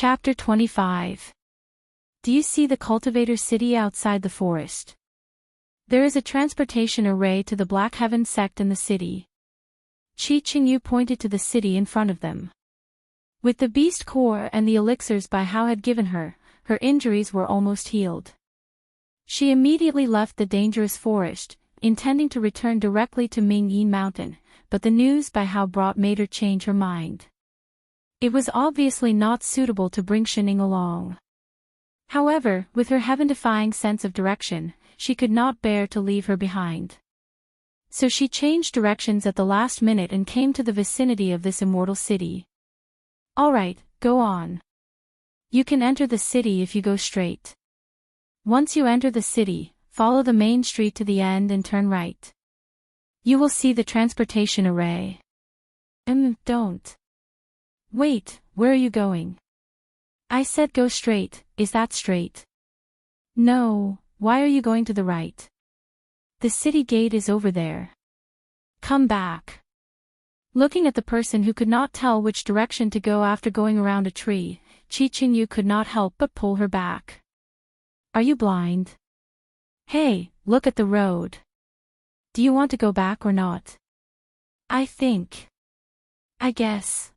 Chapter 25. Do you see the cultivator city outside the forest? There is a transportation array to the Black Heaven sect in the city. Qi Qingyu pointed to the city in front of them. With the beast core and the elixirs Bai Hao had given her, her injuries were almost healed. She immediately left the dangerous forest, intending to return directly to Ming Yin Mountain, but the news Bai Hao brought made her change her mind. It was obviously not suitable to bring Shining along. However, with her heaven-defying sense of direction, she could not bear to leave her behind. So she changed directions at the last minute and came to the vicinity of this immortal city. All right, go on. You can enter the city if you go straight. Once you enter the city, follow the main street to the end and turn right. You will see the transportation array. Don't. Wait, where are you going? I said go straight, is that straight? No, why are you going to the right? The city gate is over there. Come back. Looking at the person who could not tell which direction to go after going around a tree, Qi Qingyu could not help but pull her back. Are you blind? Hey, look at the road. Do you want to go back or not? I guess.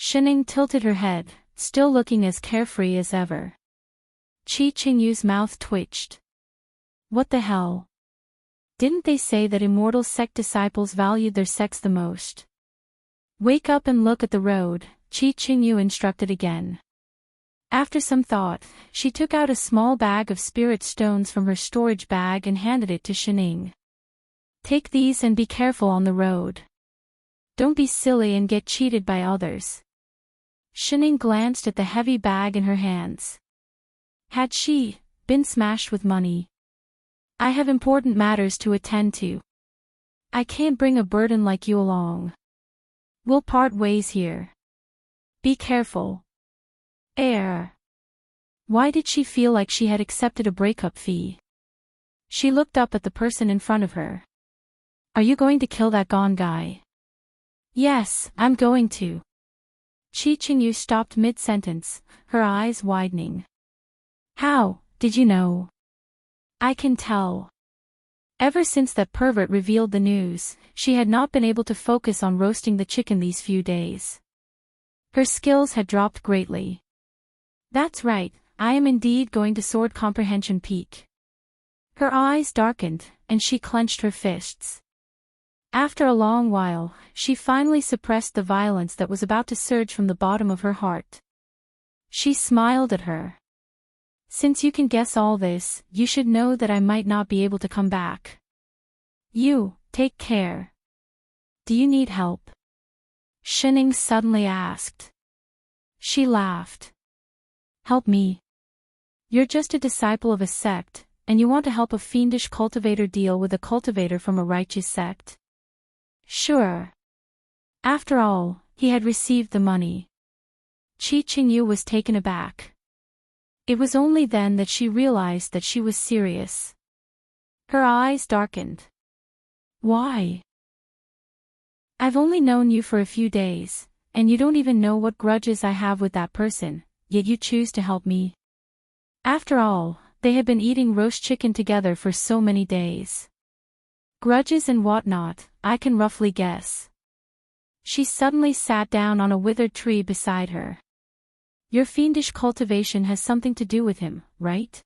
Shining tilted her head, still looking as carefree as ever. Qi Qingyu's mouth twitched. What the hell? Didn't they say that immortal sect disciples valued their sex the most? Wake up and look at the road, Qi Qingyu instructed again. After some thought, she took out a small bag of spirit stones from her storage bag and handed it to Shining. Take these and be careful on the road. Don't be silly and get cheated by others. Shining glanced at the heavy bag in her hands. Had she been smashed with money? I have important matters to attend to. I can't bring a burden like you along. We'll part ways here. Be careful. Why did she feel like she had accepted a breakup fee? She looked up at the person in front of her. Are you going to kill that gone guy? Yes, I'm going to. Qi Qingyu stopped mid-sentence, her eyes widening. How, did you know? I can tell. Ever since that pervert revealed the news, she had not been able to focus on roasting the chicken these few days. Her skills had dropped greatly. That's right, I am indeed going to Sword Comprehension Peak. Her eyes darkened, and she clenched her fists. After a long while, she finally suppressed the violence that was about to surge from the bottom of her heart. She smiled at her. Since you can guess all this, you should know that I might not be able to come back. You, take care. Do you need help? Shining suddenly asked. She laughed. Help me? You're just a disciple of a sect, and you want to help a fiendish cultivator deal with a cultivator from a righteous sect? Sure. After all, he had received the money. Qi Qingyu was taken aback. It was only then that she realized that she was serious. Her eyes darkened. Why? I've only known you for a few days, and you don't even know what grudges I have with that person, yet you choose to help me. After all, they had been eating roast chicken together for so many days. Grudges and whatnot, I can roughly guess. She suddenly sat down on a withered tree beside her. Your fiendish cultivation has something to do with him, right?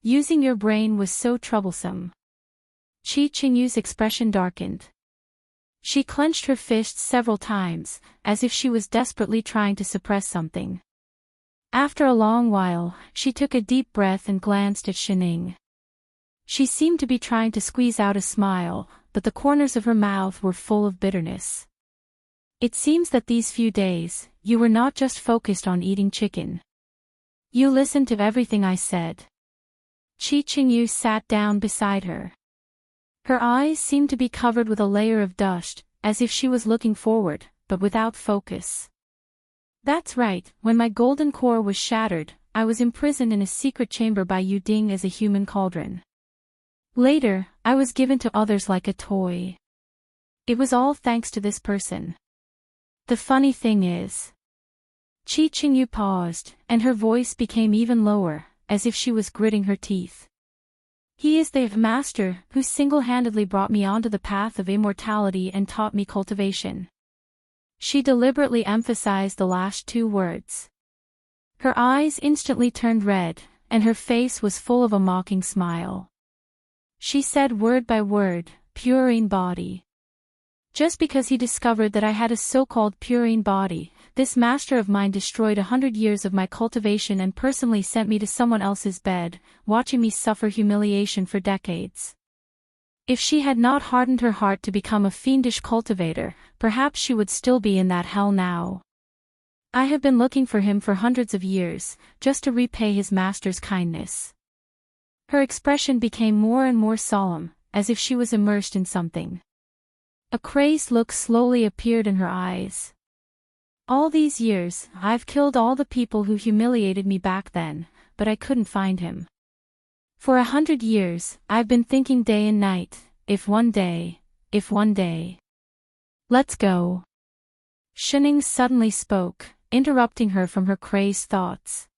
Using your brain was so troublesome. Qi Qingyu's expression darkened. She clenched her fists several times, as if she was desperately trying to suppress something. After a long while, she took a deep breath and glanced at Shining. She seemed to be trying to squeeze out a smile, but the corners of her mouth were full of bitterness. It seems that these few days, you were not just focused on eating chicken. You listened to everything I said. Qi Qingyu sat down beside her. Her eyes seemed to be covered with a layer of dust, as if she was looking forward, but without focus. That's right, when my golden core was shattered, I was imprisoned in a secret chamber by Yu Ding as a human cauldron. Later, I was given to others like a toy. It was all thanks to this person. The funny thing is, Qi Qingyu paused, and her voice became even lower, as if she was gritting her teeth. He is the master who single-handedly brought me onto the path of immortality and taught me cultivation. She deliberately emphasized the last two words. Her eyes instantly turned red, and her face was full of a mocking smile. She said word by word, "Purine body." Just because he discovered that I had a so-called purine body, this master of mine destroyed 100 years of my cultivation and personally sent me to someone else's bed, watching me suffer humiliation for decades. If she had not hardened her heart to become a fiendish cultivator, perhaps she would still be in that hell now. I have been looking for him for hundreds of years, just to repay his master's kindness. Her expression became more and more solemn, as if she was immersed in something. A crazed look slowly appeared in her eyes. All these years, I've killed all the people who humiliated me back then, but I couldn't find him. For 100 years, I've been thinking day and night, if one day. Let's go. Shining suddenly spoke, interrupting her from her crazed thoughts.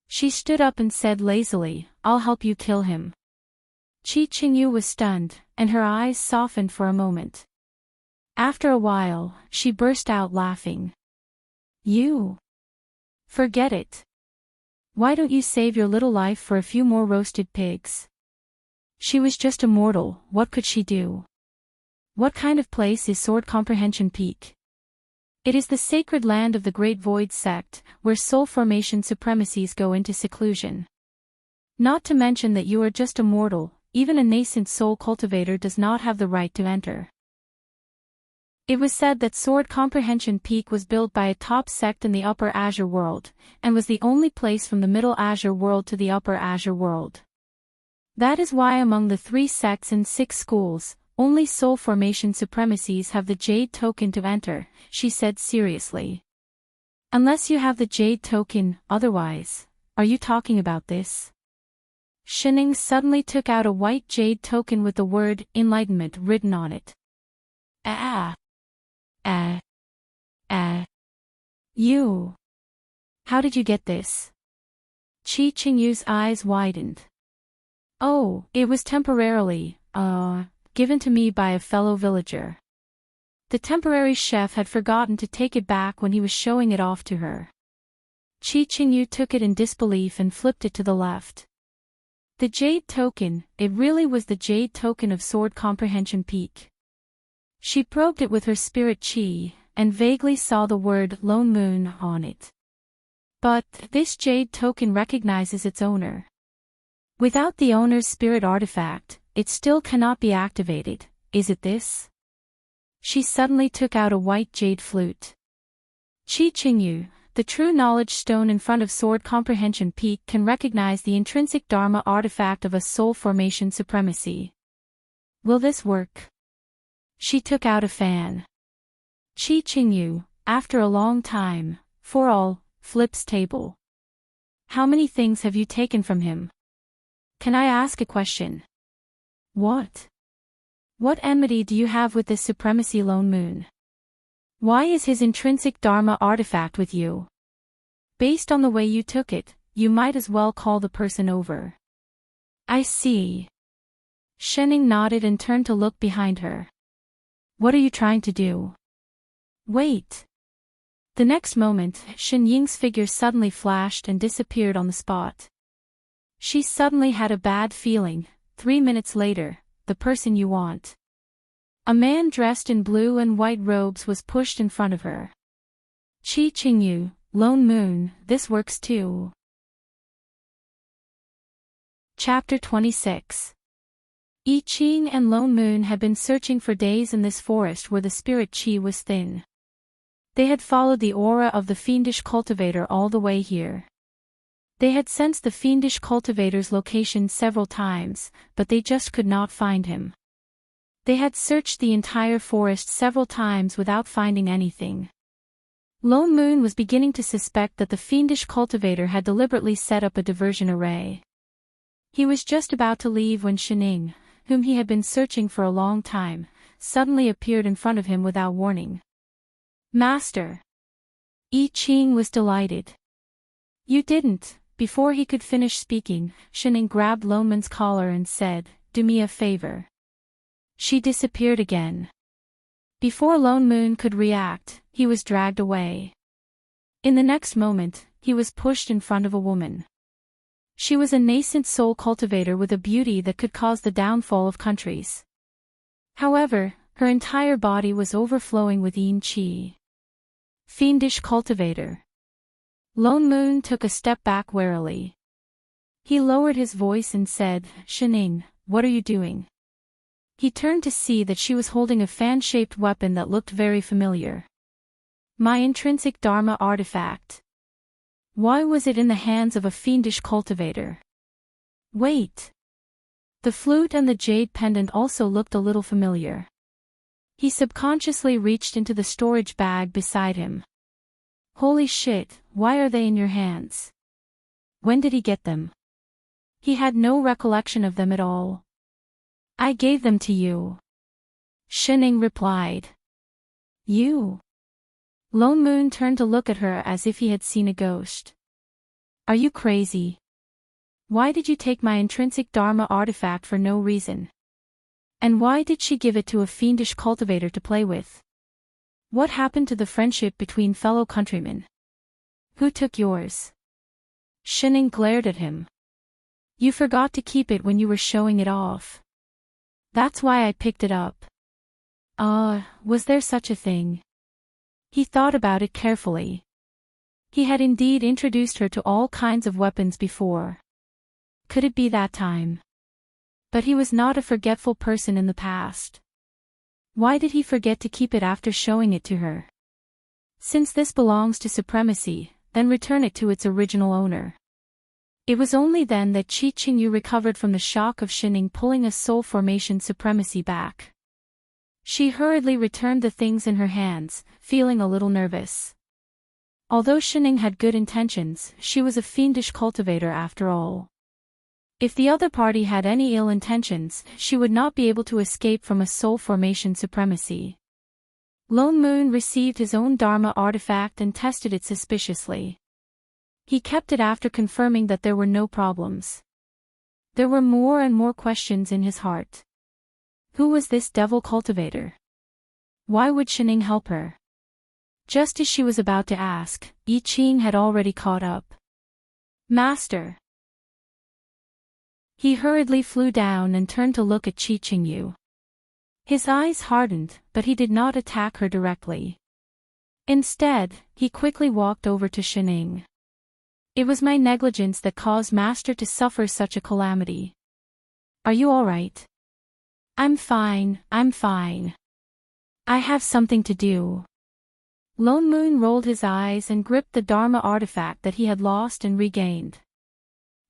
She stood up and said lazily, "I'll help you kill him." Qi Qingyu was stunned, and her eyes softened for a moment. After a while, she burst out laughing. "You? Forget it. Why don't you save your little life for a few more roasted pigs?" She was just a mortal, what could she do? What kind of place is Sword Comprehension Peak? It is the sacred land of the Great Void sect, where soul formation supremacies go into seclusion. Not to mention that you are just a mortal, even a nascent soul cultivator does not have the right to enter. It was said that Sword Comprehension Peak was built by a top sect in the Upper Azure world, and was the only place from the Middle Azure world to the Upper Azure world. That is why among the 3 sects and 6 schools, only soul formation supremacies have the Jade Token to enter, she said seriously. Unless you have the Jade Token, otherwise, are you talking about this? Shining suddenly took out a white Jade Token with the word Enlightenment written on it. You. How did you get this? Qi Qingyu's eyes widened. Oh, it was temporarily, given to me by a fellow villager. The temporary chef had forgotten to take it back when he was showing it off to her. Qi Qingyu took it in disbelief and flipped it to the left. The Jade Token, it really was the Jade Token of Sword Comprehension Peak. She probed it with her spirit chi, and vaguely saw the word Lone Moon on it. But this Jade Token recognizes its owner. Without the owner's spirit artifact, it still cannot be activated, is it this? She suddenly took out a white jade flute. Qi Qingyu, the true knowledge stone in front of Sword Comprehension Peak, can recognize the intrinsic Dharma artifact of a soul formation supremacy. Will this work? She took out a fan. Qi Qingyu, after a long time, for all, flips table. How many things have you taken from him? Can I ask a question? What? What enmity do you have with this supremacy Lone Moon? Why is his intrinsic Dharma artifact with you? Based on the way you took it, you might as well call the person over. I see. Shining nodded and turned to look behind her. What are you trying to do? Wait. The next moment, Shen Ying's figure suddenly flashed and disappeared on the spot. She suddenly had a bad feeling. 3 minutes later, the person you want. A man dressed in blue and white robes was pushed in front of her. Qi Qingyu, Lone Moon, this works too. Chapter 26. I Ching and Lone Moon had been searching for days in this forest where the spirit chi was thin. They had followed the aura of the fiendish cultivator all the way here. They had sensed the fiendish cultivator's location several times, but they just could not find him. They had searched the entire forest several times without finding anything. Lone Moon was beginning to suspect that the fiendish cultivator had deliberately set up a diversion array. He was just about to leave when Shining, whom he had been searching for a long time, suddenly appeared in front of him without warning. Master! I Ching was delighted. You didn't. Before he could finish speaking, Shining grabbed Loneman's collar and said, "Do me a favor." She disappeared again. Before Lone Moon could react, he was dragged away. In the next moment, he was pushed in front of a woman. She was a nascent soul cultivator with a beauty that could cause the downfall of countries. However, her entire body was overflowing with yin qi. Fiendish cultivator. Lone Moon took a step back warily. He lowered his voice and said, "Shining, what are you doing?" He turned to see that she was holding a fan-shaped weapon that looked very familiar. My intrinsic Dharma artifact. Why was it in the hands of a fiendish cultivator? Wait. The flute and the jade pendant also looked a little familiar. He subconsciously reached into the storage bag beside him. Holy shit, why are they in your hands? When did he get them? He had no recollection of them at all. I gave them to you. Shining replied. You? Lone Moon turned to look at her as if he had seen a ghost. Are you crazy? Why did you take my intrinsic Dharma artifact for no reason? And why did she give it to a fiendish cultivator to play with? What happened to the friendship between fellow countrymen? Who took yours? Shining glared at him. You forgot to keep it when you were showing it off. That's why I picked it up. Was there such a thing? He thought about it carefully. He had indeed introduced her to all kinds of weapons before. Could it be that time? But he was not a forgetful person in the past. Why did he forget to keep it after showing it to her? Since this belongs to supremacy, then return it to its original owner. It was only then that Qi Qingyu recovered from the shock of Shining pulling a soul formation supremacy back. She hurriedly returned the things in her hands, feeling a little nervous. Although Shining had good intentions, she was a fiendish cultivator after all. If the other party had any ill intentions, she would not be able to escape from a soul formation supremacy. Lone Moon received his own Dharma artifact and tested it suspiciously. He kept it after confirming that there were no problems. There were more and more questions in his heart. Who was this devil cultivator? Why would Shining help her? Just as she was about to ask, I Ching had already caught up. Master! He hurriedly flew down and turned to look at Qi Qingyu. His eyes hardened, but he did not attack her directly. Instead, he quickly walked over to Shining. It was my negligence that caused Master to suffer such a calamity. Are you all right? I'm fine. I have something to do. Lone Moon rolled his eyes and gripped the Dharma artifact that he had lost and regained.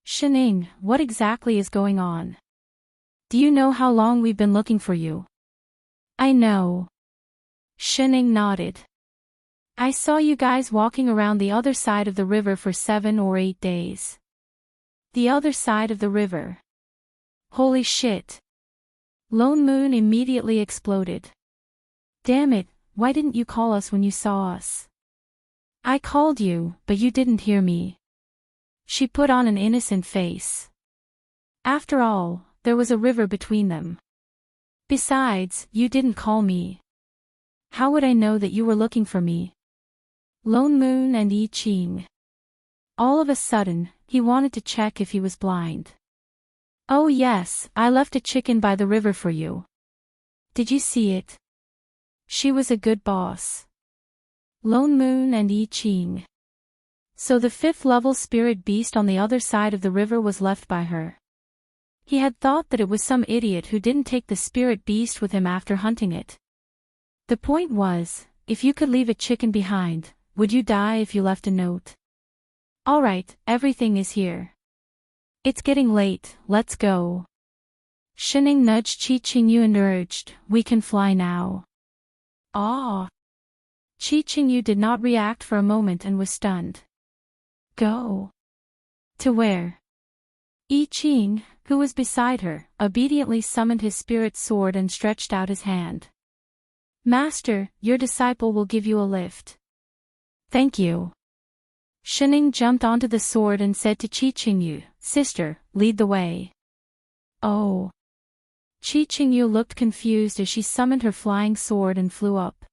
Shining, what exactly is going on? Do you know how long we've been looking for you? I know. Shining nodded. I saw you guys walking around the other side of the river for 7 or 8 days. The other side of the river. Holy shit. Lone Moon immediately exploded. Damn it, why didn't you call us when you saw us? I called you, but you didn't hear me. She put on an innocent face. After all, there was a river between them. Besides, you didn't call me. How would I know that you were looking for me? Lone Moon and I Ching. All of a sudden, he wanted to check if he was blind. Oh yes, I left a chicken by the river for you. Did you see it? She was a good boss. Lone Moon and I Ching. So the 5th level spirit beast on the other side of the river was left by her. He had thought that it was some idiot who didn't take the spirit beast with him after hunting it. The point was, if you could leave a chicken behind, would you die if you left a note? Alright, everything is here. It's getting late, let's go. Shining nudged Qi Qingyu and urged, we can fly now. Ah! Qi Qingyu did not react for a moment and was stunned. Go. To where? I Ching, who was beside her, obediently summoned his spirit sword and stretched out his hand. Master, your disciple will give you a lift. Thank you. Shining jumped onto the sword and said to Qingyu, Sister, lead the way. Oh. Qingyu looked confused as she summoned her flying sword and flew up.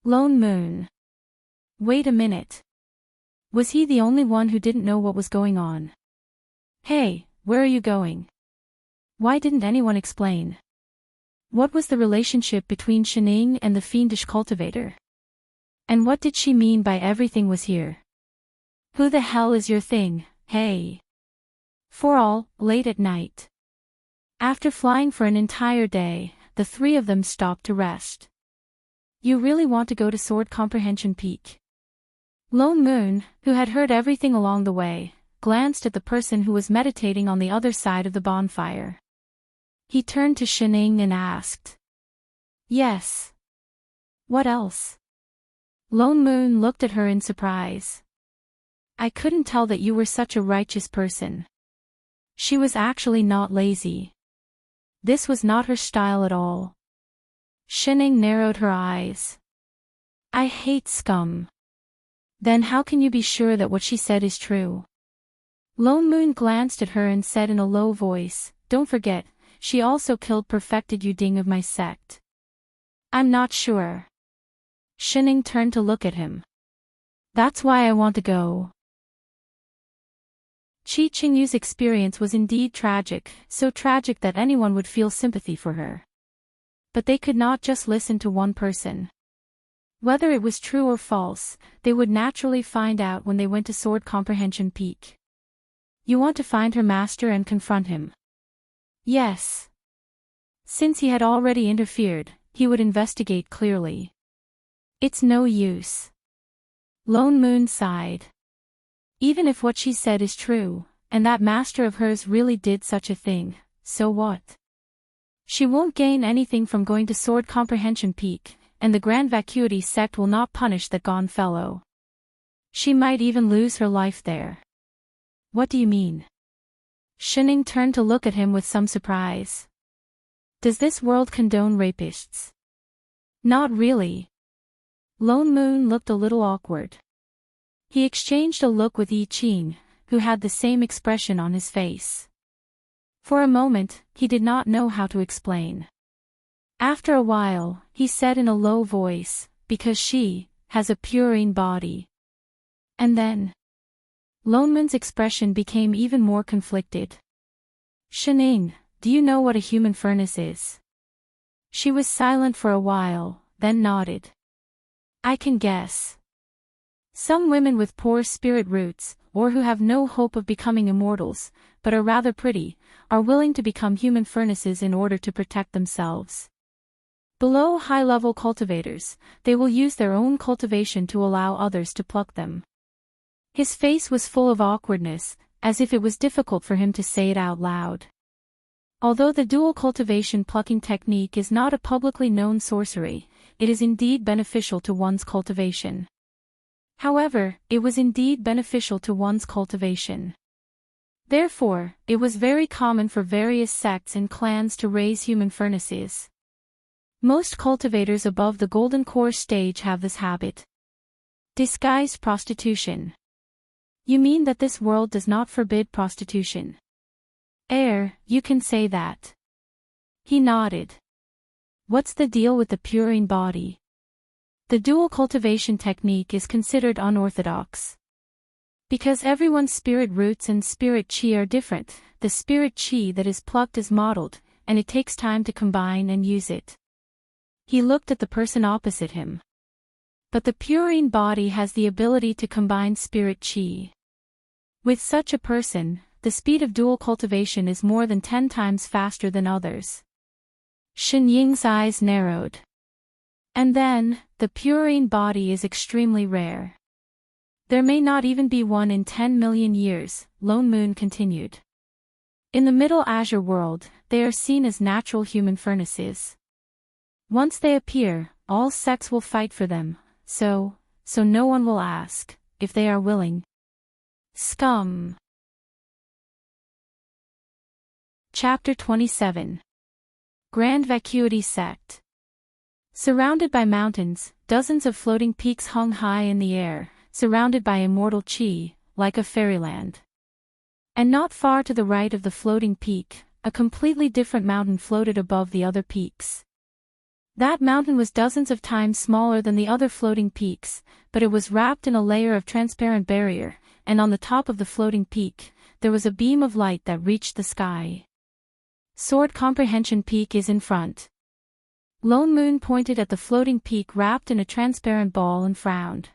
Lone Moon. Wait a minute. Was he the only one who didn't know what was going on? Hey, where are you going? Why didn't anyone explain? What was the relationship between Shining and the fiendish cultivator? And what did she mean by everything was here? Who the hell is your thing, hey? For all, late at night. After flying for an entire day, the three of them stopped to rest. You really want to go to Sword Comprehension Peak? Lone Moon, who had heard everything along the way, glanced at the person who was meditating on the other side of the bonfire. He turned to Shining and asked. Yes. What else? Lone Moon looked at her in surprise. I couldn't tell that you were such a righteous person. She was actually not lazy. This was not her style at all. Shining narrowed her eyes. I hate scum. Then how can you be sure that what she said is true? Lone Moon glanced at her and said in a low voice, Don't forget, she also killed Perfected Yuding of my sect. I'm not sure. Shining turned to look at him. That's why I want to go. Qingyu's experience was indeed tragic, so tragic that anyone would feel sympathy for her. But they could not just listen to one person. Whether it was true or false, they would naturally find out when they went to Sword Comprehension Peak. You want to find her master and confront him? Yes. Since he had already interfered, he would investigate clearly. It's no use. Lone Moon sighed. Even if what she said is true, and that master of hers really did such a thing, so what? She won't gain anything from going to Sword Comprehension Peak, and the Grand Vacuity sect will not punish that gone fellow. She might even lose her life there. What do you mean? Shining turned to look at him with some surprise. Does this world condone rapists? Not really. Lone Moon looked a little awkward. He exchanged a look with Yi Qing, who had the same expression on his face. For a moment, he did not know how to explain. After a while, he said in a low voice, because she has a purine body. And then, Lone Moon's expression became even more conflicted. Shining, do you know what a human furnace is? She was silent for a while, then nodded. I can guess. Some women with poor spirit roots, or who have no hope of becoming immortals, but are rather pretty, are willing to become human furnaces in order to protect themselves. Below high-level cultivators, they will use their own cultivation to allow others to pluck them. His face was full of awkwardness, as if it was difficult for him to say it out loud. Although the dual cultivation plucking technique is not a publicly known sorcery, it is indeed beneficial to one's cultivation. However, it was indeed beneficial to one's cultivation. Therefore, it was very common for various sects and clans to raise human furnaces. Most cultivators above the golden core stage have this habit. Disguised prostitution. You mean that this world does not forbid prostitution? You can say that. He nodded. What's the deal with the purine body? The dual cultivation technique is considered unorthodox. Because everyone's spirit roots and spirit chi are different, the spirit chi that is plucked is modeled, and it takes time to combine and use it. He looked at the person opposite him. But the purine body has the ability to combine spirit chi. With such a person, the speed of dual cultivation is more than 10 times faster than others. Shinying's eyes narrowed. And then, the purine body is extremely rare. There may not even be one in 10 million years, Lone Moon continued. In the Middle Azure world, they are seen as natural human furnaces. Once they appear, all sects will fight for them, so no one will ask if they are willing. Scum. Chapter 27. Grand Vacuity Sect. Surrounded by mountains, dozens of floating peaks hung high in the air, surrounded by immortal chi, like a fairyland. And not far to the right of the floating peak, a completely different mountain floated above the other peaks. That mountain was dozens of times smaller than the other floating peaks, but it was wrapped in a layer of transparent barrier, and on the top of the floating peak, there was a beam of light that reached the sky. Sword Comprehension Peak is in front. Lone Moon pointed at the floating peak wrapped in a transparent ball and frowned.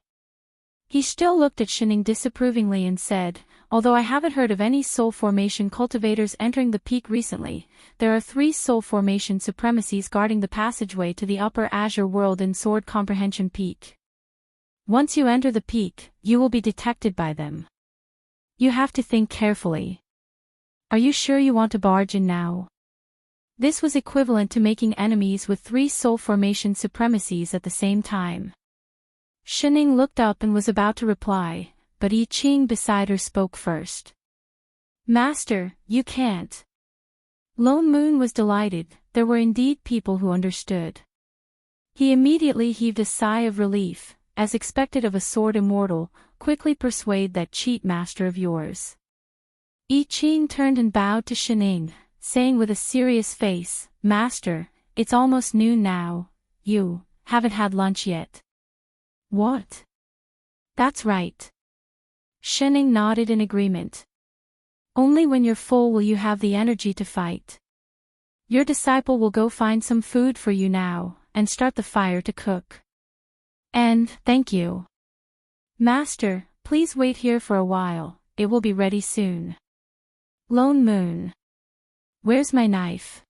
He still looked at Shining disapprovingly and said, "Although I haven't heard of any soul formation cultivators entering the peak recently, there are 3 soul formation supremacies guarding the passageway to the upper azure world in Sword Comprehension Peak. Once you enter the peak, you will be detected by them. You have to think carefully. Are you sure you want to barge in now?" This was equivalent to making enemies with 3 soul formation supremacies at the same time. Shining looked up and was about to reply, but I Ching beside her spoke first. "Master, you can't." Lone Moon was delighted, there were indeed people who understood. He immediately heaved a sigh of relief, as expected of a sword immortal. "Quickly persuade that cheat master of yours." I Ching turned and bowed to Shining, saying with a serious face, "Master, it's almost noon now, you haven't had lunch yet." "What?" "That's right." Shining nodded in agreement. "Only when you're full will you have the energy to fight. Your disciple will go find some food for you now, and start the fire to cook." "And, thank you. Master, please wait here for a while, it will be ready soon." Lone Moon. "Where's my knife?"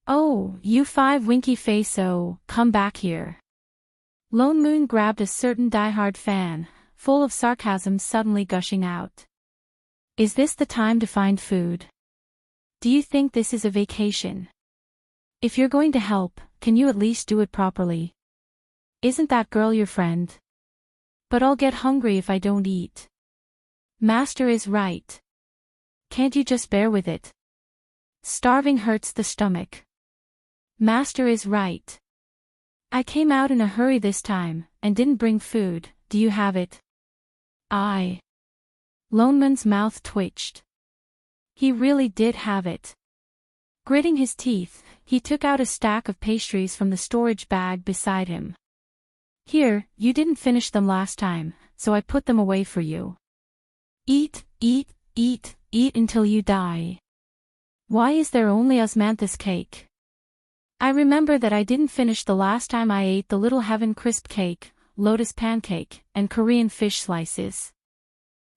"Oh, you 5 winky face, oh, come back here." Lone Moon grabbed a certain diehard fan, full of sarcasm suddenly gushing out. "Is this the time to find food? Do you think this is a vacation? If you're going to help, can you at least do it properly? Isn't that girl your friend? But I'll get hungry if I don't eat." "Master is right. Can't you just bear with it? Starving hurts the stomach." "Master is right. I came out in a hurry this time, and didn't bring food, do you have it?" Lone Moon's mouth twitched. He really did have it. Gritting his teeth, he took out a stack of pastries from the storage bag beside him. "Here, you didn't finish them last time, so I put them away for you. Eat, eat, eat, eat until you die." "Why is there only osmanthus cake? I remember that I didn't finish the last time I ate the Little Heaven crisp cake, lotus pancake, and Korean fish slices."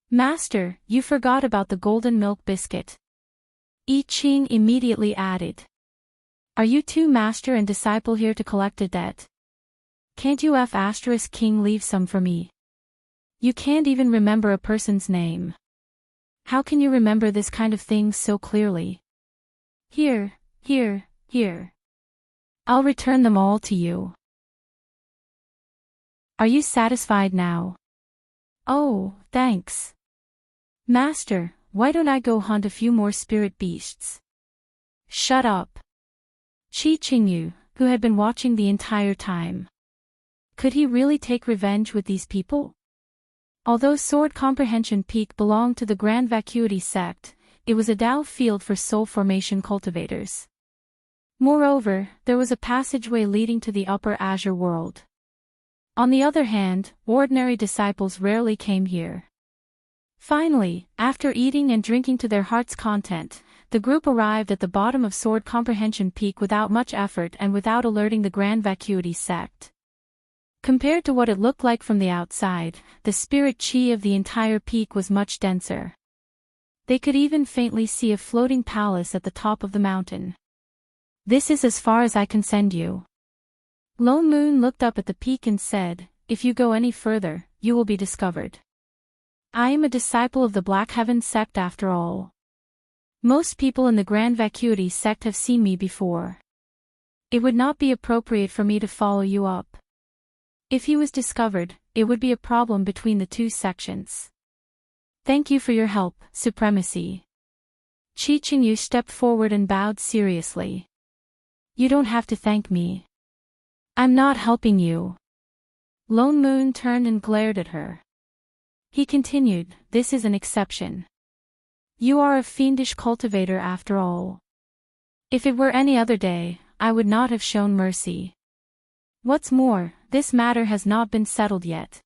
"Master, you forgot about the golden milk biscuit." I Ching immediately added. "Are you two master and disciple here to collect a debt? Can't you King leave some for me? You can't even remember a person's name. How can you remember this kind of thing so clearly? Here, here, here. I'll return them all to you. Are you satisfied now?" "Oh, thanks. Master, why don't I go hunt a few more spirit beasts?" "Shut up." Chi Qingyu, who had been watching the entire time. Could he really take revenge with these people? Although Sword Comprehension Peak belonged to the Grand Vacuity sect, it was a Dao field for soul formation cultivators. Moreover, there was a passageway leading to the upper azure world. On the other hand, ordinary disciples rarely came here. Finally, after eating and drinking to their heart's content, the group arrived at the bottom of Sword Comprehension Peak without much effort and without alerting the Grand Vacuity sect. Compared to what it looked like from the outside, the spirit chi of the entire peak was much denser. They could even faintly see a floating palace at the top of the mountain. "This is as far as I can send you." Lone Moon looked up at the peak and said, "If you go any further, you will be discovered. I am a disciple of the Black Heaven sect after all. Most people in the Grand Vacuity sect have seen me before. It would not be appropriate for me to follow you up. If he was discovered, it would be a problem between the 2 sections. Thank you for your help, Supremacy." Chi Qingyu stepped forward and bowed seriously. "You don't have to thank me. I'm not helping you. Lone Moon turned and glared at her. He continued, this is an exception. You are a fiendish cultivator after all. If it were any other day, I would not have shown mercy. What's more, this matter has not been settled yet.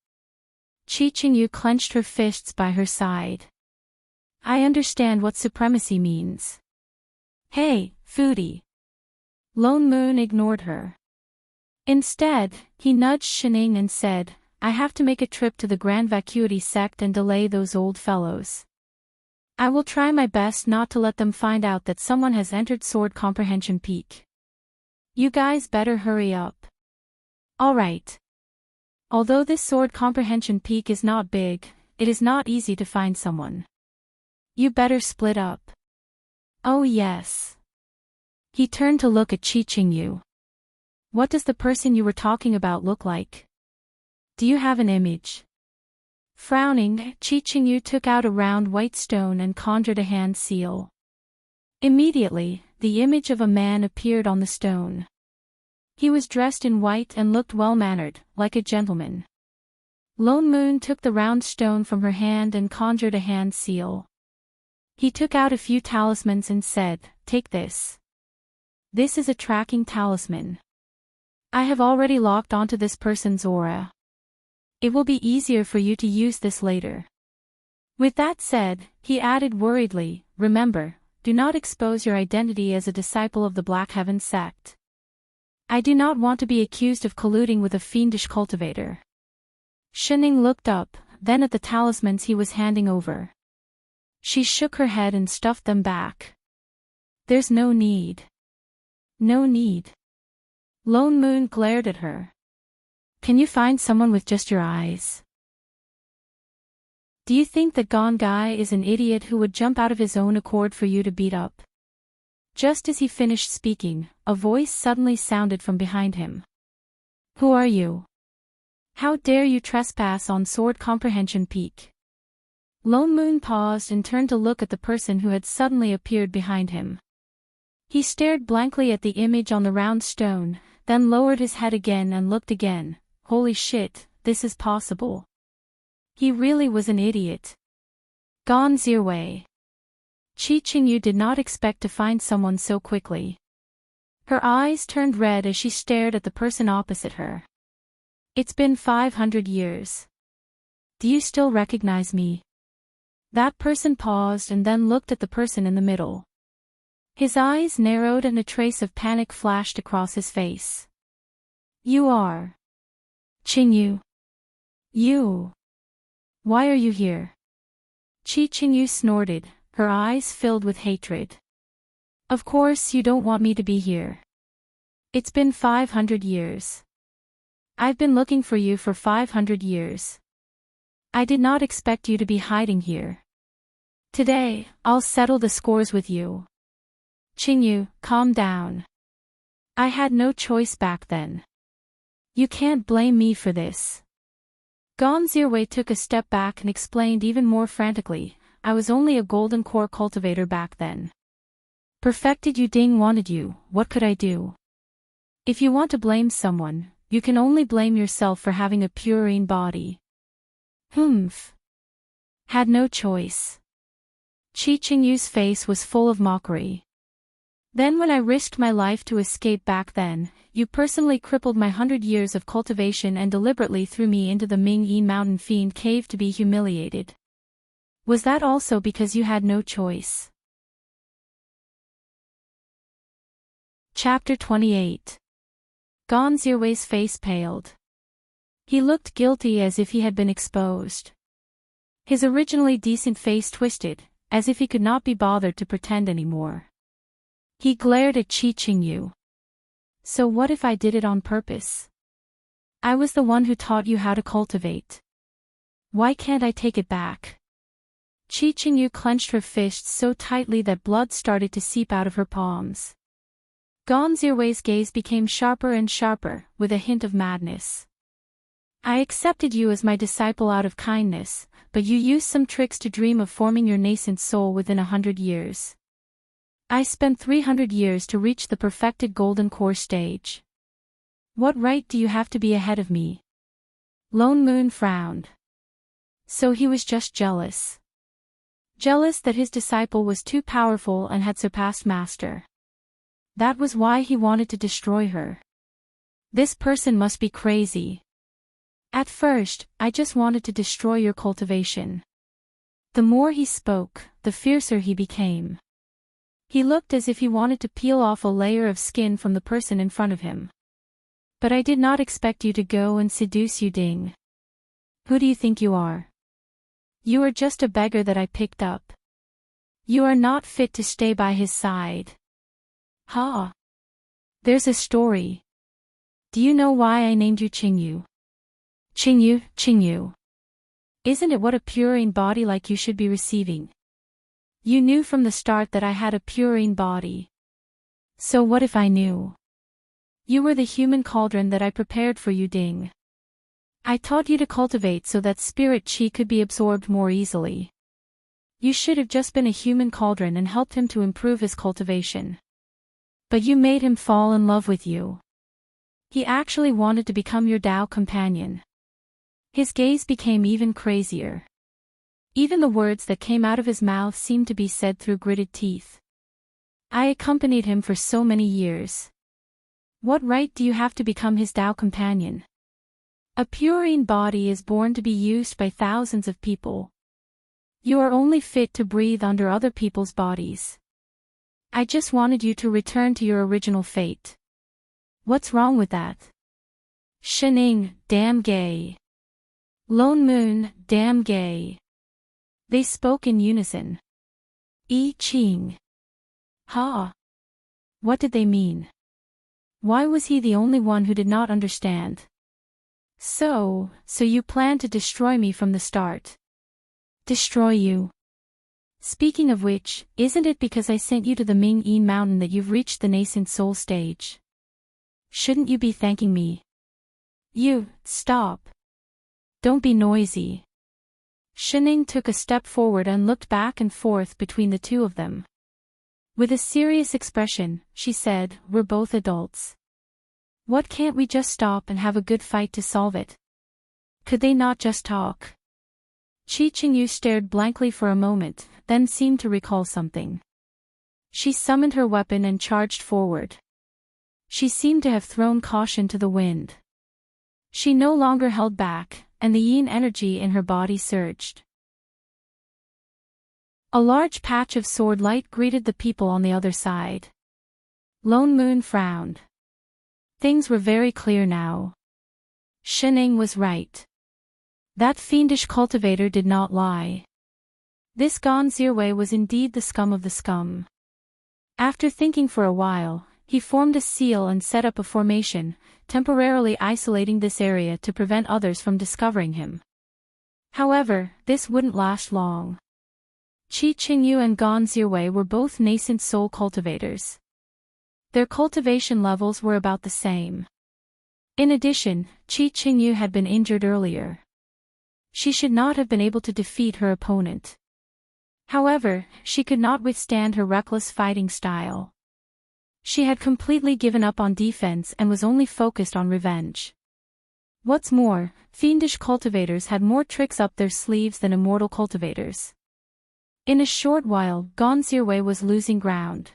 Qingyu clenched her fists by her side. I understand what supremacy means. Hey, foodie. Lone Moon ignored her. Instead, he nudged Shining and said, I have to make a trip to the Grand Vacuity sect and delay those old fellows. I will try my best not to let them find out that someone has entered Sword Comprehension Peak. You guys better hurry up. Alright. Although this Sword Comprehension Peak is not big, it is not easy to find someone. You better split up. Oh yes. He turned to look at Qingyu. What does the person you were talking about look like? Do you have an image? Frowning, Qingyu took out a round white stone and conjured a hand seal. Immediately, the image of a man appeared on the stone. He was dressed in white and looked well-mannered, like a gentleman. Lone Moon took the round stone from her hand and conjured a hand seal. He took out a few talismans and said, take this. This is a tracking talisman. I have already locked onto this person's aura. It will be easier for you to use this later. With that said, he added worriedly, remember, do not expose your identity as a disciple of the Black Heaven sect. I do not want to be accused of colluding with a fiendish cultivator. Shining looked up, then at the talismans he was handing over. She shook her head and stuffed them back. There's no need. No need. Lone Moon glared at her. Can you find someone with just your eyes? Do you think that Gone Guy is an idiot who would jump out of his own accord for you to beat up? Just as he finished speaking, a voice suddenly sounded from behind him. Who are you? How dare you trespass on Sword Comprehension Peak? Lone Moon paused and turned to look at the person who had suddenly appeared behind him. He stared blankly at the image on the round stone, then lowered his head again and looked again. Holy shit, this is possible. He really was an idiot. Gone Zirwei. Qingyu did not expect to find someone so quickly. Her eyes turned red as she stared at the person opposite her. It's been 500 years. Do you still recognize me? That person paused and then looked at the person in the middle. His eyes narrowed and a trace of panic flashed across his face. You are. Qingyu. You. Why are you here? Qingyu snorted, her eyes filled with hatred. Of course you don't want me to be here. It's been 500 years. I've been looking for you for 500 years. I did not expect you to be hiding here. Today, I'll settle the scores with you. Qingyu, calm down. I had no choice back then. You can't blame me for this. Gone Zirwei took a step back and explained even more frantically, I was only a golden core cultivator back then. Perfected you ding wanted you, what could I do? If you want to blame someone, you can only blame yourself for having a purine body. Humph. Had no choice. Qingyu's face was full of mockery. Then when I risked my life to escape back then, you personally crippled my 100 years of cultivation and deliberately threw me into the Ming-Yi Mountain Fiend Cave to be humiliated. Was that also because you had no choice? Chapter 28. Gone Zirwei's face paled. He looked guilty as if he had been exposed. His originally decent face twisted, as if he could not be bothered to pretend anymore. He glared at Qingyu. So what if I did it on purpose? I was the one who taught you how to cultivate. Why can't I take it back? Qingyu clenched her fists so tightly that blood started to seep out of her palms. Gone Zirwei's gaze became sharper and sharper, with a hint of madness. I accepted you as my disciple out of kindness, but you used some tricks to dream of forming your nascent soul within 100 years. I spent 300 years to reach the perfected golden core stage. What right do you have to be ahead of me? Lone Moon frowned. So he was just jealous. Jealous that his disciple was too powerful and had surpassed Master. That was why he wanted to destroy her. This person must be crazy. At first, I just wanted to destroy your cultivation. The more he spoke, the fiercer he became. He looked as if he wanted to peel off a layer of skin from the person in front of him. But I did not expect you to go and seduce you, Ding. Who do you think you are? You are just a beggar that I picked up. You are not fit to stay by his side. Ha! There's a story. Do you know why I named you Qingyu? Qingyu, Qingyu. Isn't it what a purine body like you should be receiving? You knew from the start that I had a purine body. So what if I knew? You were the human cauldron that I prepared for you, Ding. I taught you to cultivate so that spirit qi could be absorbed more easily. You should have just been a human cauldron and helped him to improve his cultivation. But you made him fall in love with you. He actually wanted to become your Dao companion. His gaze became even crazier. Even the words that came out of his mouth seemed to be said through gritted teeth. I accompanied him for so many years. What right do you have to become his Dao companion? A purine body is born to be used by thousands of people. You are only fit to breathe under other people's bodies. I just wanted you to return to your original fate. What's wrong with that? Shining, damn gay. Lone Moon, damn gay. They spoke in unison. I Ching. Ha! What did they mean? Why was he the only one who did not understand? So you planned to destroy me from the start. Destroy you? Speaking of which, isn't it because I sent you to the Ming-Yin mountain that you've reached the nascent soul stage? Shouldn't you be thanking me? Stop. Don't be noisy. Shining took a step forward and looked back and forth between the two of them. With a serious expression, she said, "We're both adults. What can't we just stop and have a good fight to solve it? Could they not just talk?" Qi Qingyu stared blankly for a moment, then seemed to recall something. She summoned her weapon and charged forward. She seemed to have thrown caution to the wind. She no longer held back, and the yin energy in her body surged. A large patch of sword light greeted the people on the other side. Lone Moon frowned. Things were very clear now. Shining was right. That fiendish cultivator did not lie. This Gon Zirwei was indeed the scum of the scum. After thinking for a while, he formed a seal and set up a formation, temporarily isolating this area to prevent others from discovering him. However, this wouldn't last long. Qi Qingyu and Gon Zirwei were both nascent soul cultivators. Their cultivation levels were about the same. In addition, Qi Qingyu had been injured earlier. She should not have been able to defeat her opponent. However, she could not withstand her reckless fighting style. She had completely given up on defense and was only focused on revenge. What's more, fiendish cultivators had more tricks up their sleeves than immortal cultivators. In a short while, Gon Zirwei was losing ground.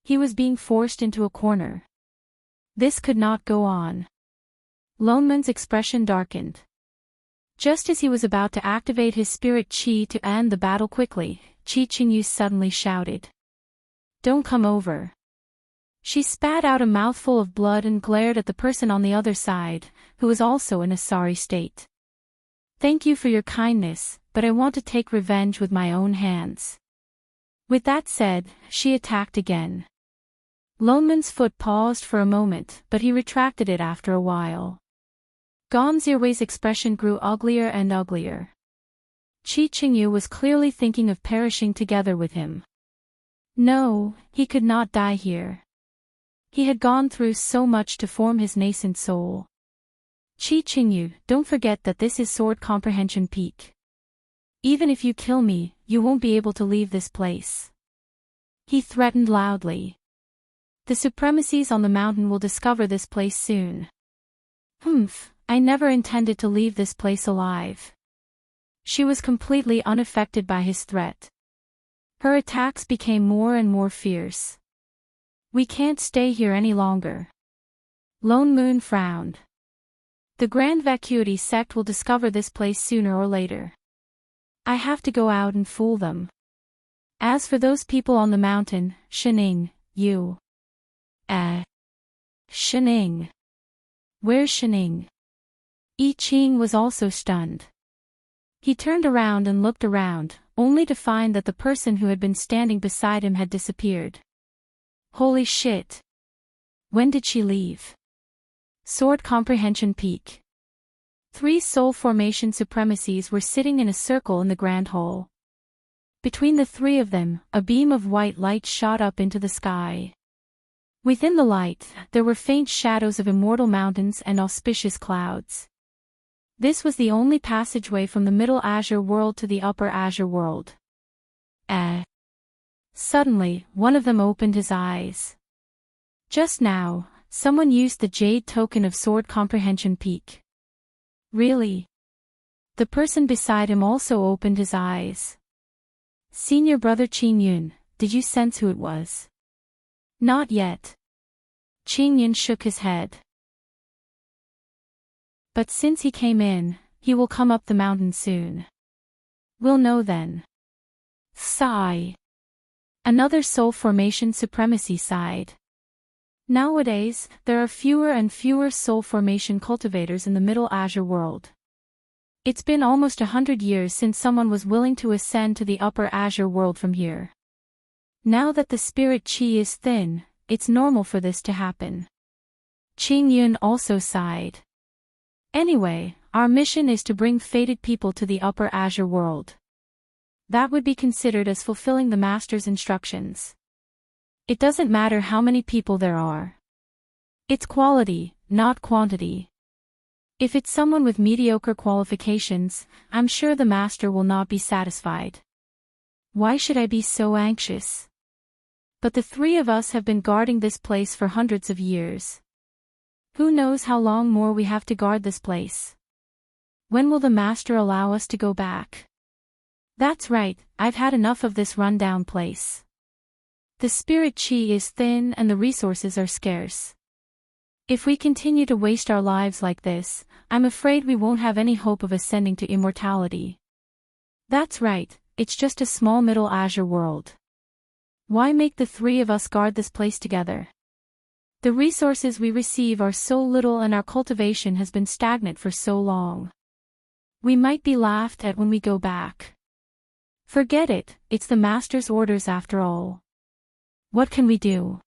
He was being forced into a corner. This could not go on. Lone Moon's expression darkened. Just as he was about to activate his spirit qi to end the battle quickly, Qi Qingyu suddenly shouted, "Don't come over." She spat out a mouthful of blood and glared at the person on the other side, who was also in a sorry state. "Thank you for your kindness, but I want to take revenge with my own hands." With that said, she attacked again. Lone Moon's foot paused for a moment, but he retracted it after a while. Gon Zirwei's expression grew uglier and uglier. Qi Qingyu was clearly thinking of perishing together with him. No, he could not die here. He had gone through so much to form his nascent soul. Qi Qingyu, don't forget that this is Sword Comprehension Peak. Even if you kill me, you won't be able to leave this place. He threatened loudly. The supremacies on the mountain will discover this place soon. I never intended to leave this place alive. She was completely unaffected by his threat. Her attacks became more and more fierce. We can't stay here any longer. Lone Moon frowned. The Grand Vacuity sect will discover this place sooner or later. I have to go out and fool them. As for those people on the mountain, Shining, you. Shining. Where's Shining? I Ching was also stunned. He turned around and looked around, only to find that the person who had been standing beside him had disappeared. Holy shit. When did she leave? Sword Comprehension Peak. 3 soul formation supremacies were sitting in a circle in the Grand Hall. Between the 3 of them, a beam of white light shot up into the sky. Within the light, there were faint shadows of immortal mountains and auspicious clouds. This was the only passageway from the Middle Azure World to the Upper Azure World. Suddenly, one of them opened his eyes. Just now, someone used the Jade token of Sword Comprehension Peak. Really? The person beside him also opened his eyes. Senior brother Qing Yun, did you sense who it was? Not yet. Qing Yun shook his head. But since he came in, he will come up the mountain soon. We'll know then. Sigh. Another soul formation supremacy sighed. Nowadays, there are fewer and fewer soul formation cultivators in the Middle Azure World. It's been almost 100 years since someone was willing to ascend to the Upper Azure World from here. Now that the spirit chi is thin, it's normal for this to happen. Qing Yun also sighed. Anyway, our mission is to bring fated people to the Upper Azure World. That would be considered as fulfilling the Master's instructions. It doesn't matter how many people there are. It's quality, not quantity. If it's someone with mediocre qualifications, I'm sure the Master will not be satisfied. Why should I be so anxious? But the 3 of us have been guarding this place for hundreds of years. Who knows how long more we have to guard this place? When will the Master allow us to go back? That's right, I've had enough of this rundown place. The spirit chi is thin and the resources are scarce. If we continue to waste our lives like this, I'm afraid we won't have any hope of ascending to immortality. That's right, it's just a small Middle Azure world. Why make the 3 of us guard this place together? The resources we receive are so little and our cultivation has been stagnant for so long. We might be laughed at when we go back. Forget it, it's the Master's orders after all. What can we do?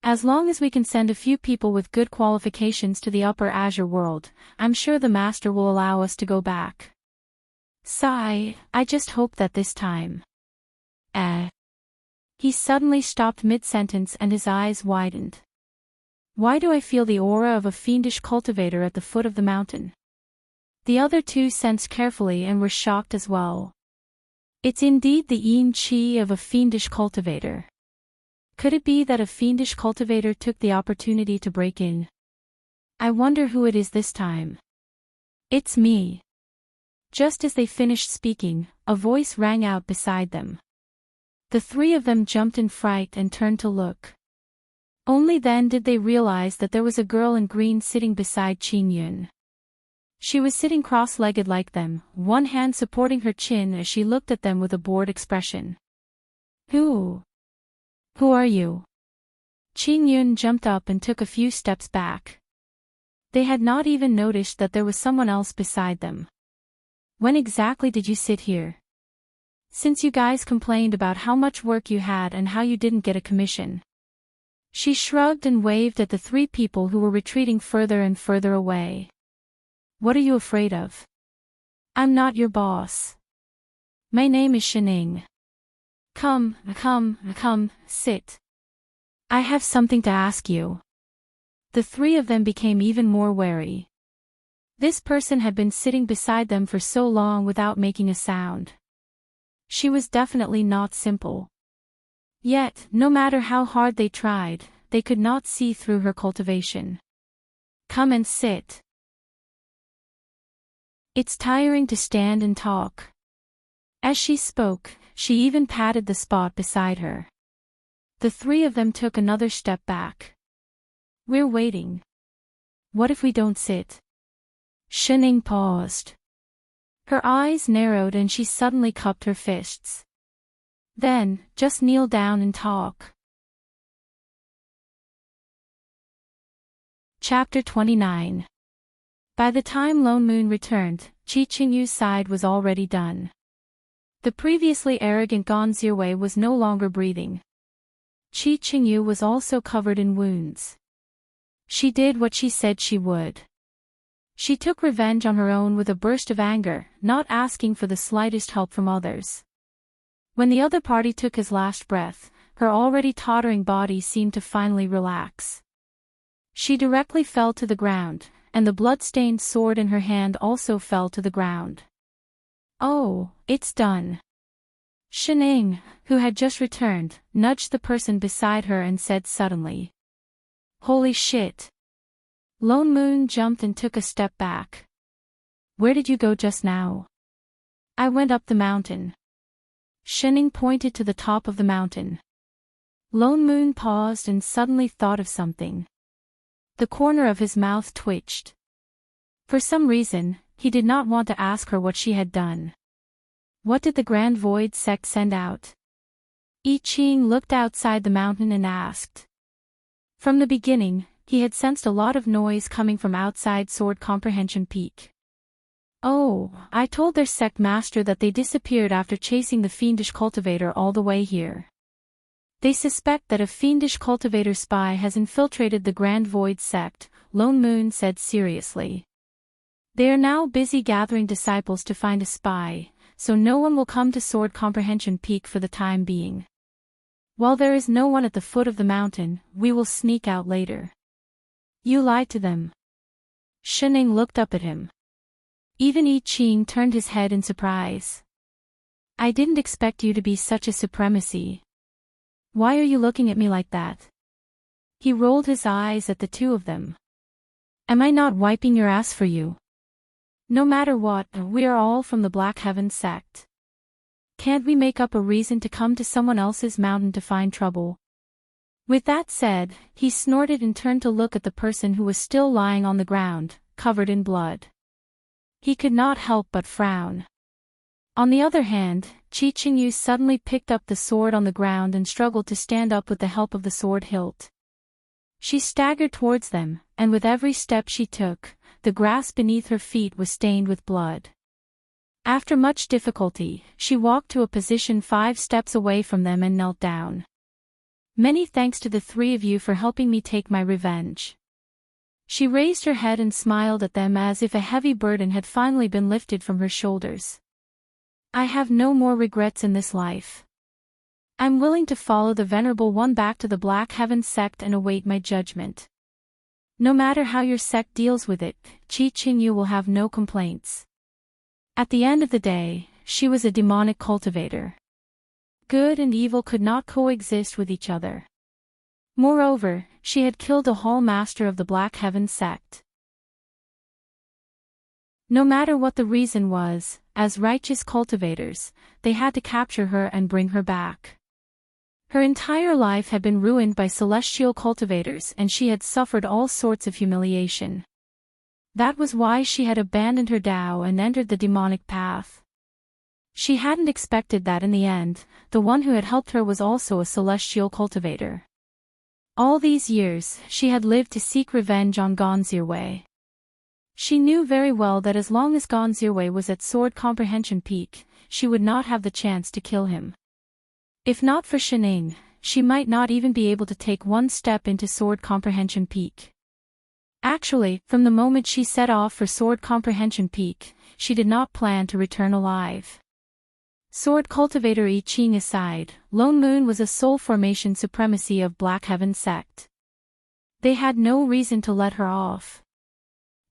As long as we can send a few people with good qualifications to the Upper Azure World, I'm sure the Master will allow us to go back. Sigh, I just hope that this time. He suddenly stopped mid-sentence and his eyes widened. Why do I feel the aura of a fiendish cultivator at the foot of the mountain? The other 2 sensed carefully and were shocked as well. It's indeed the yin chi of a fiendish cultivator. Could it be that a fiendish cultivator took the opportunity to break in? I wonder who it is this time. It's me. Just as they finished speaking, a voice rang out beside them. The 3 of them jumped in fright and turned to look. Only then did they realize that there was a girl in green sitting beside Qing Yun. She was sitting cross-legged like them, one hand supporting her chin as she looked at them with a bored expression. Who are you? Qing Yun jumped up and took a few steps back. They had not even noticed that there was someone else beside them. When exactly did you sit here? Since you guys complained about how much work you had and how you didn't get a commission. She shrugged and waved at the 3 people who were retreating further and further away. What are you afraid of? I'm not your boss. My name is Shining. Come, sit. I have something to ask you. The 3 of them became even more wary. This person had been sitting beside them for so long without making a sound. She was definitely not simple. Yet, no matter how hard they tried, they could not see through her cultivation. Come and sit. It's tiring to stand and talk. As she spoke, she even patted the spot beside her. The three of them took another step back. We're waiting. What if we don't sit? Shining paused. Her eyes narrowed and she suddenly cupped her fists. Then, just kneel down and talk. Chapter 29. By the time Lone Moon returned, Chi Qingyu's side was already done. The previously arrogant Gonzirwei was no longer breathing. Chi Qingyu was also covered in wounds. She did what she said she would. She took revenge on her own with a burst of anger, not asking for the slightest help from others. When the other party took his last breath, her already tottering body seemed to finally relax. She directly fell to the ground, and the blood-stained sword in her hand also fell to the ground. Oh, it's done. Shining, who had just returned, nudged the person beside her and said suddenly. Holy shit. Lone Moon jumped and took a step back. Where did you go just now? I went up the mountain. Shining pointed to the top of the mountain. Lone Moon paused and suddenly thought of something. The corner of his mouth twitched. For some reason, he did not want to ask her what she had done. What did the Grand Void sect send out? I Ching looked outside the mountain and asked. From the beginning, he had sensed a lot of noise coming from outside Sword Comprehension Peak. Oh, I told their sect master that they disappeared after chasing the fiendish cultivator all the way here. They suspect that a fiendish cultivator spy has infiltrated the Grand Void sect, Lone Moon said seriously. They are now busy gathering disciples to find a spy, so no one will come to Sword Comprehension Peak for the time being. While there is no one at the foot of the mountain, we will sneak out later. You lied to them. Shining looked up at him. Even I Ching turned his head in surprise. I didn't expect you to be such a supremacy. Why are you looking at me like that? He rolled his eyes at the two of them. Am I not wiping your ass for you? No matter what, we are all from the Black Heaven sect. Can't we make up a reason to come to someone else's mountain to find trouble? With that said, he snorted and turned to look at the person who was still lying on the ground, covered in blood. He could not help but frown. On the other hand, Chi Qingyu suddenly picked up the sword on the ground and struggled to stand up with the help of the sword hilt. She staggered towards them, and with every step she took, the grass beneath her feet was stained with blood. After much difficulty, she walked to a position 5 steps away from them and knelt down. Many thanks to the three of you for helping me take my revenge. She raised her head and smiled at them as if a heavy burden had finally been lifted from her shoulders. I have no more regrets in this life. I'm willing to follow the Venerable One back to the Black Heaven sect and await my judgment. No matter how your sect deals with it, Chi Qingyu will have no complaints. At the end of the day, she was a demonic cultivator. Good and evil could not coexist with each other. Moreover, she had killed a hall master of the Black Heaven sect. No matter what the reason was, as righteous cultivators, they had to capture her and bring her back. Her entire life had been ruined by celestial cultivators and she had suffered all sorts of humiliation. That was why she had abandoned her Tao and entered the demonic path. She hadn't expected that in the end, the one who had helped her was also a celestial cultivator. All these years, she had lived to seek revenge on Gonzirwei. She knew very well that as long as Gonzirwei was at Sword Comprehension Peak, she would not have the chance to kill him. If not for Shining, she might not even be able to take one step into Sword Comprehension Peak. Actually, from the moment she set off for Sword Comprehension Peak, she did not plan to return alive. Sword cultivator I Ching aside, Lone Moon was a soul formation supremacy of Black Heaven sect. They had no reason to let her off.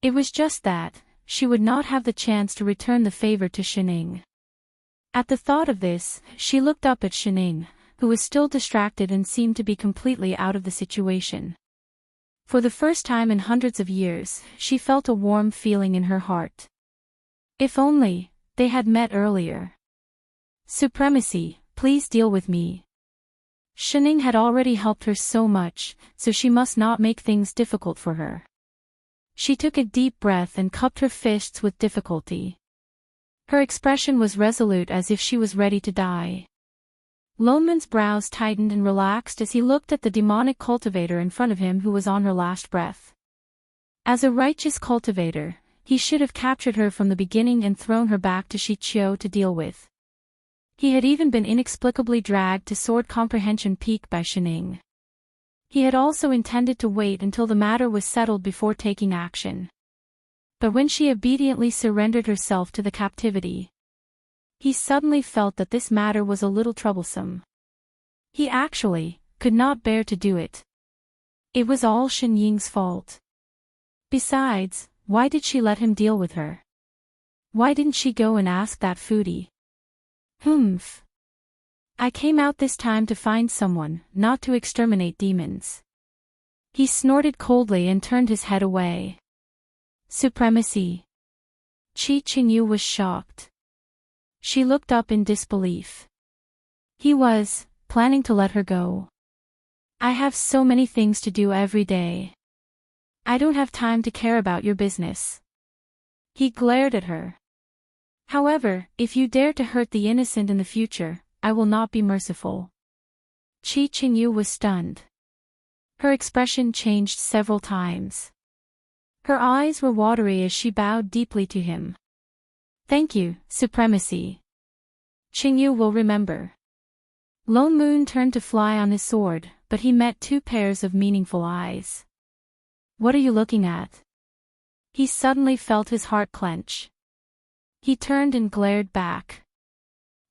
It was just that, she would not have the chance to return the favor to Shining. At the thought of this, she looked up at Shining, who was still distracted and seemed to be completely out of the situation. For the first time in hundreds of years, she felt a warm feeling in her heart. If only they had met earlier. Supremacy, please deal with me. Shining had already helped her so much, so she must not make things difficult for her. She took a deep breath and cupped her fists with difficulty. Her expression was resolute as if she was ready to die. Loneman's brows tightened and relaxed as he looked at the demonic cultivator in front of him who was on her last breath. As a righteous cultivator, he should have captured her from the beginning and thrown her back to Shichio to deal with. He had even been inexplicably dragged to Sword Comprehension Peak by Shining. He had also intended to wait until the matter was settled before taking action. But when she obediently surrendered herself to the captivity, he suddenly felt that this matter was a little troublesome. He actually could not bear to do it. It was all Shen Ying's fault. Besides, why did she let him deal with her? Why didn't she go and ask that foodie? Humph. I came out this time to find someone, not to exterminate demons. He snorted coldly and turned his head away. Supremacy. Qi Qingyu was shocked. She looked up in disbelief. He was planning to let her go. I have so many things to do every day. I don't have time to care about your business. He glared at her. However, if you dare to hurt the innocent in the future, I will not be merciful. Qi Qingyu was stunned. Her expression changed several times. Her eyes were watery as she bowed deeply to him. Thank you, Supremacy. Qingyu will remember. Lone Moon turned to fly on his sword, but he met two pairs of meaningful eyes. What are you looking at? He suddenly felt his heart clench. He turned and glared back.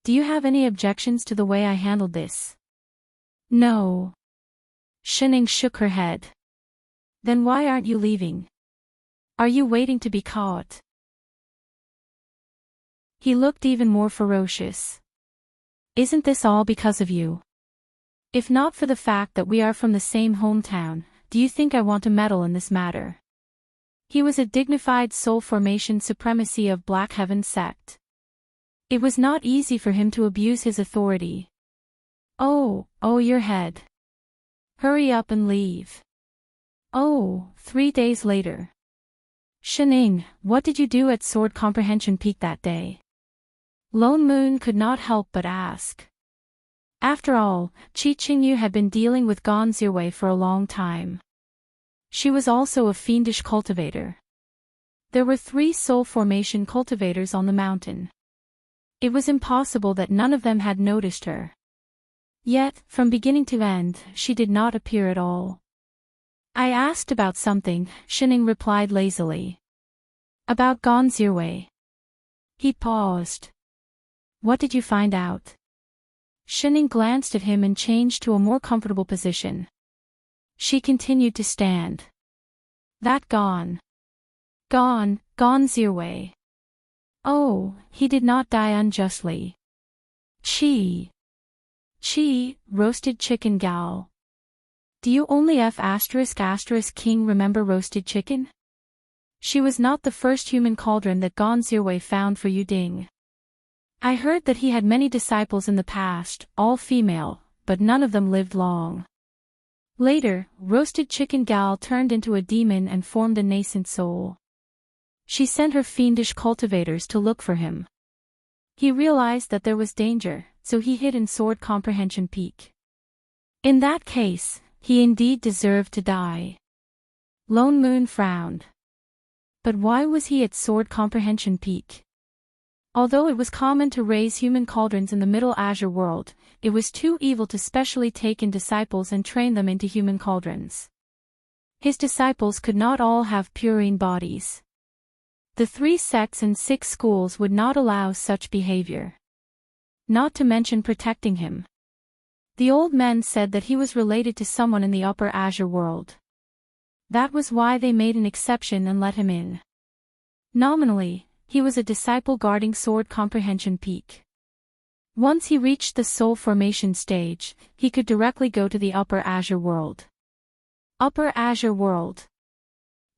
Do you have any objections to the way I handled this? No. Shining shook her head. Then why aren't you leaving? Are you waiting to be caught? He looked even more ferocious. Isn't this all because of you? If not for the fact that we are from the same hometown, do you think I want to meddle in this matter? He was a dignified soul formation supremacy of Black Heaven sect. It was not easy for him to abuse his authority. Oh, your head. Hurry up and leave. Oh, 3 days later. Shining, what did you do at Sword Comprehension Peak that day? Lone Moon could not help but ask. After all, Qi Qingyu had been dealing with Gonzirwei for a long time. She was also a fiendish cultivator. There were 3 soul formation cultivators on the mountain. It was impossible that none of them had noticed her. Yet, from beginning to end, she did not appear at all. I asked about something, Shining replied lazily. About Gonzirwei. He paused. What did you find out? Shining glanced at him and changed to a more comfortable position. She continued to stand. That Gonzirwei. Oh, he did not die unjustly. Chi, roasted chicken gal. Do you only King remember roasted chicken? She was not the first human cauldron that Gonzirwei found for Yuding. I heard that he had many disciples in the past, all female, but none of them lived long. Later, roasted chicken gal turned into a demon and formed a nascent soul. She sent her fiendish cultivators to look for him. He realized that there was danger, so he hid in Sword Comprehension Peak. In that case, he indeed deserved to die. Lone Moon frowned. But why was he at Sword Comprehension Peak? Although it was common to raise human cauldrons in the Middle Azure world, it was too evil to specially take in disciples and train them into human cauldrons. His disciples could not all have purine bodies. The 3 sects and 6 schools would not allow such behavior. Not to mention protecting him. The old men said that he was related to someone in the Upper Azure world. That was why they made an exception and let him in. Nominally, he was a disciple guarding Sword Comprehension Peak. Once he reached the soul formation stage, he could directly go to the Upper Azure World. Upper Azure World.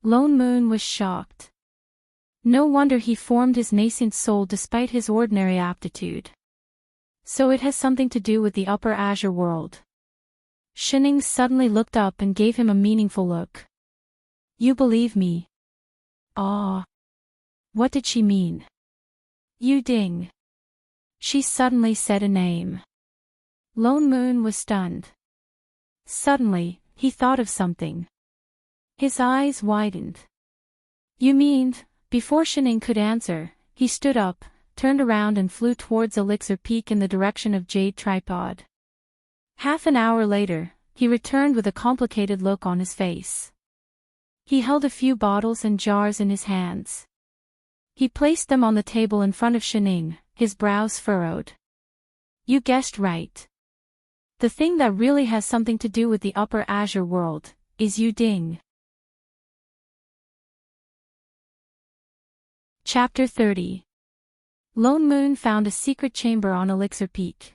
Lone Moon was shocked. No wonder he formed his nascent soul despite his ordinary aptitude. So it has something to do with the Upper Azure World. Shining suddenly looked up and gave him a meaningful look. You believe me? Ah. What did she mean? Yu Ding. She suddenly said a name. Lone Moon was stunned. Suddenly, he thought of something. His eyes widened. You mean? Before Shining could answer, he stood up, turned around and flew towards Elixir Peak in the direction of Jade Tripod. Half an hour later, he returned with a complicated look on his face. He held a few bottles and jars in his hands. He placed them on the table in front of Shining, his brows furrowed. You guessed right. The thing that really has something to do with the Upper Azure World is Yu Ding. Chapter 30. Lone Moon found a secret chamber on Elixir Peak.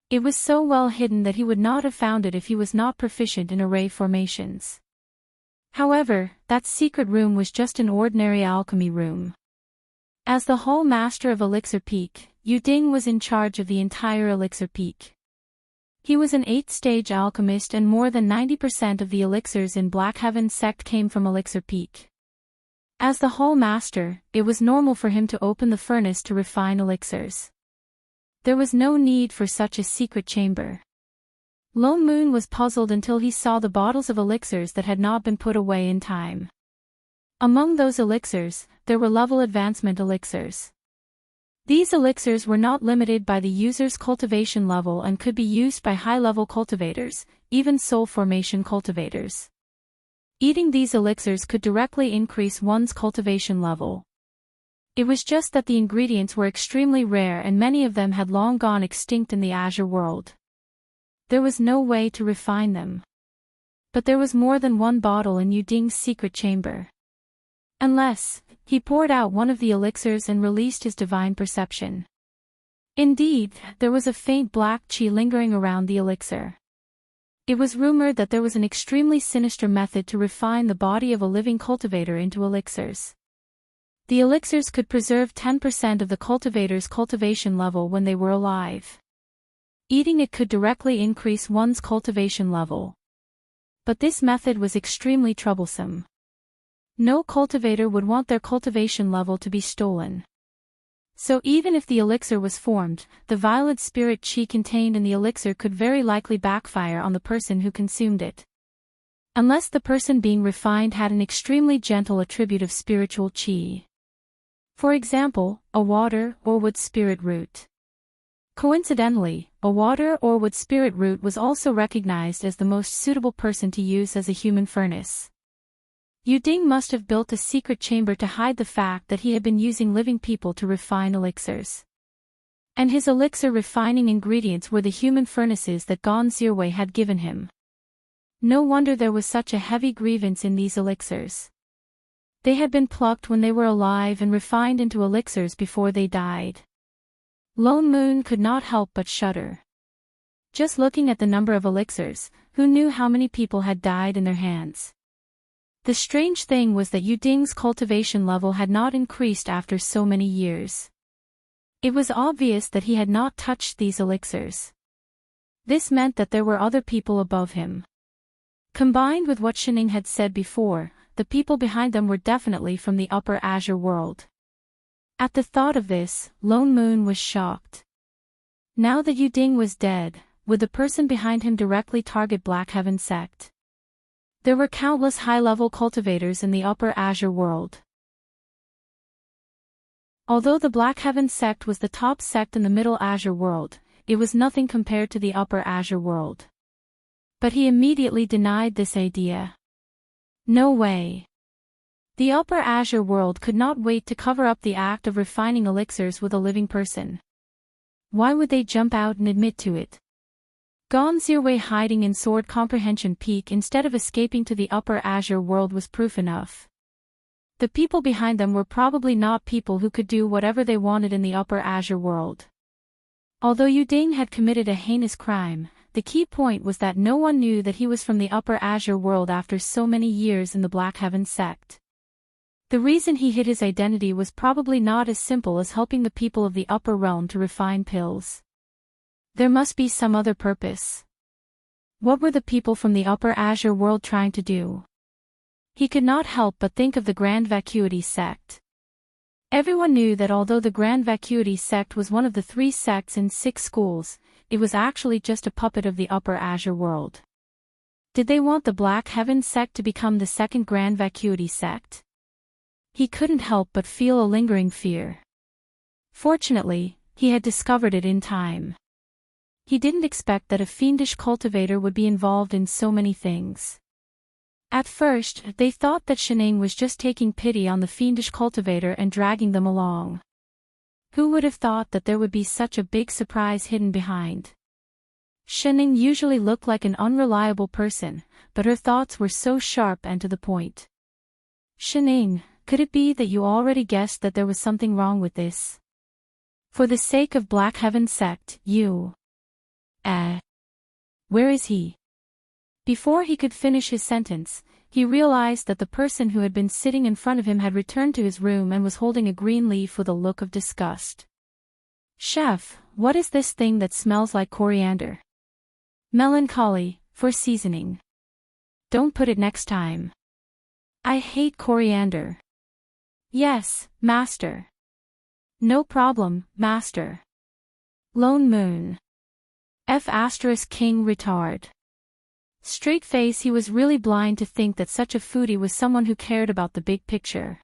It was so well hidden that he would not have found it if he was not proficient in array formations. However, that secret room was just an ordinary alchemy room. As the Hall Master of Elixir Peak, Yu Ding was in charge of the entire Elixir Peak. He was an 8th-stage alchemist and more than 90% of the elixirs in Blackheaven sect came from Elixir Peak. As the Hall Master, it was normal for him to open the furnace to refine elixirs. There was no need for such a secret chamber. Lone Moon was puzzled until he saw the bottles of elixirs that had not been put away in time. Among those elixirs, there were level advancement elixirs. These elixirs were not limited by the user's cultivation level and could be used by high-level cultivators, even soul formation cultivators. Eating these elixirs could directly increase one's cultivation level. It was just that the ingredients were extremely rare and many of them had long gone extinct in the Azure world. There was no way to refine them. But there was more than one bottle in Yu Ding's secret chamber. Unless, he poured out one of the elixirs and released his divine perception. Indeed, there was a faint black chi lingering around the elixir. It was rumored that there was an extremely sinister method to refine the body of a living cultivator into elixirs. The elixirs could preserve 10% of the cultivator's cultivation level when they were alive. Eating it could directly increase one's cultivation level. But this method was extremely troublesome. No cultivator would want their cultivation level to be stolen. So even if the elixir was formed, the violent spirit chi contained in the elixir could very likely backfire on the person who consumed it. Unless the person being refined had an extremely gentle attribute of spiritual chi. For example, a water or wood spirit root. Coincidentally, a water or wood spirit root was also recognized as the most suitable person to use as a human furnace. Yu Ding must have built a secret chamber to hide the fact that he had been using living people to refine elixirs. And his elixir refining ingredients were the human furnaces that Gon Zirwei had given him. No wonder there was such a heavy grievance in these elixirs. They had been plucked when they were alive and refined into elixirs before they died. Lone Moon could not help but shudder. Just looking at the number of elixirs, who knew how many people had died in their hands? The strange thing was that Yu Ding's cultivation level had not increased after so many years. It was obvious that he had not touched these elixirs. This meant that there were other people above him. Combined with what Shining had said before, the people behind them were definitely from the Upper Azure world. At the thought of this, Lone Moon was shocked. Now that Yu Ding was dead, would the person behind him directly target Blackheaven sect? There were countless high-level cultivators in the Upper Azure world. Although the Blackheaven sect was the top sect in the Middle Azure world, it was nothing compared to the Upper Azure world. But he immediately denied this idea. No way. The Upper Azure world could not wait to cover up the act of refining elixirs with a living person. Why would they jump out and admit to it? Gon Zirwei hiding in Sword Comprehension Peak instead of escaping to the Upper Azure world was proof enough. The people behind them were probably not people who could do whatever they wanted in the Upper Azure world. Although Yuding had committed a heinous crime, the key point was that no one knew that he was from the Upper Azure world after so many years in the Black Heaven sect. The reason he hid his identity was probably not as simple as helping the people of the Upper Realm to refine pills. There must be some other purpose. What were the people from the Upper Azure world trying to do? He could not help but think of the Grand Vacuity sect. Everyone knew that although the Grand Vacuity sect was one of the 3 sects in 6 schools, it was actually just a puppet of the Upper Azure world. Did they want the Black Heaven sect to become the second Grand Vacuity sect? He couldn't help but feel a lingering fear. Fortunately, he had discovered it in time. He didn't expect that a fiendish cultivator would be involved in so many things. At first, they thought that Shining was just taking pity on the fiendish cultivator and dragging them along. Who would have thought that there would be such a big surprise hidden behind? Shining usually looked like an unreliable person, but her thoughts were so sharp and to the point. Shining, could it be that you already guessed that there was something wrong with this? For the sake of Black Heaven sect, you... Where is he? Before he could finish his sentence, he realized that the person who had been sitting in front of him had returned to his room and was holding a green leaf with a look of disgust. Chef, what is this thing that smells like coriander? Melancholy, for seasoning. Don't put it next time. I hate coriander. Yes, master. No problem, master. Lone Moon. King retard. Straight face, he was really blind to think that such a foodie was someone who cared about the big picture.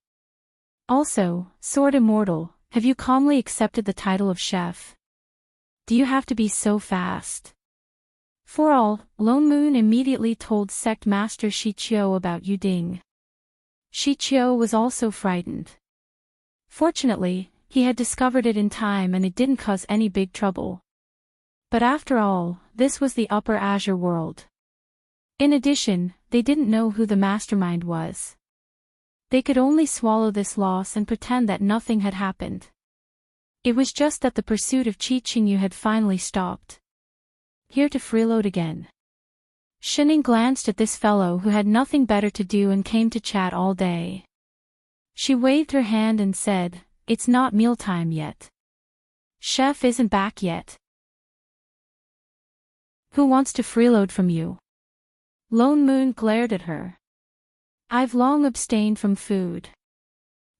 Also, Sword Immortal, have you calmly accepted the title of chef? Do you have to be so fast? For all, Lone Moon immediately told Sect Master Shichio about Yuding. Shichio was also frightened. Fortunately, he had discovered it in time and it didn't cause any big trouble. But after all, this was the Upper Azure world. In addition, they didn't know who the mastermind was. They could only swallow this loss and pretend that nothing had happened. It was just that the pursuit of Chi Qingyu had finally stopped. Here to freeload again. Shining glanced at this fellow who had nothing better to do and came to chat all day. She waved her hand and said, "It's not mealtime yet. Chef isn't back yet. Who wants to freeload from you?" Lone Moon glared at her. "I've long abstained from food.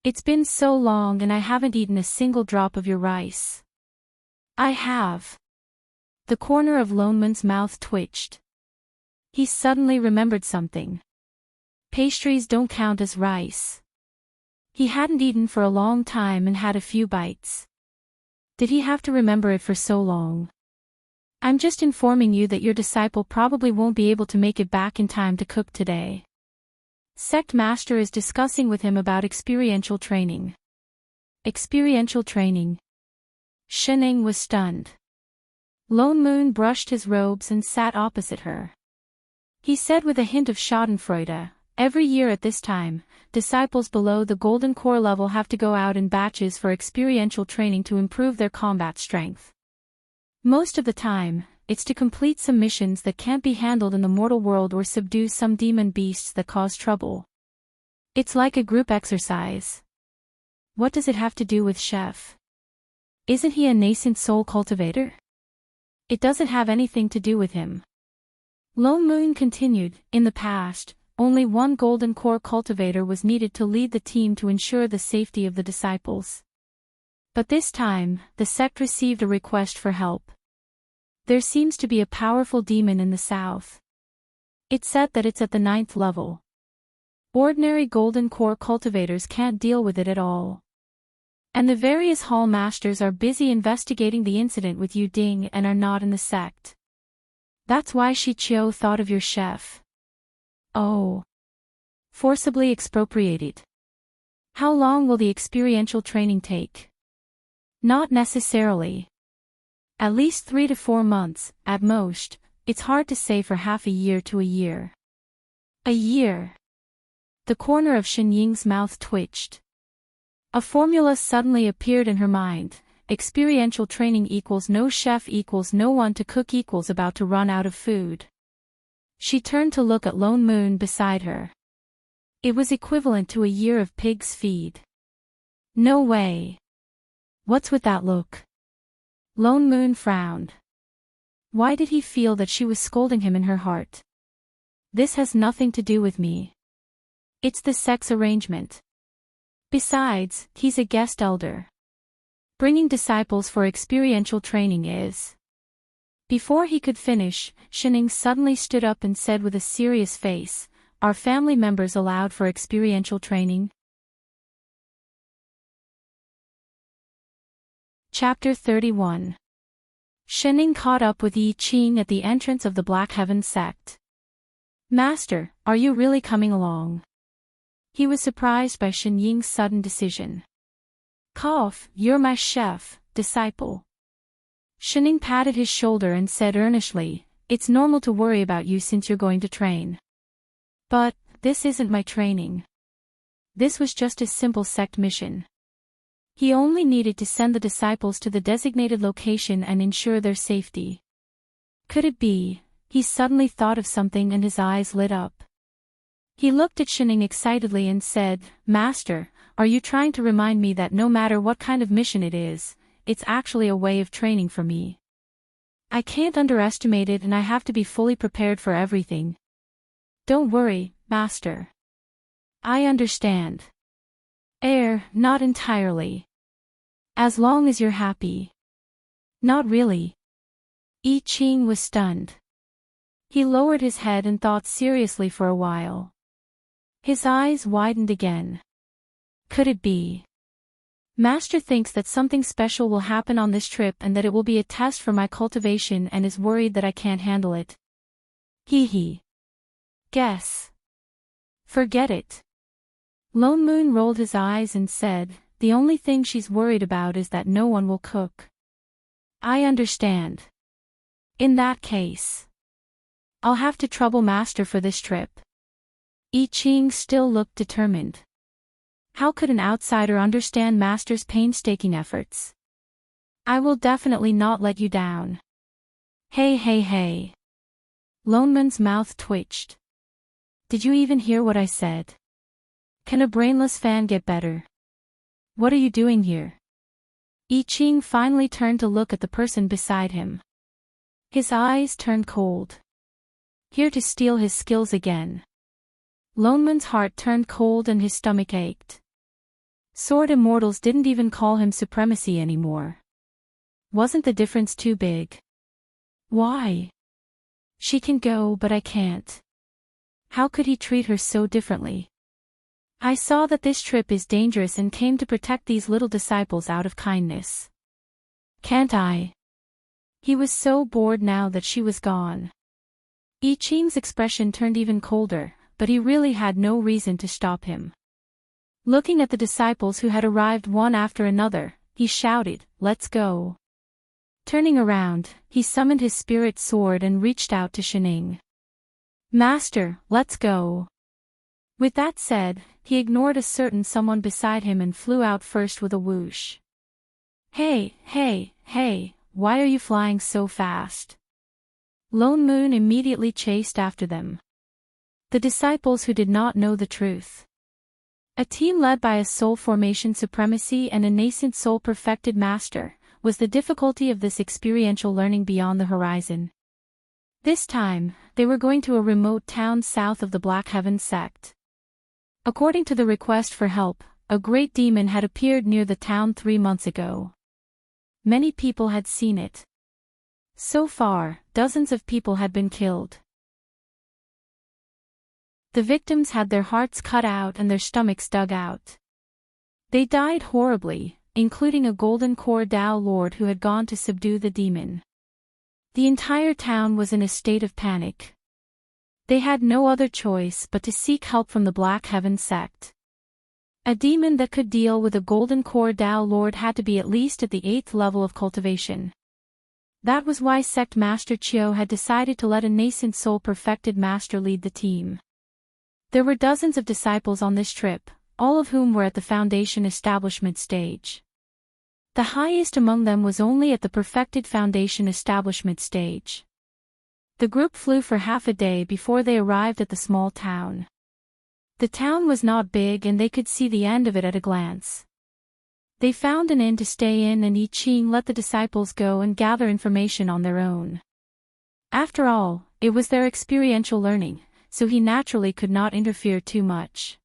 It's been so long and I haven't eaten a single drop of your rice." "I have." The corner of Lone Moon's mouth twitched. He suddenly remembered something. Pastries don't count as rice. He hadn't eaten for a long time and had a few bites. Did he have to remember it for so long? "I'm just informing you that your disciple probably won't be able to make it back in time to cook today. Sect Master is discussing with him about experiential training." Experiential training? Shining was stunned. Lone Moon brushed his robes and sat opposite her. He said with a hint of schadenfreude, "Every year at this time, disciples below the Golden Core level have to go out in batches for experiential training to improve their combat strength. Most of the time, it's to complete some missions that can't be handled in the mortal world or subdue some demon beasts that cause trouble. It's like a group exercise." What does it have to do with Chef? Isn't he a nascent soul cultivator? It doesn't have anything to do with him. Lone Moon continued, "In the past, only one Golden Core cultivator was needed to lead the team to ensure the safety of the disciples. But this time, the sect received a request for help. There seems to be a powerful demon in the south. It's said that it's at the 9th level. Ordinary Golden Core cultivators can't deal with it at all. And the various hall masters are busy investigating the incident with Yuding and are not in the sect. That's why Shichio thought of your chef." "Oh. Forcibly expropriated. How long will the experiential training take?" "Not necessarily. At least 3 to 4 months, at most. It's hard to say for half a year to a year." "A year?" The corner of Shen Ying's mouth twitched. A formula suddenly appeared in her mind, experiential training equals no chef equals no one to cook equals about to run out of food. She turned to look at Lone Moon beside her. It was equivalent to a year of pig's feed. No way. What's with that look? Lone Moon frowned. Why did he feel that she was scolding him in her heart? This has nothing to do with me. It's the sex arrangement. Besides, he's a guest elder. Bringing disciples for experiential training is. Before he could finish, Shining suddenly stood up and said with a serious face, "Are family members allowed for experiential training?" Chapter 31. Shining caught up with Yi Qing at the entrance of the Black Heaven sect. "Master, are you really coming along?" He was surprised by Shen Ying's sudden decision. "Cough, you're my chef, disciple." Shining patted his shoulder and said earnestly, "It's normal to worry about you since you're going to train. But, this isn't my training. This was just a simple sect mission." He only needed to send the disciples to the designated location and ensure their safety. Could it be? He suddenly thought of something and his eyes lit up. He looked at Shining excitedly and said, "Master, are you trying to remind me that no matter what kind of mission it is, it's actually a way of training for me? I can't underestimate it and I have to be fully prepared for everything." "Don't worry, Master. I understand." Not entirely. As long as you're happy." "Not really." Yi Qing was stunned. He lowered his head and thought seriously for a while. His eyes widened again. Could it be? Master thinks that something special will happen on this trip and that it will be a test for my cultivation and is worried that I can't handle it. Hee. Guess. Forget it. Lone Moon rolled his eyes and said, "The only thing she's worried about is that no one will cook." "I understand. In that case, I'll have to trouble Master for this trip." Yi Qing still looked determined. How could an outsider understand Master's painstaking efforts? "I will definitely not let you down." Hey. Lone Moon's mouth twitched. "Did you even hear what I said? Can a brainless fan get better? What are you doing here?" Yi Qing finally turned to look at the person beside him. His eyes turned cold. Here to steal his skills again. Lone Moon's heart turned cold and his stomach ached. Sword Immortals didn't even call him supremacy anymore. Wasn't the difference too big? Why? She can go but I can't. How could he treat her so differently? "I saw that this trip is dangerous and came to protect these little disciples out of kindness. Can't I?" He was so bored now that she was gone. Yi Qing's expression turned even colder, but he really had no reason to stop him. Looking at the disciples who had arrived one after another, he shouted, "Let's go." Turning around, he summoned his spirit sword and reached out to Shining. "Master, let's go." With that said, he ignored a certain someone beside him and flew out first with a whoosh. Hey, why are you flying so fast?" Lone Moon immediately chased after them. The disciples who did not know the truth. A team led by a soul formation supremacy and a nascent soul perfected master, was the difficulty of this experiential learning beyond the horizon. This time, they were going to a remote town south of the Black Heaven sect. According to the request for help, a great demon had appeared near the town 3 months ago. Many people had seen it. So far, dozens of people had been killed. The victims had their hearts cut out and their stomachs dug out. They died horribly, including a golden core Dao lord who had gone to subdue the demon. The entire town was in a state of panic. They had no other choice but to seek help from the Black Heaven sect. A demon that could deal with a golden core Dao lord had to be at least at the 8th level of cultivation. That was why Sect Master Chiu had decided to let a nascent soul perfected master lead the team. There were dozens of disciples on this trip, all of whom were at the foundation establishment stage. The highest among them was only at the perfected foundation establishment stage. The group flew for half a day before they arrived at the small town. The town was not big and they could see the end of it at a glance. They found an inn to stay in and I Ching let the disciples go and gather information on their own. After all, it was their experiential learning, so he naturally could not interfere too much.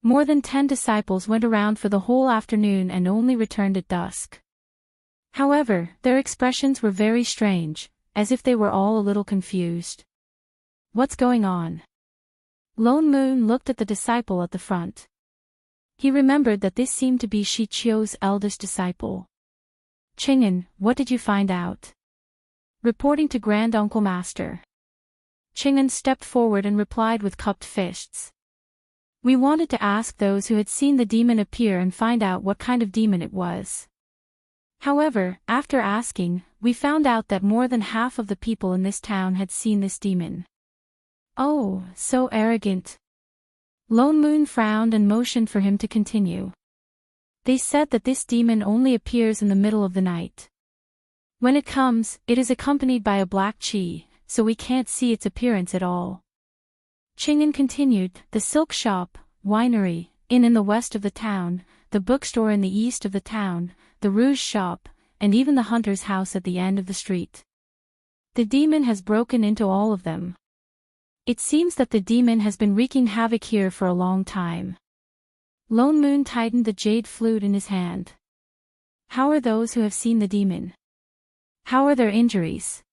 More than 10 disciples went around for the whole afternoon and only returned at dusk. However, their expressions were very strange, as if they were all a little confused. What's going on? Lone Moon looked at the disciple at the front. He remembered that this seemed to be Shi Qiu's eldest disciple. Ching'an, what did you find out? Reporting to Grand Uncle Master. Ching'an stepped forward and replied with cupped fists. We wanted to ask those who had seen the demon appear and find out what kind of demon it was. However, after asking, we found out that more than half of the people in this town had seen this demon. Oh, so arrogant. Lone Moon frowned and motioned for him to continue. They said that this demon only appears in the middle of the night. When it comes, it is accompanied by a black chi, so we can't see its appearance at all. Ching'an continued, the silk shop, winery, inn in the west of the town, the bookstore in the east of the town, the rouge shop, and even the hunter's house at the end of the street. The demon has broken into all of them. It seems that the demon has been wreaking havoc here for a long time. Lone Moon tightened the jade flute in his hand. How are those who have seen the demon? How are their injuries?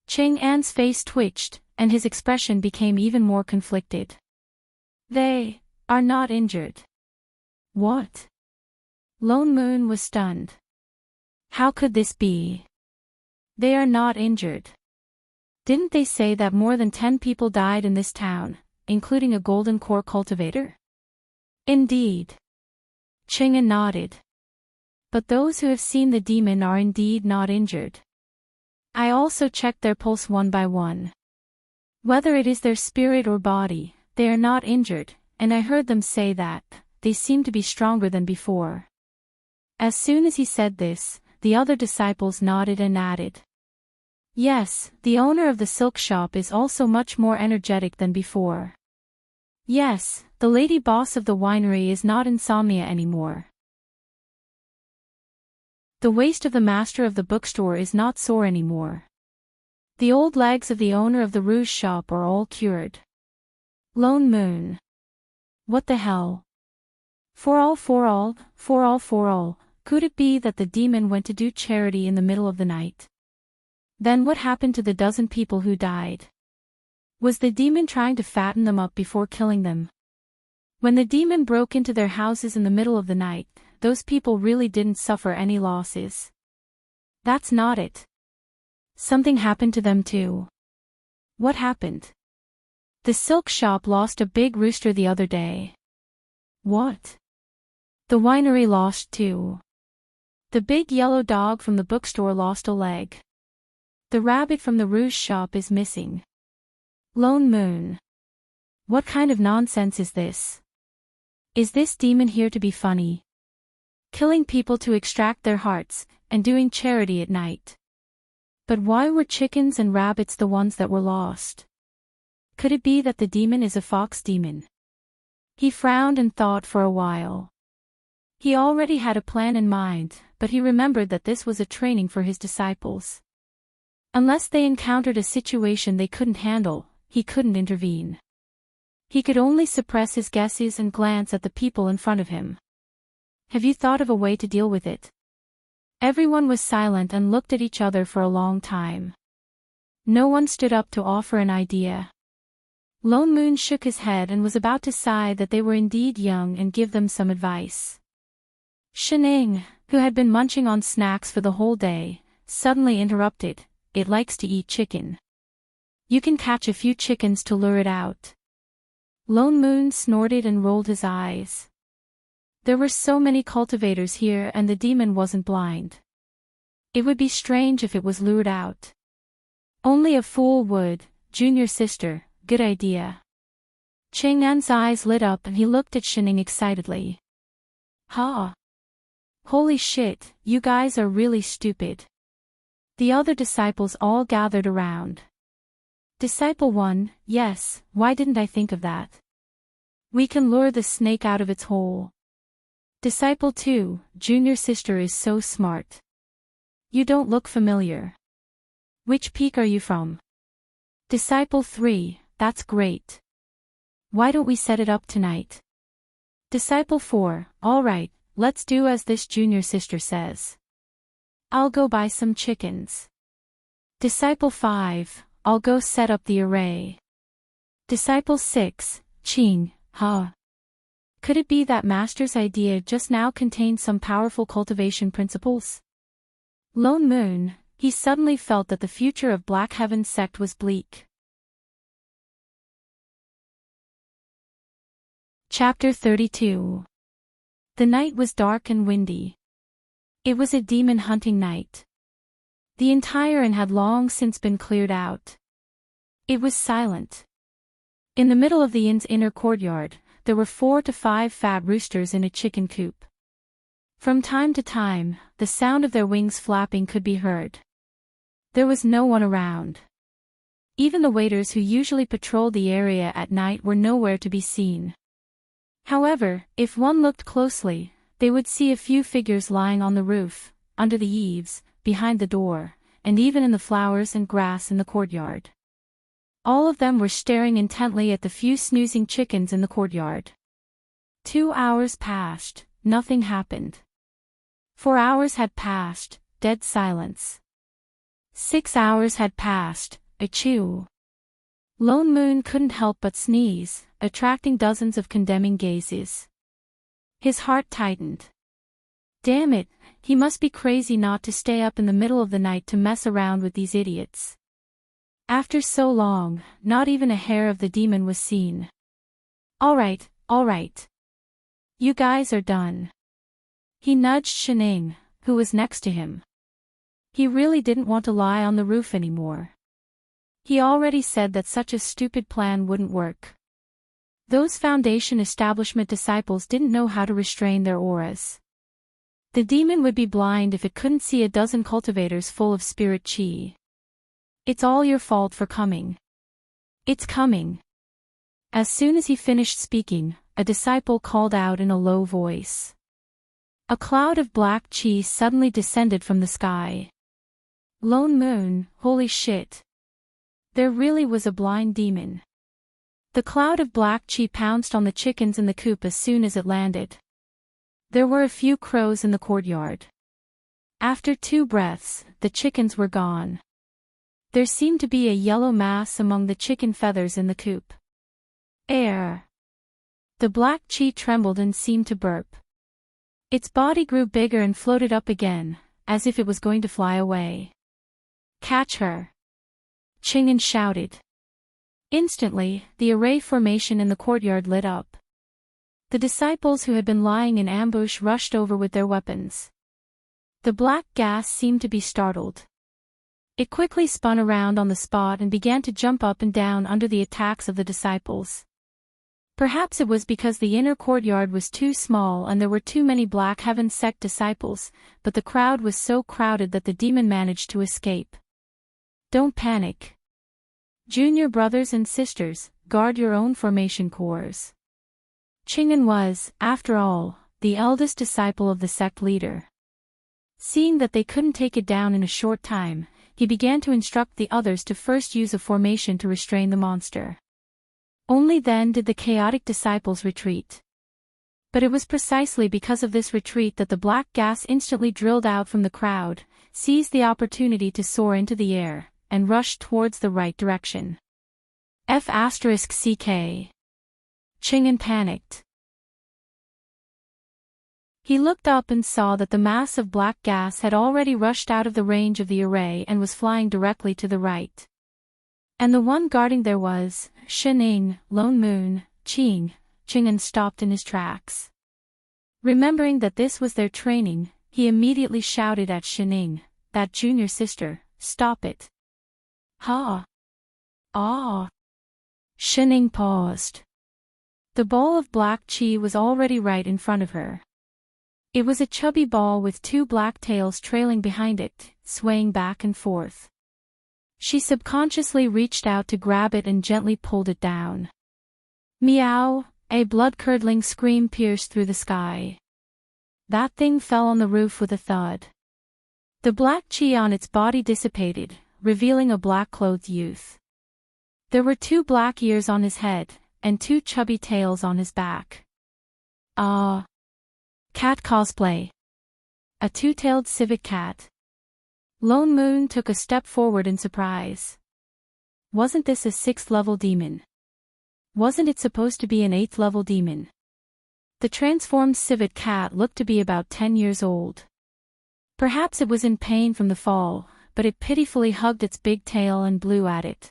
Chang'an's face twitched, and his expression became even more conflicted. They are not injured. What? Lone Moon was stunned. How could this be? They are not injured. Didn't they say that more than 10 people died in this town, including a golden core cultivator? Indeed. Ching'an nodded. But those who have seen the demon are indeed not injured. I also checked their pulse one by one. Whether it is their spirit or body, they are not injured, and I heard them say that they seem to be stronger than before. As soon as he said this, the other disciples nodded and added. Yes, the owner of the silk shop is also much more energetic than before. Yes, the lady boss of the winery is not insomnia anymore. The waist of the master of the bookstore is not sore anymore. The old legs of the owner of the rouge shop are all cured. Lone Moon. What the hell? For all, could it be that the demon went to do charity in the middle of the night? Then what happened to the dozen people who died? Was the demon trying to fatten them up before killing them? When the demon broke into their houses in the middle of the night, those people really didn't suffer any losses. That's not it. Something happened to them too. What happened? The silk shop lost a big rooster the other day. What? The winery lost too. The big yellow dog from the bookstore lost a leg. The rabbit from the rouge shop is missing. Lone Moon. What kind of nonsense is this? Is this demon here to be funny? Killing people to extract their hearts, and doing charity at night. But why were chickens and rabbits the ones that were lost? Could it be that the demon is a fox demon? He frowned and thought for a while. He already had a plan in mind, but he remembered that this was a training for his disciples. Unless they encountered a situation they couldn't handle, he couldn't intervene. He could only suppress his guesses and glance at the people in front of him. Have you thought of a way to deal with it? Everyone was silent and looked at each other for a long time. No one stood up to offer an idea. Lone Moon shook his head and was about to sigh that they were indeed young and give them some advice. Shining, who had been munching on snacks for the whole day, suddenly interrupted. It likes to eat chicken. You can catch a few chickens to lure it out. Lone Moon snorted and rolled his eyes. There were so many cultivators here and the demon wasn't blind. It would be strange if it was lured out. Only a fool would, junior sister, good idea. Chang'an's eyes lit up and he looked at Shining excitedly. Ha! Holy shit, you guys are really stupid. The other disciples all gathered around. Disciple 1, yes, why didn't I think of that? We can lure the snake out of its hole. Disciple 2, junior sister is so smart. You don't look familiar. Which peak are you from? Disciple 3, that's great. Why don't we set it up tonight? Disciple 4, alright, let's do as this junior sister says. I'll go buy some chickens. Disciple 5, I'll go set up the array. Disciple 6, Ching, huh? Could it be that Master's idea just now contained some powerful cultivation principles? Lone Moon, he suddenly felt that the future of Black Heaven's sect was bleak. Chapter 32. The night was dark and windy. It was a demon hunting night. The entire inn had long since been cleared out. It was silent. In the middle of the inn's inner courtyard, there were 4 to 5 fat roosters in a chicken coop. From time to time, the sound of their wings flapping could be heard. There was no one around. Even the waiters who usually patrolled the area at night were nowhere to be seen. However, if one looked closely, they would see a few figures lying on the roof, under the eaves, behind the door, and even in the flowers and grass in the courtyard. All of them were staring intently at the few snoozing chickens in the courtyard. 2 hours passed, nothing happened. 4 hours had passed, dead silence. 6 hours had passed, achoo. Lone Moon couldn't help but sneeze, attracting dozens of condemning gazes. His heart tightened. Damn it, he must be crazy not to stay up in the middle of the night to mess around with these idiots. After so long, not even a hair of the demon was seen. Alright. You guys are done. He nudged Shining, who was next to him. He really didn't want to lie on the roof anymore. He already said that such a stupid plan wouldn't work. Those Foundation establishment disciples didn't know how to restrain their auras. The demon would be blind if it couldn't see a dozen cultivators full of spirit chi. It's all your fault for coming. It's coming. As soon as he finished speaking, a disciple called out in a low voice. A cloud of black chi suddenly descended from the sky. Lone Moon, holy shit. There really was a blind demon. The cloud of black chi pounced on the chickens in the coop as soon as it landed. There were a few crows in the courtyard. After 2 breaths, the chickens were gone. There seemed to be a yellow mass among the chicken feathers in the coop. Air. The black chi trembled and seemed to burp. Its body grew bigger and floated up again, as if it was going to fly away. Catch her! Chingen shouted. Instantly, the array formation in the courtyard lit up. The disciples who had been lying in ambush rushed over with their weapons. The black gas seemed to be startled. It quickly spun around on the spot and began to jump up and down under the attacks of the disciples. Perhaps it was because the inner courtyard was too small and there were too many Black Heaven sect disciples, but the crowd was so crowded that the demon managed to escape. Don't panic. Junior brothers and sisters, guard your own formation cores. Chingen was, after all, the eldest disciple of the sect leader. Seeing that they couldn't take it down in a short time, he began to instruct the others to first use a formation to restrain the monster. Only then did the chaotic disciples retreat. But it was precisely because of this retreat that the black gas instantly drilled out from the crowd, seized the opportunity to soar into the air, and rushed towards the right direction. F***CK. Chingen panicked. He looked up and saw that the mass of black gas had already rushed out of the range of the array and was flying directly to the right. And the one guarding there was, Shining, Lone Moon, Chingen stopped in his tracks. Remembering that this was their training, he immediately shouted at Shining, that junior sister, stop it. Ha! Ah! Shining paused. The ball of black chi was already right in front of her. It was a chubby ball with two black tails trailing behind it, swaying back and forth. She subconsciously reached out to grab it and gently pulled it down. Meow! A blood-curdling scream pierced through the sky. That thing fell on the roof with a thud. The black chi on its body dissipated, revealing a black-clothed youth. There were two black ears on his head, and two chubby tails on his back. Ah! Cat cosplay. A two-tailed civet cat. Lone Moon took a step forward in surprise. Wasn't this a 6th-level demon? Wasn't it supposed to be an 8th-level demon? The transformed civet cat looked to be about 10 years old. Perhaps it was in pain from the fall, but it pitifully hugged its big tail and blew at it.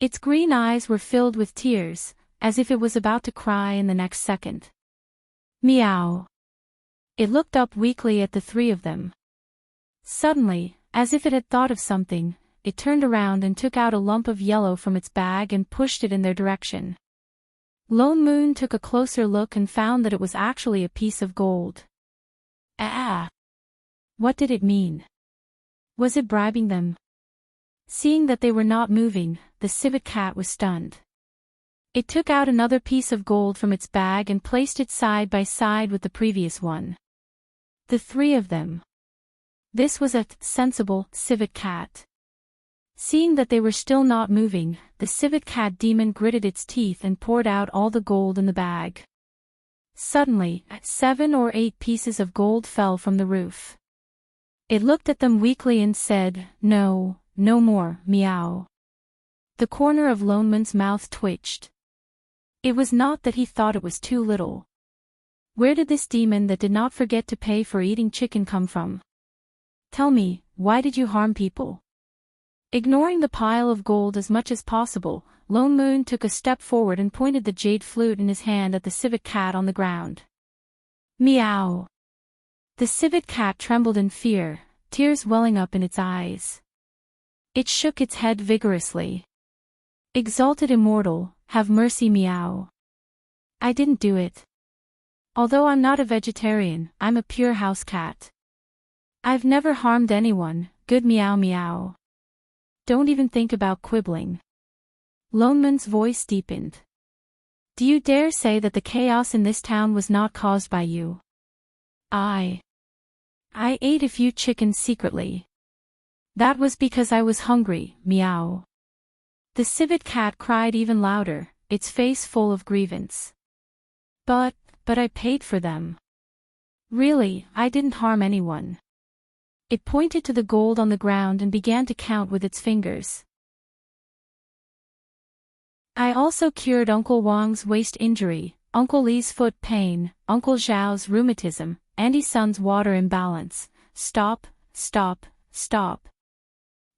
Its green eyes were filled with tears, as if it was about to cry in the next second. Meow. It looked up weakly at the three of them. Suddenly, as if it had thought of something, it turned around and took out a lump of yellow from its bag and pushed it in their direction. Lone Moon took a closer look and found that it was actually a piece of gold. Ah! What did it mean? Was it bribing them? Seeing that they were not moving, the civet cat was stunned. It took out another piece of gold from its bag and placed it side by side with the previous one. The three of them. This was a sensible civet cat. Seeing that they were still not moving, the civet cat demon gritted its teeth and poured out all the gold in the bag. Suddenly, 7 or 8 pieces of gold fell from the roof. It looked at them weakly and said, "No, no more, meow." The corner of Lone Moon's mouth twitched. It was not that he thought it was too little. Where did this demon that did not forget to pay for eating chicken come from? Tell me, why did you harm people? Ignoring the pile of gold as much as possible, Lone Moon took a step forward and pointed the jade flute in his hand at the civet cat on the ground. Meow! The civet cat trembled in fear, tears welling up in its eyes. It shook its head vigorously. Exalted immortal, have mercy, meow. I didn't do it. Although I'm not a vegetarian, I'm a pure house cat. I've never harmed anyone, good meow meow. Don't even think about quibbling. Lone Moon's voice deepened. Do you dare say that the chaos in this town was not caused by you? I ate a few chickens secretly. That was because I was hungry, meow. The civet cat cried even louder, its face full of grievance. But I paid for them. Really, I didn't harm anyone. It pointed to the gold on the ground and began to count with its fingers. I also cured Uncle Wang's waist injury, Uncle Li's foot pain, Uncle Zhao's rheumatism, Andy Sun's water imbalance. Stop, stop, stop.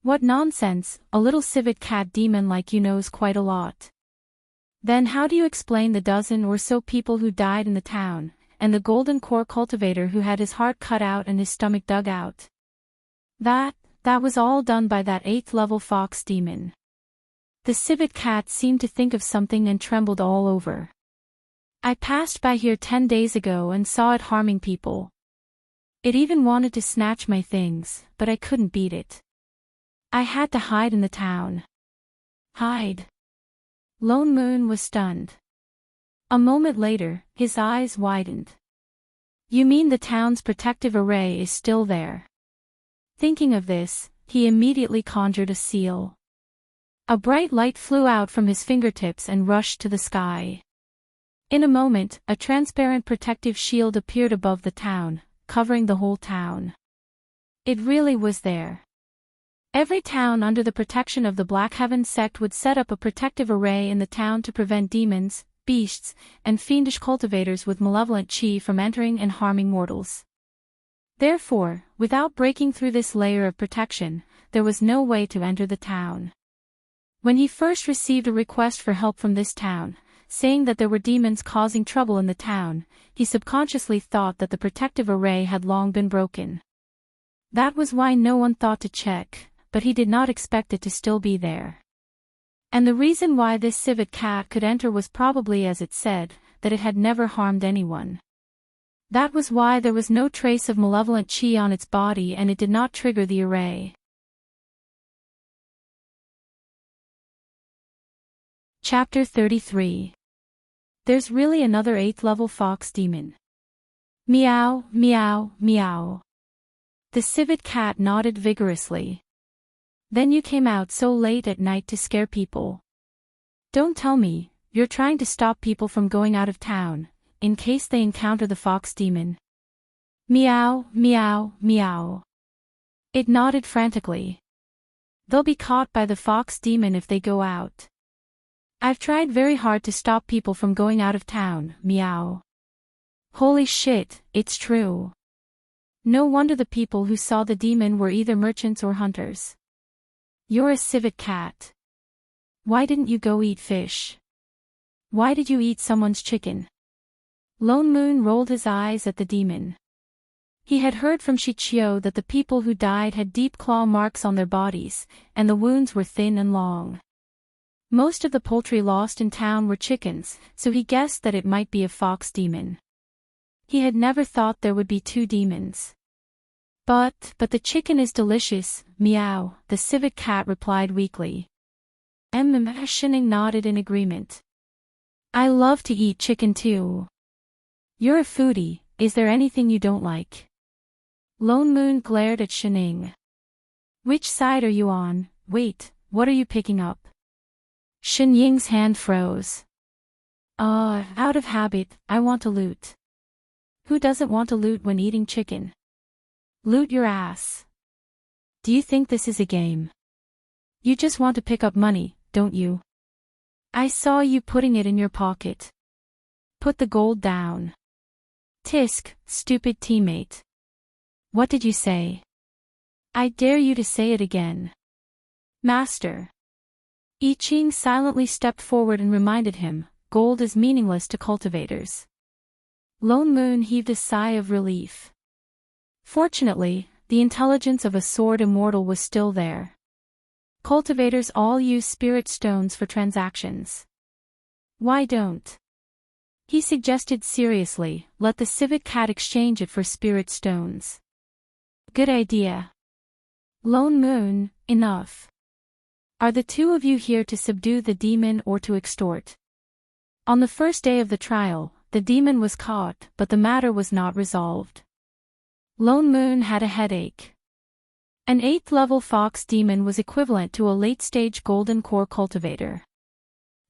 What nonsense, a little civet cat demon like you knows quite a lot. Then how do you explain the dozen or so people who died in the town, and the golden core cultivator who had his heart cut out and his stomach dug out? That was all done by that 8th-level fox demon. The civet cat seemed to think of something and trembled all over. I passed by here 10 days ago and saw it harming people. It even wanted to snatch my things, but I couldn't beat it. I had to hide in the town. Hide. Lone Moon was stunned. A moment later, his eyes widened. You mean the town's protective array is still there? Thinking of this, he immediately conjured a seal. A bright light flew out from his fingertips and rushed to the sky. In a moment, a transparent protective shield appeared above the town, covering the whole town. It really was there. Every town under the protection of the Black Heaven sect would set up a protective array in the town to prevent demons, beasts, and fiendish cultivators with malevolent chi from entering and harming mortals. Therefore, without breaking through this layer of protection, there was no way to enter the town. When he first received a request for help from this town, saying that there were demons causing trouble in the town, he subconsciously thought that the protective array had long been broken. That was why no one thought to check, but he did not expect it to still be there. And the reason why this civet cat could enter was probably as it said, that it had never harmed anyone. That was why there was no trace of malevolent chi on its body and it did not trigger the array. Chapter 33. There's really another 8th level fox demon. Meow, meow, meow. The civet cat nodded vigorously. Then you came out so late at night to scare people. Don't tell me, you're trying to stop people from going out of town, in case they encounter the fox demon. Meow, meow, meow. It nodded frantically. They'll be caught by the fox demon if they go out. I've tried very hard to stop people from going out of town, meow. Holy shit, it's true. No wonder the people who saw the demon were either merchants or hunters. You're a civet cat. Why didn't you go eat fish? Why did you eat someone's chicken? Lone Moon rolled his eyes at the demon. He had heard from Shichio that the people who died had deep claw marks on their bodies, and the wounds were thin and long. Most of the poultry lost in town were chickens, so he guessed that it might be a fox demon. He had never thought there would be 2 demons. But the chicken is delicious, meow, the civet cat replied weakly. Shining nodded in agreement. I love to eat chicken too. You're a foodie, is there anything you don't like? Lone Moon glared at Shining. Which side are you on? Wait, what are you picking up? Shinying's hand froze. Out of habit, I want to loot. Who doesn't want to loot when eating chicken? Loot your ass. Do you think this is a game? You just want to pick up money, don't you? I saw you putting it in your pocket. Put the gold down. Tisk, stupid teammate. What did you say? I dare you to say it again. Master. I Ching silently stepped forward and reminded him, gold is meaningless to cultivators. Lone Moon heaved a sigh of relief. Fortunately, the intelligence of a sword immortal was still there. Cultivators all use spirit stones for transactions. Why don't? He suggested seriously, let the civet cat exchange it for spirit stones. Good idea. Lone Moon, enough. Are the 2 of you here to subdue the demon or to extort? On the first day of the trial, the demon was caught, but the matter was not resolved. Lone Moon had a headache. An 8th level fox demon was equivalent to a late-stage golden core cultivator.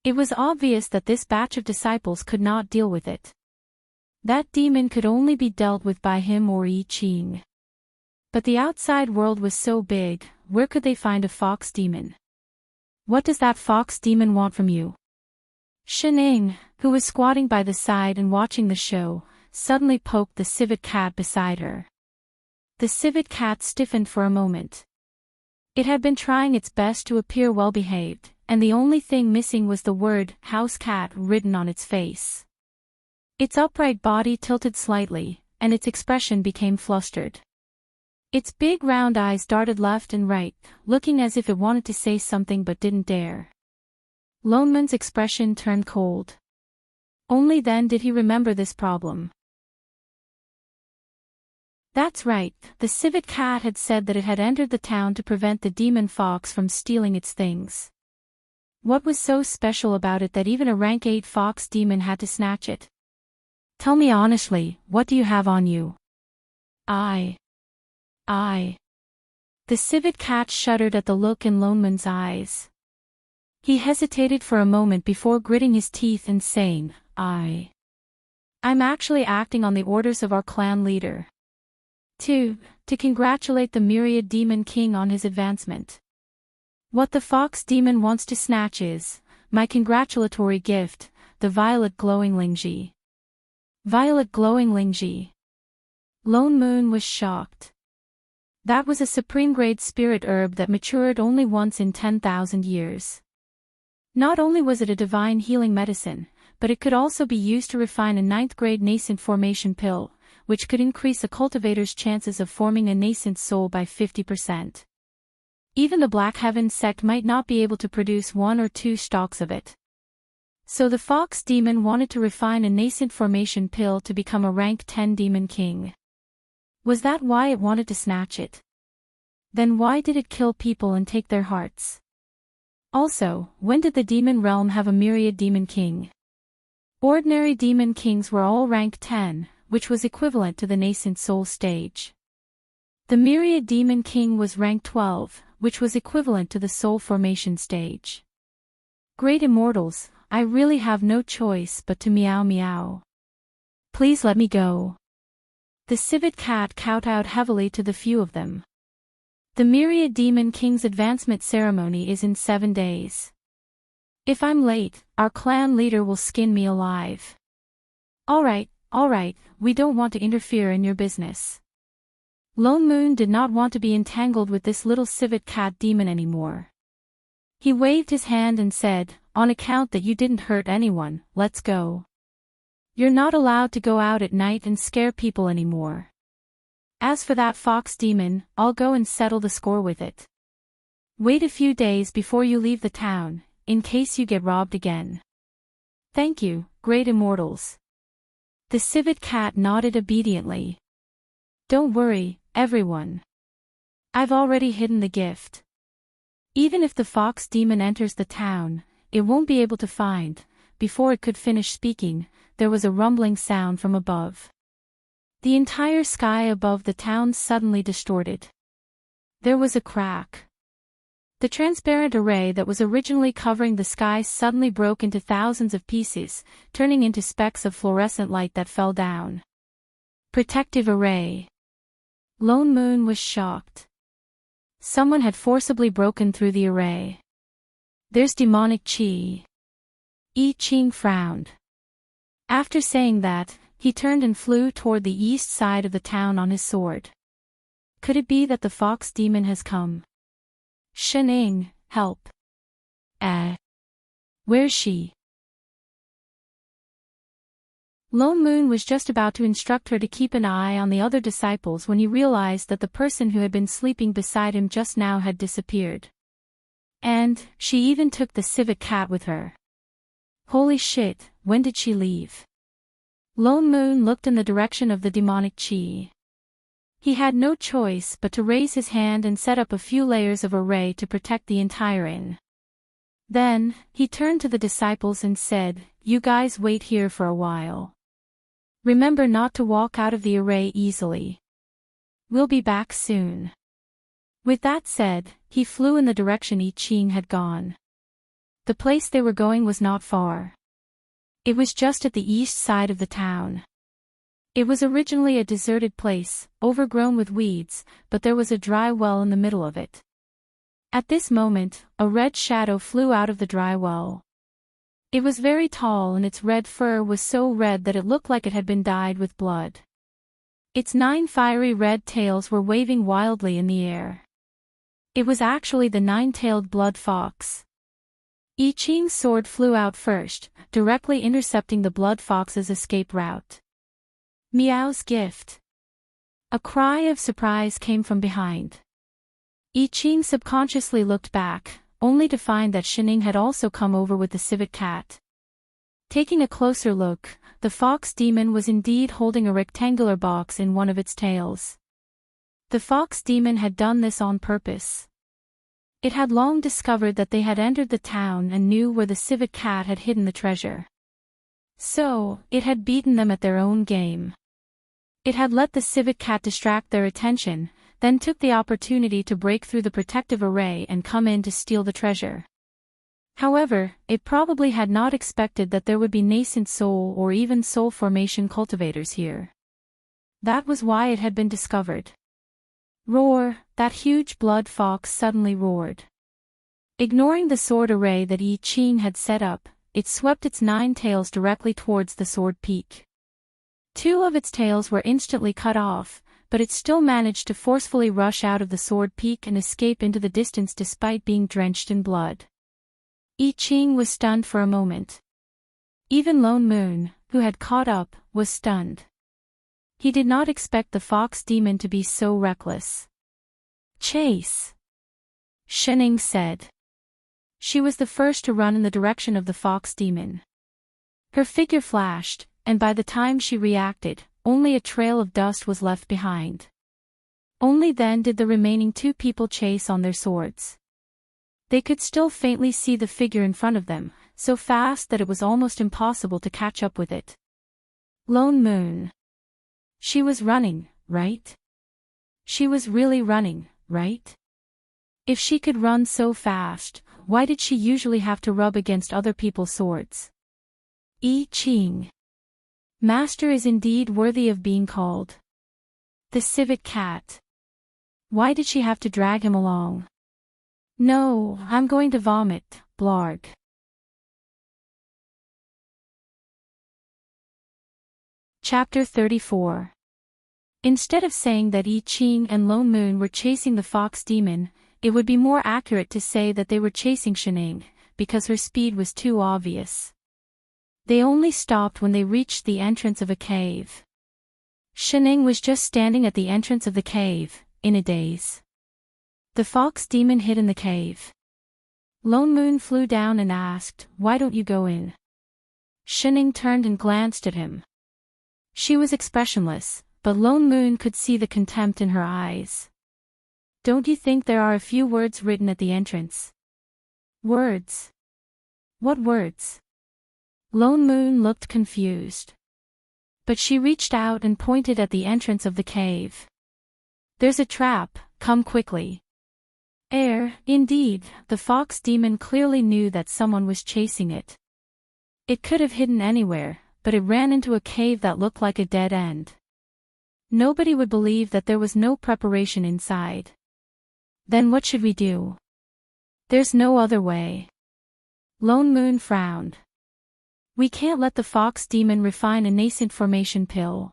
It was obvious that this batch of disciples could not deal with it. That demon could only be dealt with by him or I Ching. But the outside world was so big, where could they find a fox demon? What does that fox demon want from you? Shining, who was squatting by the side and watching the show, suddenly poked the civet cat beside her. The civet cat stiffened for a moment. It had been trying its best to appear well-behaved, and the only thing missing was the word house cat written on its face. Its upright body tilted slightly, and its expression became flustered. Its big round eyes darted left and right, looking as if it wanted to say something but didn't dare. Lone Moon's expression turned cold. Only then did he remember this problem. That's right, the civet cat had said that it had entered the town to prevent the demon fox from stealing its things. What was so special about it that even a rank 8 fox demon had to snatch it? Tell me honestly, what do you have on you? I. The civet cat shuddered at the look in Lone Moon's eyes. He hesitated for a moment before gritting his teeth and saying, I'm actually acting on the orders of our clan leader. To congratulate the Myriad Demon King on his advancement. What the fox demon wants to snatch is my congratulatory gift, the violet glowing Lingji. Violet glowing Lingji. Lone Moon was shocked. That was a supreme-grade spirit herb that matured only once in 10,000 years. Not only was it a divine healing medicine, but it could also be used to refine a 9th-grade nascent formation pill, which could increase a cultivator's chances of forming a nascent soul by 50%. Even the Black Heaven sect might not be able to produce 1 or 2 stalks of it. So the fox demon wanted to refine a nascent formation pill to become a rank 10 demon king. Was that why it wanted to snatch it? Then why did it kill people and take their hearts? Also, when did the demon realm have a myriad demon king? Ordinary demon kings were all rank 10, which was equivalent to the nascent soul stage. The myriad demon king was rank 12, which was equivalent to the soul formation stage. Great immortals, I really have no choice but to meow meow. Please let me go. The civet cat kowtowed heavily to the few of them. The myriad demon king's advancement ceremony is in 7 days. If I'm late, our clan leader will skin me alive. Alright, we don't want to interfere in your business. Lone Moon did not want to be entangled with this little civet cat demon anymore. He waved his hand and said, on account that you didn't hurt anyone, let's go. You're not allowed to go out at night and scare people anymore. As for that fox demon, I'll go and settle the score with it. Wait a few days before you leave the town, in case you get robbed again. Thank you, great immortals. The civet cat nodded obediently. Don't worry, everyone. I've already hidden the gift. Even if the fox demon enters the town, it won't be able to find. Before it could finish speaking, there was a rumbling sound from above. The entire sky above the town suddenly distorted. There was a crack. The transparent array that was originally covering the sky suddenly broke into thousands of pieces, turning into specks of fluorescent light that fell down. Protective array. Lone Moon was shocked. Someone had forcibly broken through the array. There's demonic chi. I Ching frowned. After saying that, he turned and flew toward the east side of the town on his sword. Could it be that the fox demon has come? Shening, help. Where's she? Lone Moon was just about to instruct her to keep an eye on the other disciples when he realized that the person who had been sleeping beside him just now had disappeared. And, she even took the civet cat with her. Holy shit, when did she leave? Lone Moon looked in the direction of the demonic chi. He had no choice but to raise his hand and set up a few layers of array to protect the entire inn. Then, he turned to the disciples and said, you guys wait here for a while. Remember not to walk out of the array easily. We'll be back soon. With that said, he flew in the direction I Ching had gone. The place they were going was not far. It was just at the east side of the town. It was originally a deserted place, overgrown with weeds, but there was a dry well in the middle of it. At this moment, a red shadow flew out of the dry well. It was very tall and its red fur was so red that it looked like it had been dyed with blood. Its 9 fiery red tails were waving wildly in the air. It was actually the 9-tailed blood fox. I Ching's sword flew out first, directly intercepting the blood fox's escape route. Meow's gift. A cry of surprise came from behind. I Ching subconsciously looked back, only to find that Shening had also come over with the civet cat. Taking a closer look, the fox demon was indeed holding a rectangular box in one of its tails. The fox demon had done this on purpose. It had long discovered that they had entered the town and knew where the civet cat had hidden the treasure. So, it had beaten them at their own game. It had let the civet cat distract their attention, then took the opportunity to break through the protective array and come in to steal the treasure. However, it probably had not expected that there would be nascent soul or even soul formation cultivators here. That was why it had been discovered. Roar, that huge blood fox suddenly roared. Ignoring the sword array that I Ching had set up, it swept its 9 tails directly towards the sword peak. 2 of its tails were instantly cut off, but it still managed to forcefully rush out of the sword peak and escape into the distance despite being drenched in blood. I Ching was stunned for a moment. Even Lone Moon, who had caught up, was stunned. He did not expect the fox demon to be so reckless. Chase! Shening said. She was the first to run in the direction of the fox demon. Her figure flashed, and by the time she reacted, only a trail of dust was left behind. Only then did the remaining two people chase on their swords. They could still faintly see the figure in front of them, so fast that it was almost impossible to catch up with it. Lone Moon. She was running, right? She was really running, right? If she could run so fast, why did she usually have to rub against other people's swords? I Ching. Master is indeed worthy of being called. The civet cat. Why did she have to drag him along? No, I'm going to vomit, blarg. Chapter 34. Instead of saying that I Ching and Lone Moon were chasing the fox demon, it would be more accurate to say that they were chasing Shining, because her speed was too obvious. They only stopped when they reached the entrance of a cave. Shining was just standing at the entrance of the cave, in a daze. The fox demon hid in the cave. Lone Moon flew down and asked, "Why don't you go in?" Shining turned and glanced at him. She was expressionless, but Lone Moon could see the contempt in her eyes. "Don't you think there are a few words written at the entrance?" "Words? What words?" Lone Moon looked confused. But she reached out and pointed at the entrance of the cave. "There's a trap, come quickly." Indeed, the fox demon clearly knew that someone was chasing it. It could have hidden anywhere, but it ran into a cave that looked like a dead end. Nobody would believe that there was no preparation inside. Then what should we do? There's no other way. Lone Moon frowned. We can't let the fox demon refine a nascent formation pill.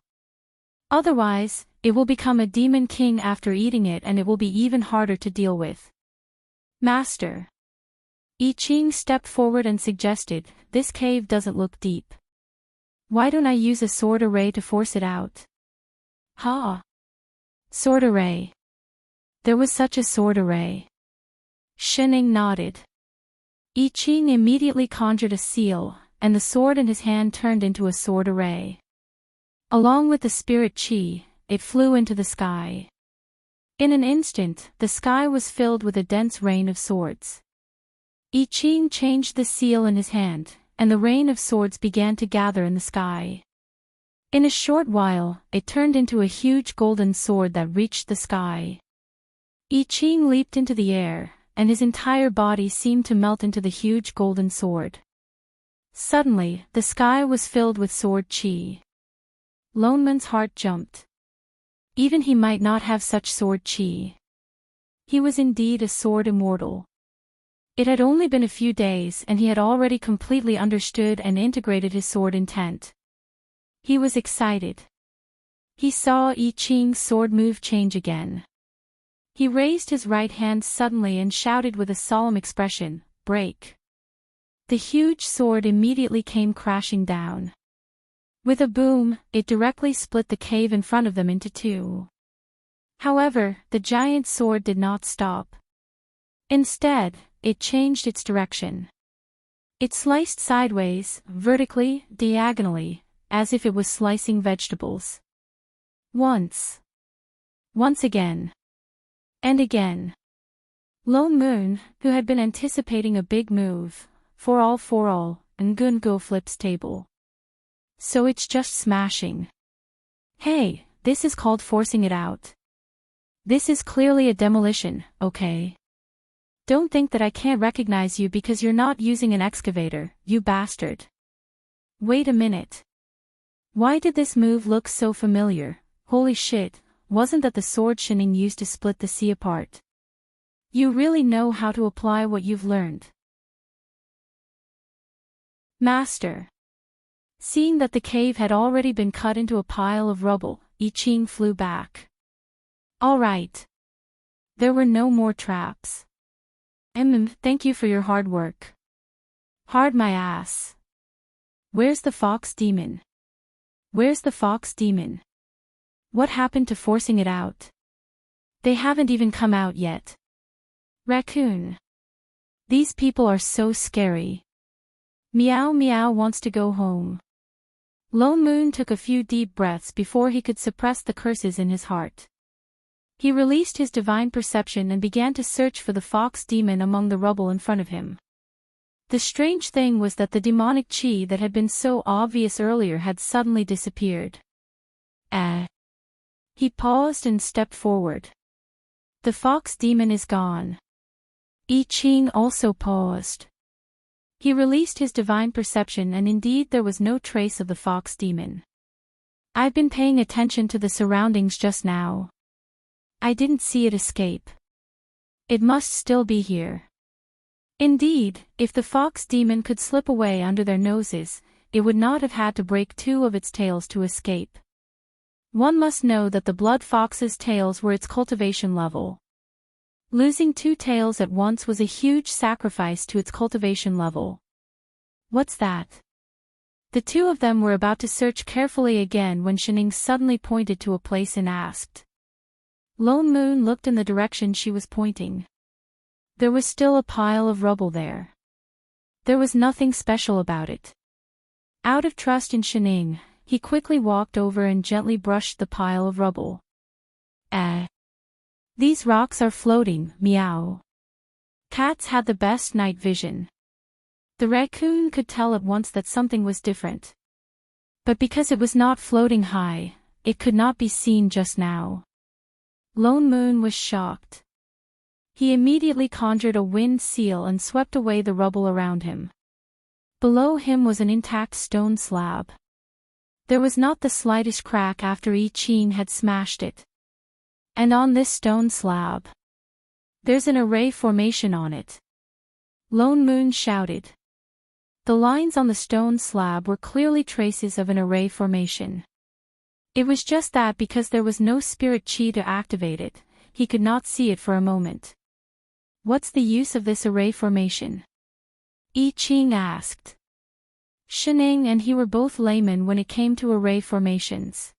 Otherwise, it will become a demon king after eating it, and it will be even harder to deal with. Master. I Ching stepped forward and suggested, "This cave doesn't look deep. Why don't I use a sword array to force it out?" Ha! Sword array. There was such a sword array. Shining nodded. I Ching immediately conjured a seal, and the sword in his hand turned into a sword array. Along with the spirit chi, it flew into the sky. In an instant, the sky was filled with a dense rain of swords. I Ching changed the seal in his hand, and the rain of swords began to gather in the sky. In a short while, it turned into a huge golden sword that reached the sky. I Ching leaped into the air, and his entire body seemed to melt into the huge golden sword. Suddenly, the sky was filled with sword chi. Lone Moon's heart jumped. Even he might not have such sword chi. He was indeed a sword immortal. It had only been a few days and he had already completely understood and integrated his sword intent. He was excited. He saw I Ching's sword move change again. He raised his right hand suddenly and shouted with a solemn expression, "Break." The huge sword immediately came crashing down. With a boom, it directly split the cave in front of them into two. However, the giant sword did not stop. Instead, it changed its direction. It sliced sideways, vertically, diagonally, as if it was slicing vegetables. Once. Once again. And again. Lone Moon, who had been anticipating a big move, for all, and Gun-Go flips table. So it's just smashing. Hey, this is called forcing it out. This is clearly a demolition, okay? Don't think that I can't recognize you because you're not using an excavator, you bastard. Wait a minute. Why did this move look so familiar? Holy shit, wasn't that the sword Shining used to split the sea apart? You really know how to apply what you've learned. Master. Seeing that the cave had already been cut into a pile of rubble, I Ching flew back. All right. There were no more traps. Thank you for your hard work. Hard my ass. Where's the fox demon? Where's the fox demon? What happened to forcing it out? They haven't even come out yet. Raccoon. These people are so scary. Meow Meow wants to go home. Lone Moon took a few deep breaths before he could suppress the curses in his heart. He released his divine perception and began to search for the fox demon among the rubble in front of him. The strange thing was that the demonic chi that had been so obvious earlier had suddenly disappeared. He paused and stepped forward. The fox demon is gone. I Ching also paused. He released his divine perception and indeed there was no trace of the fox demon. I've been paying attention to the surroundings just now. I didn't see it escape. It must still be here. Indeed, if the fox demon could slip away under their noses, it would not have had to break two of its tails to escape. One must know that the blood fox's tails were its cultivation level. Losing two tails at once was a huge sacrifice to its cultivation level. What's that? The two of them were about to search carefully again when Shining suddenly pointed to a place and asked. Lone Moon looked in the direction she was pointing. There was still a pile of rubble there. There was nothing special about it. Out of trust in Shining, he quickly walked over and gently brushed the pile of rubble. These rocks are floating, meow. Cats had the best night vision. The raccoon could tell at once that something was different. But because it was not floating high, it could not be seen just now. Lone Moon was shocked. He immediately conjured a wind seal and swept away the rubble around him. Below him was an intact stone slab. There was not the slightest crack after I Ching had smashed it. And on this stone slab, there's an array formation on it. Lone Moon shouted. The lines on the stone slab were clearly traces of an array formation. It was just that because there was no spirit chi to activate it, he could not see it for a moment. What's the use of this array formation? I Ching asked. Shining and he were both laymen when it came to array formations.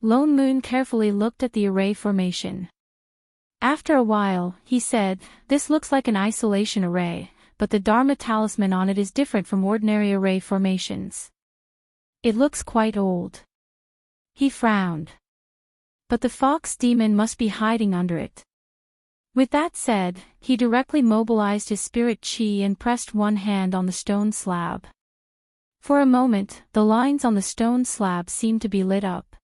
Lone Moon carefully looked at the array formation. After a while, he said, this looks like an isolation array, but the Dharma talisman on it is different from ordinary array formations. It looks quite old. He frowned. But the fox demon must be hiding under it. With that said, he directly mobilized his spirit chi and pressed one hand on the stone slab. For a moment, the lines on the stone slab seemed to be lit up.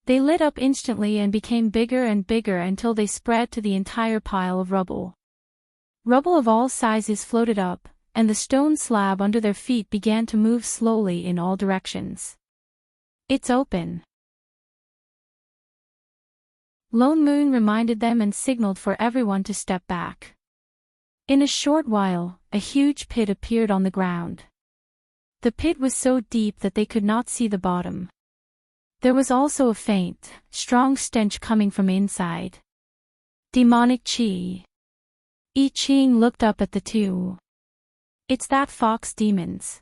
They lit up instantly and became bigger and bigger until they spread to the entire pile of rubble. Rubble of all sizes floated up, and the stone slab under their feet began to move slowly in all directions. It's open. Lone Moon reminded them and signaled for everyone to step back. In a short while, a huge pit appeared on the ground. The pit was so deep that they could not see the bottom. There was also a faint, strong stench coming from inside. Demonic chi. I Ching looked up at the two. It's that fox demons.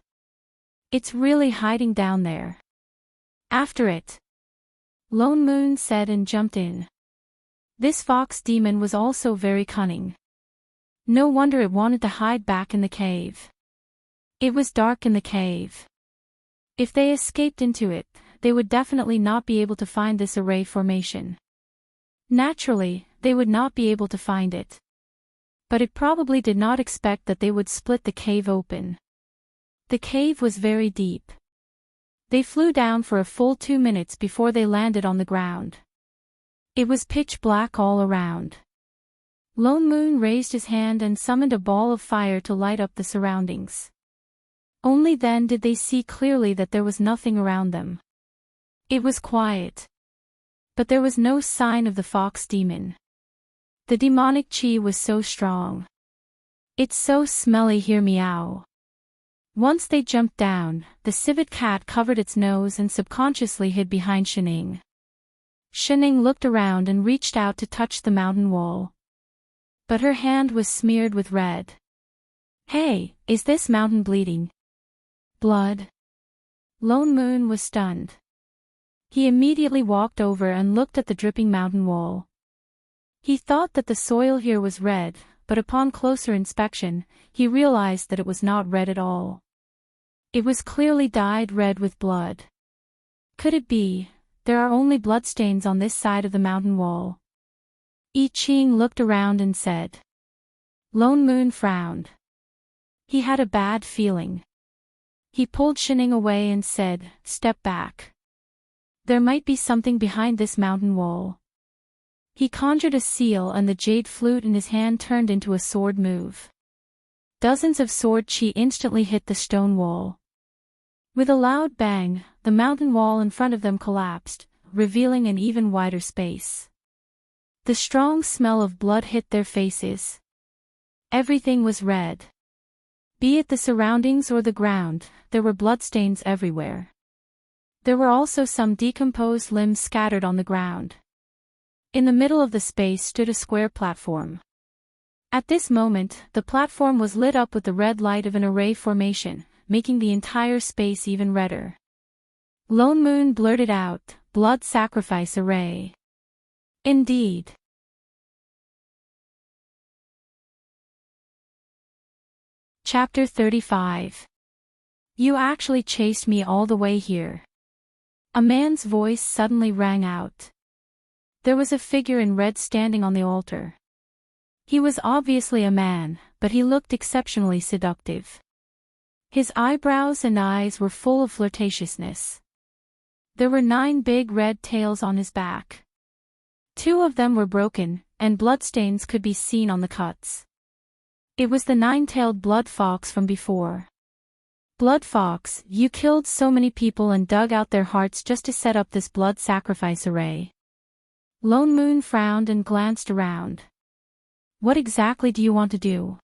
It's really hiding down there. After it. Lone Moon said and jumped in. This fox demon was also very cunning. No wonder it wanted to hide back in the cave. It was dark in the cave. If they escaped into it, they would definitely not be able to find this array formation. Naturally, they would not be able to find it. But it probably did not expect that they would split the cave open. The cave was very deep. They flew down for a full 2 minutes before they landed on the ground. It was pitch black all around. Lone Moon raised his hand and summoned a ball of fire to light up the surroundings. Only then did they see clearly that there was nothing around them. It was quiet. But there was no sign of the fox demon. The demonic chi was so strong. It's so smelly here, meow. Once they jumped down, the civet cat covered its nose and subconsciously hid behind Shining. Shining looked around and reached out to touch the mountain wall. But her hand was smeared with red. Hey, is this mountain bleeding? Blood? Lone Moon was stunned. He immediately walked over and looked at the dripping mountain wall. He thought that the soil here was red, but upon closer inspection, he realized that it was not red at all. It was clearly dyed red with blood. Could it be? There are only bloodstains on this side of the mountain wall. I Ching looked around and said. Lone Moon frowned. He had a bad feeling. He pulled Shining away and said, "Step back. There might be something behind this mountain wall." He conjured a seal and the jade flute in his hand turned into a sword move. Dozens of sword chi instantly hit the stone wall. With a loud bang, the mountain wall in front of them collapsed, revealing an even wider space. The strong smell of blood hit their faces. Everything was red. Be it the surroundings or the ground, there were bloodstains everywhere. There were also some decomposed limbs scattered on the ground. In the middle of the space stood a square platform. At this moment, the platform was lit up with the red light of an array formation, making the entire space even redder. Lone Moon blurted out, "Blood sacrifice array." Indeed. Chapter 35. You actually chased me all the way here. A man's voice suddenly rang out. There was a figure in red standing on the altar. He was obviously a man, but he looked exceptionally seductive. His eyebrows and eyes were full of flirtatiousness. There were 9 big red tails on his back. 2 of them were broken, and bloodstains could be seen on the cuts. It was the 9-tailed blood fox from before. Blood fox, you killed so many people and dug out their hearts just to set up this blood sacrifice array. Lone Moon frowned and glanced around. What exactly do you want to do?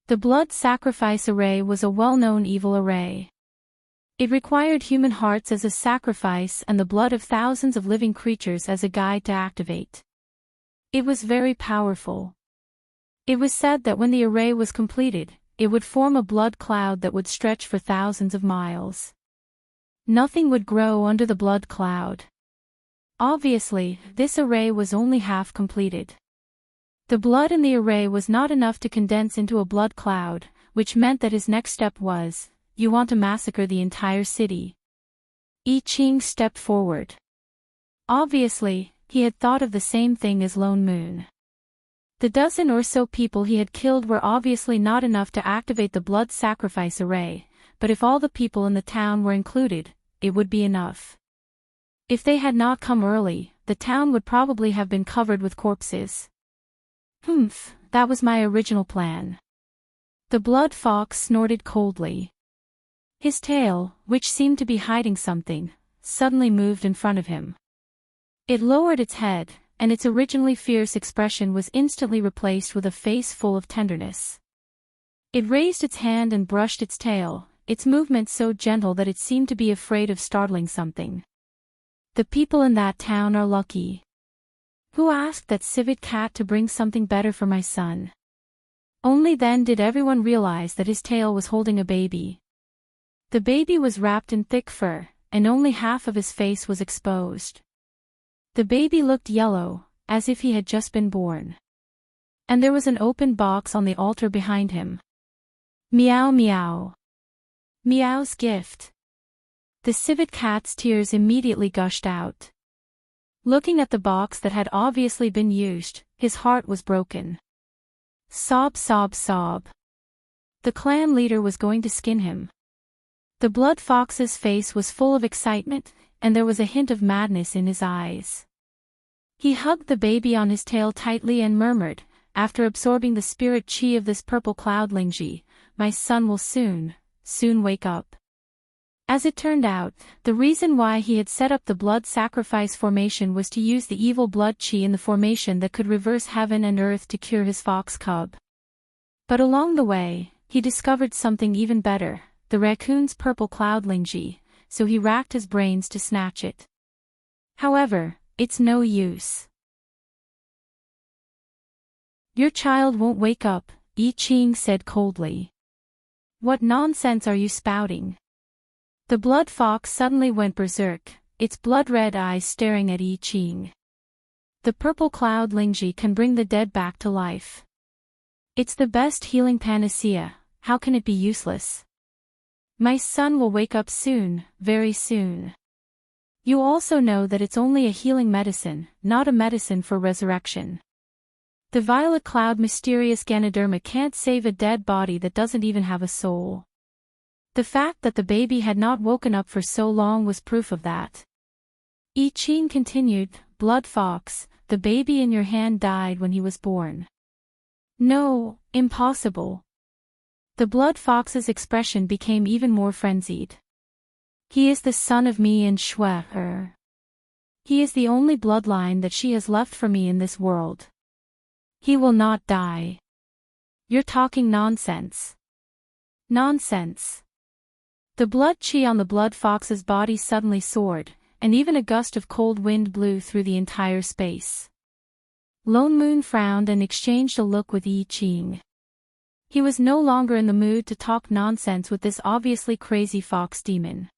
The blood sacrifice array was a well-known evil array. It required human hearts as a sacrifice and the blood of thousands of living creatures as a guide to activate. It was very powerful. It was said that when the array was completed, it would form a blood cloud that would stretch for thousands of miles. Nothing would grow under the blood cloud. Obviously, this array was only half completed. The blood in the array was not enough to condense into a blood cloud, which meant that his next step was, you want to massacre the entire city. I Ching stepped forward. Obviously, he had thought of the same thing as Lone Moon. The dozen or so people he had killed were obviously not enough to activate the blood sacrifice array, but if all the people in the town were included, it would be enough. If they had not come early, the town would probably have been covered with corpses. That was my original plan. The blood fox snorted coldly. His tail, which seemed to be hiding something, suddenly moved in front of him. It lowered its head, and its originally fierce expression was instantly replaced with a face full of tenderness. It raised its hand and brushed its tail, its movement so gentle that it seemed to be afraid of startling something. The people in that town are lucky. Who asked that civet cat to bring something better for my son? Only then did everyone realize that his tail was holding a baby. The baby was wrapped in thick fur, and only half of his face was exposed. The baby looked yellow, as if he had just been born. And there was an open box on the altar behind him. Meow meow. Meow's gift. The civet cat's tears immediately gushed out. Looking at the box that had obviously been used, his heart was broken. Sob sob sob. The clan leader was going to skin him. The blood fox's face was full of excitement, and there was a hint of madness in his eyes. He hugged the baby on his tail tightly and murmured, after absorbing the spirit chi of this purple cloud Lingji, my son will soon wake up. As it turned out, the reason why he had set up the blood sacrifice formation was to use the evil blood chi in the formation that could reverse heaven and earth to cure his fox cub. But along the way, he discovered something even better, the raccoon's purple cloud Lingji, so he racked his brains to snatch it. However, it's no use. Your child won't wake up, I Ching said coldly. What nonsense are you spouting? The blood fox suddenly went berserk, its blood-red eyes staring at I Ching. The purple cloud Lingji can bring the dead back to life. It's the best healing panacea, how can it be useless? My son will wake up soon, very soon. You also know that it's only a healing medicine, not a medicine for resurrection. The violet cloud mysterious Ganoderma can't save a dead body that doesn't even have a soul. The fact that the baby had not woken up for so long was proof of that. I Ching continued, Blood Fox, the baby in your hand died when he was born. No, impossible. The Blood Fox's expression became even more frenzied. He is the son of me and Shui. He is the only bloodline that she has left for me in this world. He will not die. You're talking nonsense. Nonsense. The blood chi on the Blood Fox's body suddenly soared, and even a gust of cold wind blew through the entire space. Lone Moon frowned and exchanged a look with I Ching. He was no longer in the mood to talk nonsense with this obviously crazy fox demon.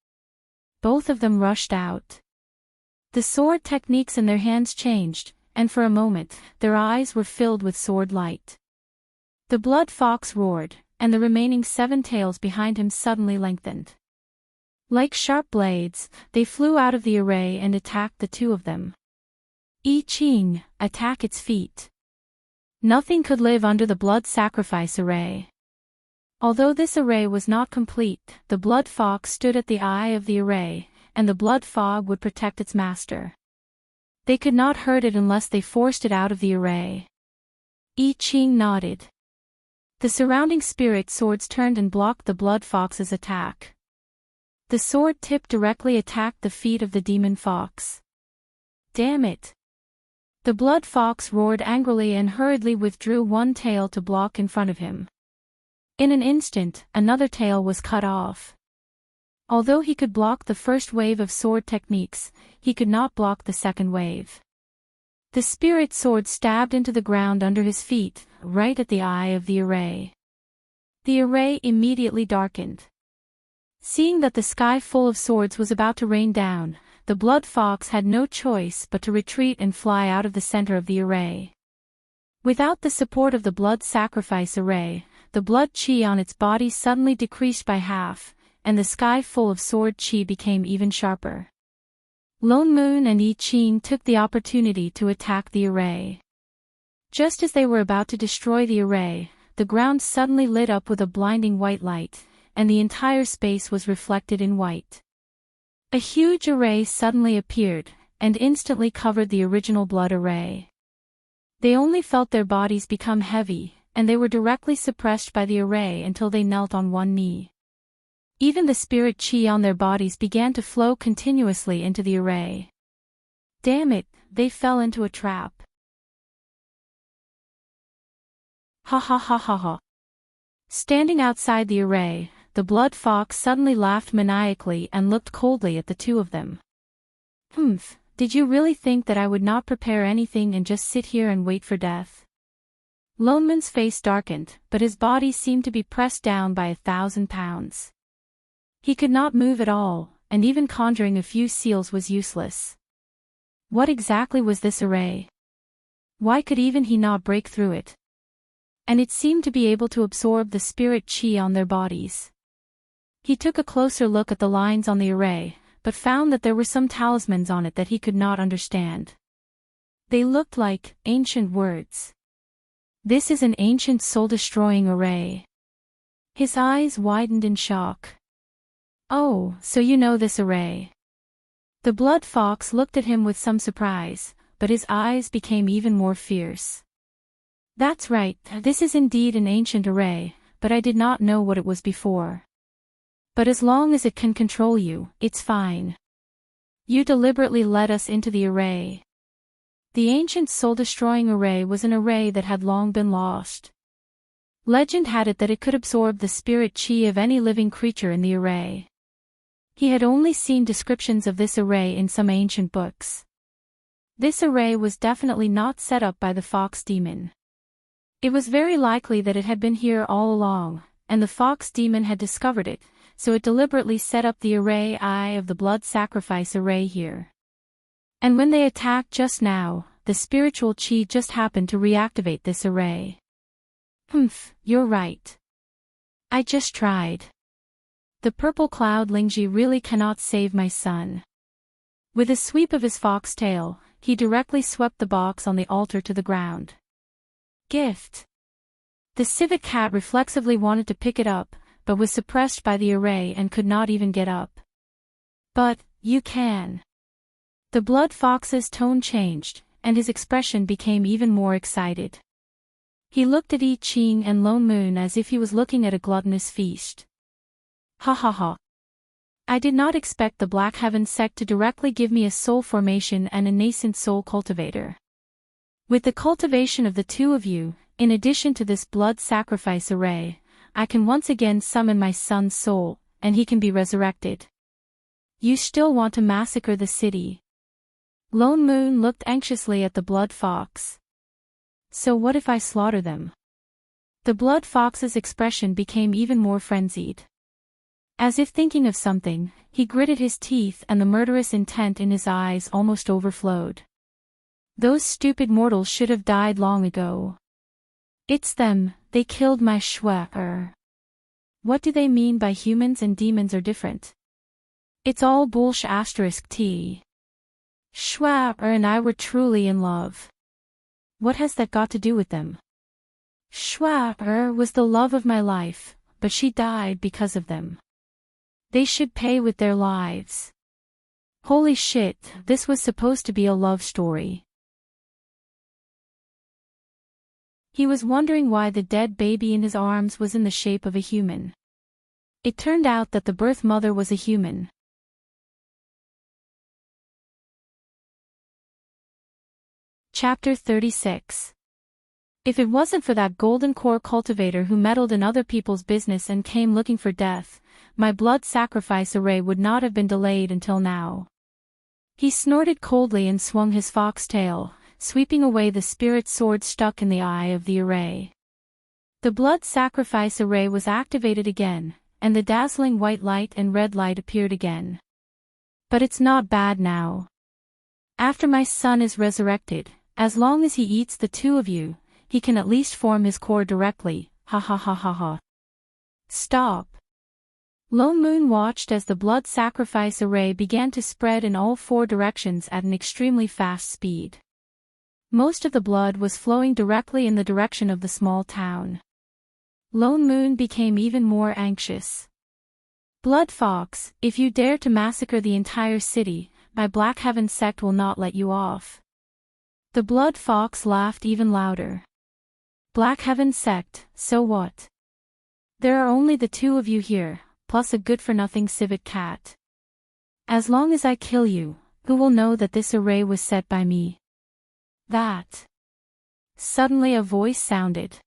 Both of them rushed out. The sword techniques in their hands changed, and for a moment, their eyes were filled with sword light. The Blood Fox roared, and the remaining 7 tails behind him suddenly lengthened. Like sharp blades, they flew out of the array and attacked the 2 of them. I Ching, attack its feet. Nothing could live under the blood sacrifice array. Although this array was not complete, the Blood Fox stood at the eye of the array, and the blood fog would protect its master. They could not hurt it unless they forced it out of the array. I Ching nodded. The surrounding spirit swords turned and blocked the Blood Fox's attack. The sword tip directly attacked the feet of the demon fox. Damn it! The Blood Fox roared angrily and hurriedly withdrew one tail to block in front of him. In an instant, another tail was cut off. Although he could block the first wave of sword techniques, he could not block the second wave. The spirit sword stabbed into the ground under his feet, right at the eye of the array. The array immediately darkened. Seeing that the sky full of swords was about to rain down, the Blood Fox had no choice but to retreat and fly out of the center of the array. Without the support of the blood sacrifice array, the blood chi on its body suddenly decreased by half, and the sky full of sword chi became even sharper. Lone Moon and I Ching took the opportunity to attack the array. Just as they were about to destroy the array, the ground suddenly lit up with a blinding white light, and the entire space was reflected in white. A huge array suddenly appeared, and instantly covered the original blood array. They only felt their bodies become heavy, and they were directly suppressed by the array until they knelt on one knee. Even the spirit chi on their bodies began to flow continuously into the array. Damn it, they fell into a trap. Ha ha ha ha ha. Standing outside the array, the Blood Fox suddenly laughed maniacally and looked coldly at the 2 of them. Humph, did you really think that I would not prepare anything and just sit here and wait for death? Lone Moon's face darkened, but his body seemed to be pressed down by 1,000 pounds. He could not move at all, and even conjuring a few seals was useless. What exactly was this array? Why could even he not break through it? And it seemed to be able to absorb the spirit chi on their bodies. He took a closer look at the lines on the array, but found that there were some talismans on it that he could not understand. They looked like ancient words. This is an ancient soul-destroying array. His eyes widened in shock. Oh, so you know this array. The Blood Fox looked at him with some surprise, but his eyes became even more fierce. That's right, this is indeed an ancient array, but I did not know what it was before. But as long as it can control you, it's fine. You deliberately led us into the array. The ancient soul-destroying array was an array that had long been lost. Legend had it that it could absorb the spirit chi of any living creature in the array. He had only seen descriptions of this array in some ancient books. This array was definitely not set up by the fox demon. It was very likely that it had been here all along, and the fox demon had discovered it, so it deliberately set up the array eye of the blood sacrifice array here. And when they attacked just now, the spiritual chi just happened to reactivate this array. Humph, you're right. I just tried. The The purple cloud Lingji really cannot save my son. With a sweep of his foxtail, he directly swept the box on the altar to the ground. Gift. The civet cat reflexively wanted to pick it up, but was suppressed by the array and could not even get up. But, you can. The blood fox's tone changed, and his expression became even more excited. He looked at I Ching and Lone Moon as if he was looking at a gluttonous feast. Ha ha ha. I did not expect the Black Heaven sect to directly give me a soul formation and a nascent soul cultivator. With the cultivation of the two of you, in addition to this blood sacrifice array, I can once again summon my son's soul, and he can be resurrected. You still want to massacre the city? Lone Moon looked anxiously at the blood fox. So what if I slaughter them? The blood fox's expression became even more frenzied. As if thinking of something, he gritted his teeth and the murderous intent in his eyes almost overflowed. Those stupid mortals should have died long ago. It's them, they killed my Schwager. What do they mean by humans and demons are different? It's all bullsh**. Schwager and I were truly in love. What has that got to do with them? Schwager was the love of my life, but she died because of them. They should pay with their lives. Holy shit, this was supposed to be a love story. He was wondering why the dead baby in his arms was in the shape of a human. It turned out that the birth mother was a human. Chapter 36. If it wasn't for that golden core cultivator who meddled in other people's business and came looking for death, my blood sacrifice array would not have been delayed until now. He snorted coldly and swung his foxtail, sweeping away the spirit sword stuck in the eye of the array. The blood sacrifice array was activated again, and the dazzling white light and red light appeared again. But it's not bad now. After my son is resurrected, as long as he eats the two of you, he can at least form his core directly, ha ha ha ha ha. Stop. Lone Moon watched as the blood sacrifice array began to spread in all four directions at an extremely fast speed. Most of the blood was flowing directly in the direction of the small town. Lone Moon became even more anxious. Blood Fox, if you dare to massacre the entire city, my Black Heaven sect will not let you off. The Blood Fox laughed even louder. Black Heaven sect, so what? There are only the two of you here, plus a good-for-nothing civet cat. As long as I kill you, who will know that this array was set by me? That. Suddenly a voice sounded.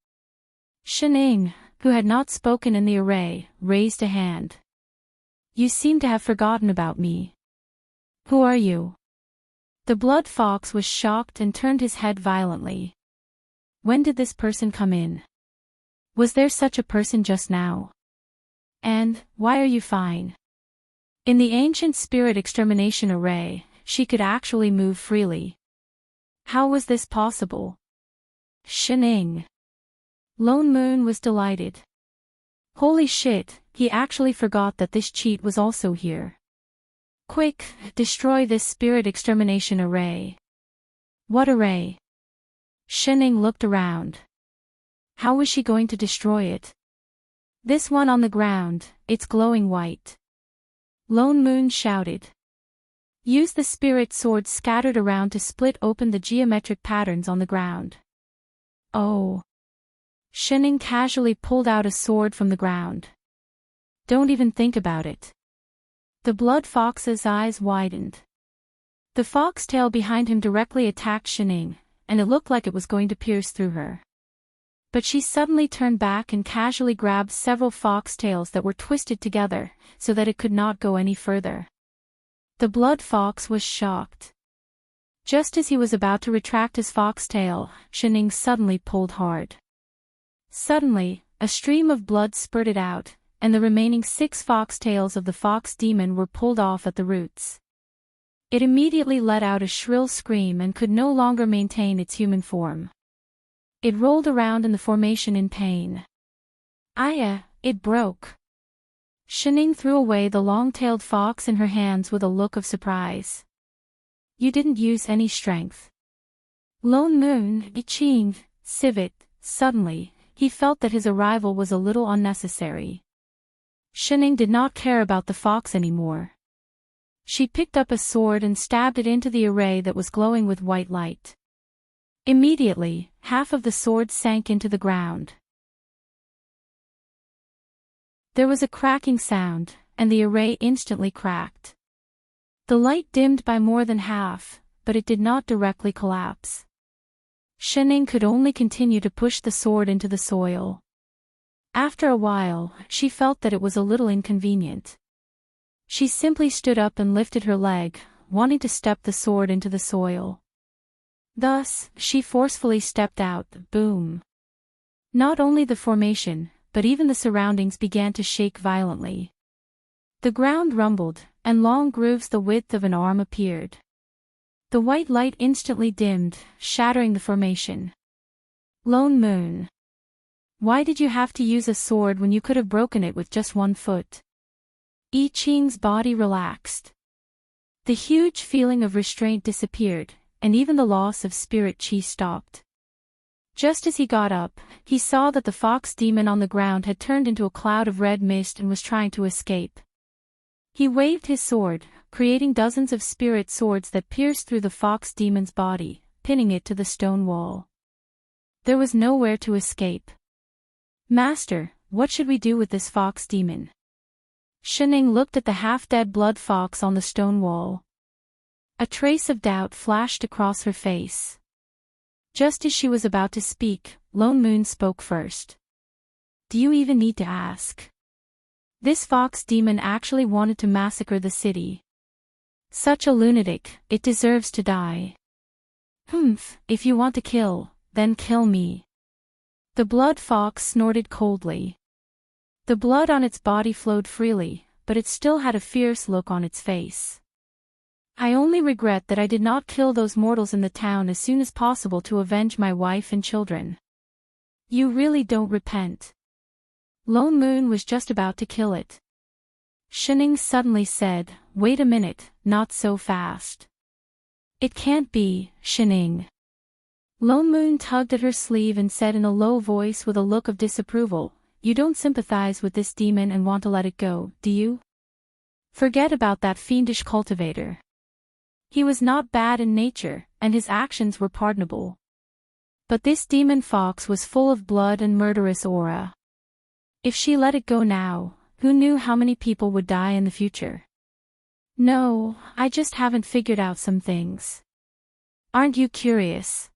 Shining, who had not spoken in the array, raised a hand. You seem to have forgotten about me. Who are you? The Blood Fox was shocked and turned his head violently. When did this person come in? Was there such a person just now? And, why are you fine? In the ancient spirit extermination array, she could actually move freely. How was this possible? Shining. Lone Moon was delighted. Holy shit, he actually forgot that this cheat was also here. Quick, destroy this spirit extermination array. What array? Shining looked around. How was she going to destroy it? This one on the ground, it's glowing white. Lone Moon shouted. Use the spirit sword scattered around to split open the geometric patterns on the ground. Oh. Shining casually pulled out a sword from the ground. Don't even think about it. The Blood Fox's eyes widened. The foxtail behind him directly attacked Shining, and it looked like it was going to pierce through her. But she suddenly turned back and casually grabbed several foxtails that were twisted together, so that it could not go any further. The Blood Fox was shocked. Just as he was about to retract his foxtail, Shining suddenly pulled hard. Suddenly, a stream of blood spurted out, and the remaining 6 foxtails of the fox demon were pulled off at the roots. It immediately let out a shrill scream and could no longer maintain its human form. It rolled around in the formation in pain. It broke. Shining threw away the long-tailed fox in her hands with a look of surprise. You didn't use any strength. Lone Moon, Iching, Civet, suddenly, he felt that his arrival was a little unnecessary. Shining did not care about the fox anymore. She picked up a sword and stabbed it into the array that was glowing with white light. Immediately, half of the sword sank into the ground. There was a cracking sound, and the array instantly cracked. The light dimmed by more than half, but it did not directly collapse. Shining could only continue to push the sword into the soil. After a while, she felt that it was a little inconvenient. She simply stood up and lifted her leg, wanting to step the sword into the soil. Thus, she forcefully stepped out, boom. Not only the formation, but even the surroundings began to shake violently. The ground rumbled, and long grooves the width of an arm appeared. The white light instantly dimmed, shattering the formation. Lone Moon. Why did you have to use a sword when you could have broken it with just one foot? I Ching's body relaxed. The huge feeling of restraint disappeared, and even the loss of spirit chi stopped. Just as he got up, he saw that the fox demon on the ground had turned into a cloud of red mist and was trying to escape. He waved his sword, creating dozens of spirit swords that pierced through the fox demon's body, pinning it to the stone wall. There was nowhere to escape. Master, what should we do with this fox demon? Shining looked at the half-dead blood fox on the stone wall. A trace of doubt flashed across her face. Just as she was about to speak, Lone Moon spoke first. Do you even need to ask? This fox demon actually wanted to massacre the city. Such a lunatic, it deserves to die. If you want to kill, then kill me. The blood fox snorted coldly. The blood on its body flowed freely, but it still had a fierce look on its face. I only regret that I did not kill those mortals in the town as soon as possible to avenge my wife and children. You really don't repent. Lone Moon was just about to kill it. Shining suddenly said, Wait a minute, not so fast. It can't be, Shining. Lone Moon tugged at her sleeve and said in a low voice with a look of disapproval, You don't sympathize with this demon and want to let it go, do you? Forget about that fiendish cultivator. He was not bad in nature, and his actions were pardonable. But this demon fox was full of blood and murderous aura. If she let it go now, who knew how many people would die in the future? No, I just haven't figured out some things. Aren't you curious?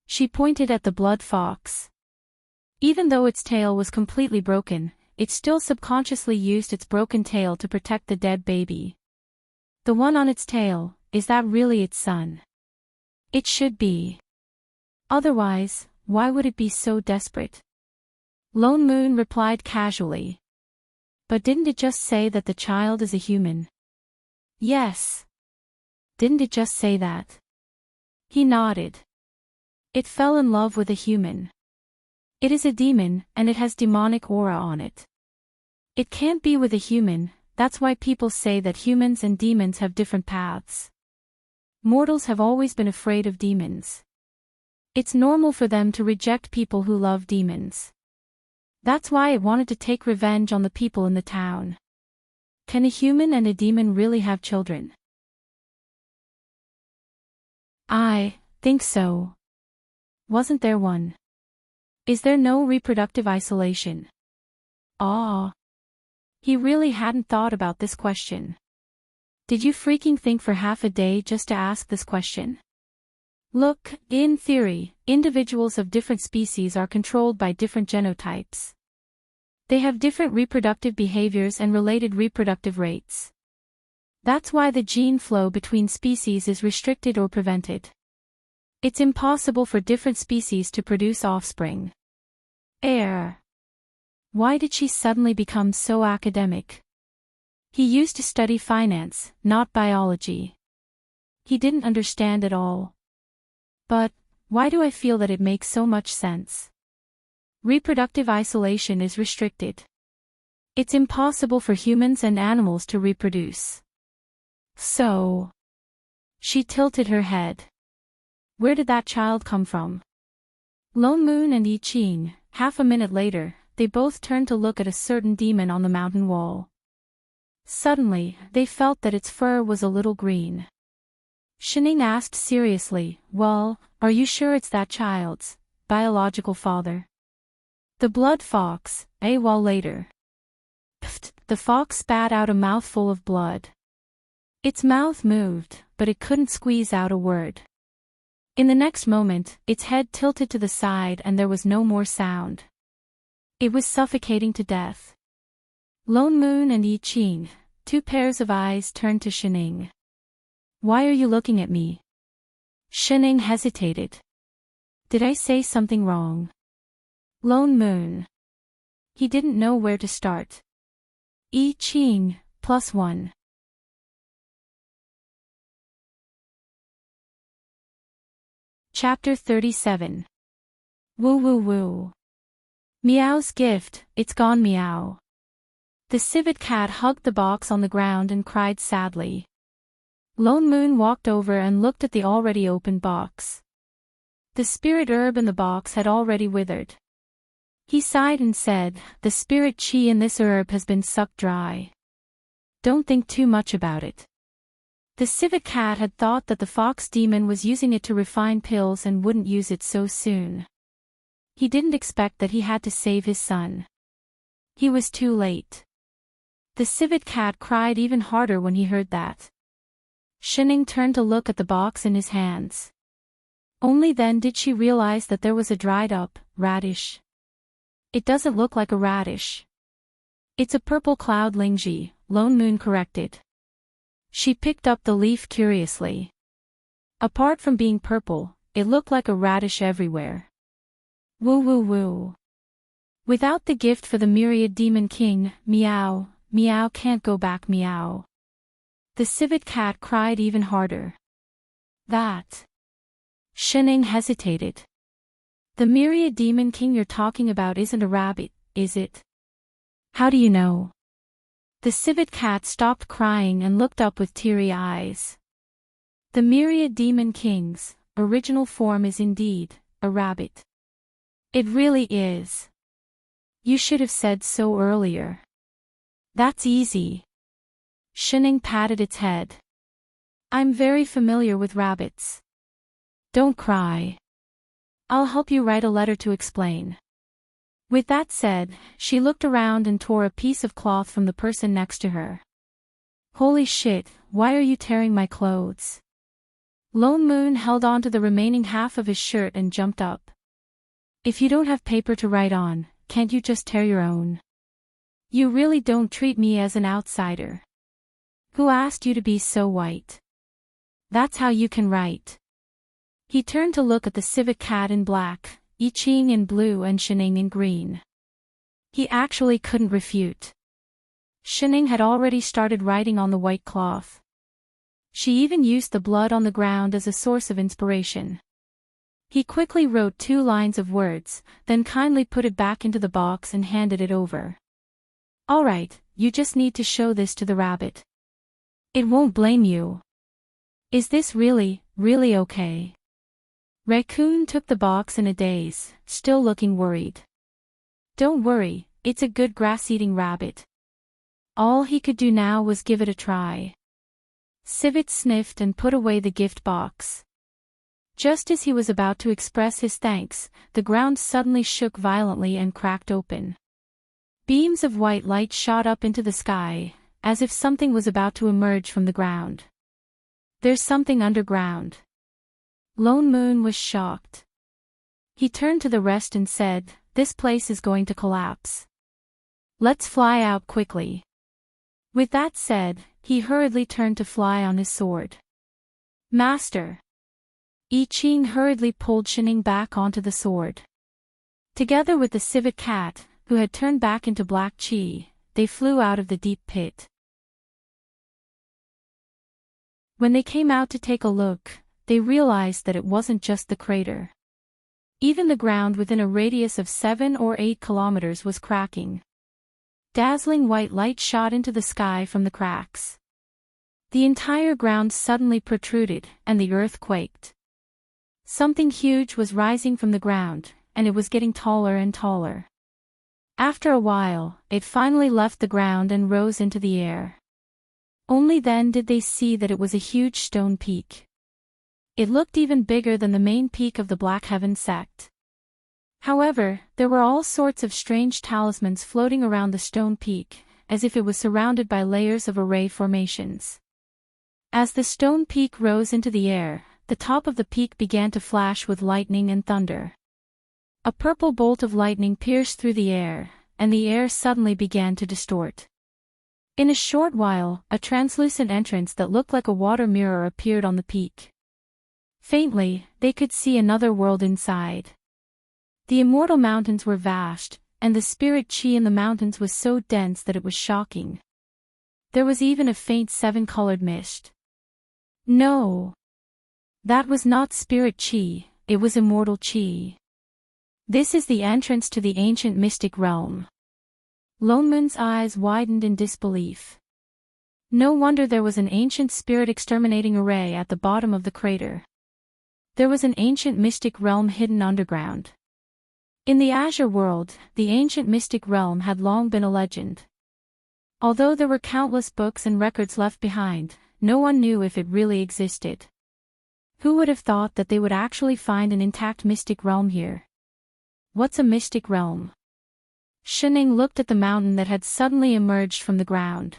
She pointed at the blood fox. Even though its tail was completely broken, it still subconsciously used its broken tail to protect the dead baby. The one on its tail, is that really its son? It should be. Otherwise, why would it be so desperate? Lone Moon replied casually. But didn't it just say that the child is a human? Yes. Didn't it just say that? He nodded. It fell in love with a human. It is a demon, and it has demonic aura on it. It can't be with a human, that's why people say that humans and demons have different paths. Mortals have always been afraid of demons. It's normal for them to reject people who love demons. That's why it wanted to take revenge on the people in the town. Can a human and a demon really have children? I think so. Wasn't there one? Is there no reproductive isolation? He really hadn't thought about this question. Did you freaking think for half a day just to ask this question? Look, in theory, individuals of different species are controlled by different genotypes. They have different reproductive behaviors and related reproductive rates. That's why the gene flow between species is restricted or prevented. It's impossible for different species to produce offspring. Why did she suddenly become so academic? He used to study finance, not biology. He didn't understand at all. But, why do I feel that it makes so much sense? Reproductive isolation is restricted. It's impossible for humans and animals to reproduce. So. She tilted her head. Where did that child come from? Lone Moon and I Ching, half a minute later, they both turned to look at a certain demon on the mountain wall. Suddenly, they felt that its fur was a little green. Shining asked seriously, well, are you sure it's that child's biological father? The blood fox, a while later. Pfft, the fox spat out a mouthful of blood. Its mouth moved, but it couldn't squeeze out a word. In the next moment, its head tilted to the side and there was no more sound. It was suffocating to death. Lone Moon and I Ching, two pairs of eyes turned to Shining. Why are you looking at me? Shining hesitated. Did I say something wrong? Lone Moon. He didn't know where to start. I Ching, +1. Chapter 37. Woo woo woo. Meow's gift, it's gone meow. The civet cat hugged the box on the ground and cried sadly. Lone Moon walked over and looked at the already opened box. The spirit herb in the box had already withered. He sighed and said, the spirit chi in this herb has been sucked dry. Don't think too much about it. The civet cat had thought that the fox demon was using it to refine pills and wouldn't use it so soon. He didn't expect that he had to save his son. He was too late. The civet cat cried even harder when he heard that. Shining turned to look at the box in his hands. Only then did she realize that there was a dried-up radish. It doesn't look like a radish. It's a purple cloud lingji, Lone Moon corrected. She picked up the leaf curiously. Apart from being purple, it looked like a radish everywhere. Woo woo woo. Without the gift for the myriad demon king, meow, meow can't go back meow. The civet cat cried even harder. That. Shining hesitated. The myriad demon king you're talking about isn't a rabbit, is it? How do you know? The civet cat stopped crying and looked up with teary eyes. The myriad demon king's original form is indeed a rabbit. It really is. You should have said so earlier. That's easy. Shining patted its head. I'm very familiar with rabbits. Don't cry. I'll help you write a letter to explain. With that said, she looked around and tore a piece of cloth from the person next to her. Holy shit, why are you tearing my clothes? Lone Moon held on to the remaining half of his shirt and jumped up. If you don't have paper to write on, can't you just tear your own? You really don't treat me as an outsider. Who asked you to be so white? That's how you can write. He turned to look at the civet cat in black, I Ching in blue and Shining in green. He actually couldn't refute. Shining had already started writing on the white cloth. She even used the blood on the ground as a source of inspiration. He quickly wrote 2 lines of words, then kindly put it back into the box and handed it over. All right, you just need to show this to the rabbit. It won't blame you. Is this really okay? Raccoon took the box in a daze, still looking worried. Don't worry, it's a good grass-eating rabbit. All he could do now was give it a try. Civet sniffed and put away the gift box. Just as he was about to express his thanks, the ground suddenly shook violently and cracked open. Beams of white light shot up into the sky, as if something was about to emerge from the ground. There's something underground. Lone Moon was shocked. He turned to the rest and said, this place is going to collapse. Let's fly out quickly. With that said, he hurriedly turned to fly on his sword. Master. I Ching hurriedly pulled Shining back onto the sword. Together with the civet cat, who had turned back into black chi, they flew out of the deep pit. When they came out to take a look, they realized that it wasn't just the crater. Even the ground within a radius of 7 or 8 kilometers was cracking. Dazzling white light shot into the sky from the cracks. The entire ground suddenly protruded, and the earth quaked. Something huge was rising from the ground, and it was getting taller and taller. After a while, it finally left the ground and rose into the air. Only then did they see that it was a huge stone peak. It looked even bigger than the main peak of the Black Heaven sect. However, there were all sorts of strange talismans floating around the stone peak, as if it was surrounded by layers of array formations. As the stone peak rose into the air, the top of the peak began to flash with lightning and thunder. A purple bolt of lightning pierced through the air, and the air suddenly began to distort. In a short while, a translucent entrance that looked like a water mirror appeared on the peak. Faintly, they could see another world inside. The immortal mountains were vast, and the spirit chi in the mountains was so dense that it was shocking. There was even a faint seven-colored mist. No. That was not spirit chi, it was immortal chi. This is the entrance to the ancient mystic realm. Lone Moon's eyes widened in disbelief. No wonder there was an ancient spirit exterminating array at the bottom of the crater. There was an ancient mystic realm hidden underground. In the Azure world, the ancient mystic realm had long been a legend. Although there were countless books and records left behind, no one knew if it really existed. Who would have thought that they would actually find an intact mystic realm here? What's a mystic realm? Shining looked at the mountain that had suddenly emerged from the ground.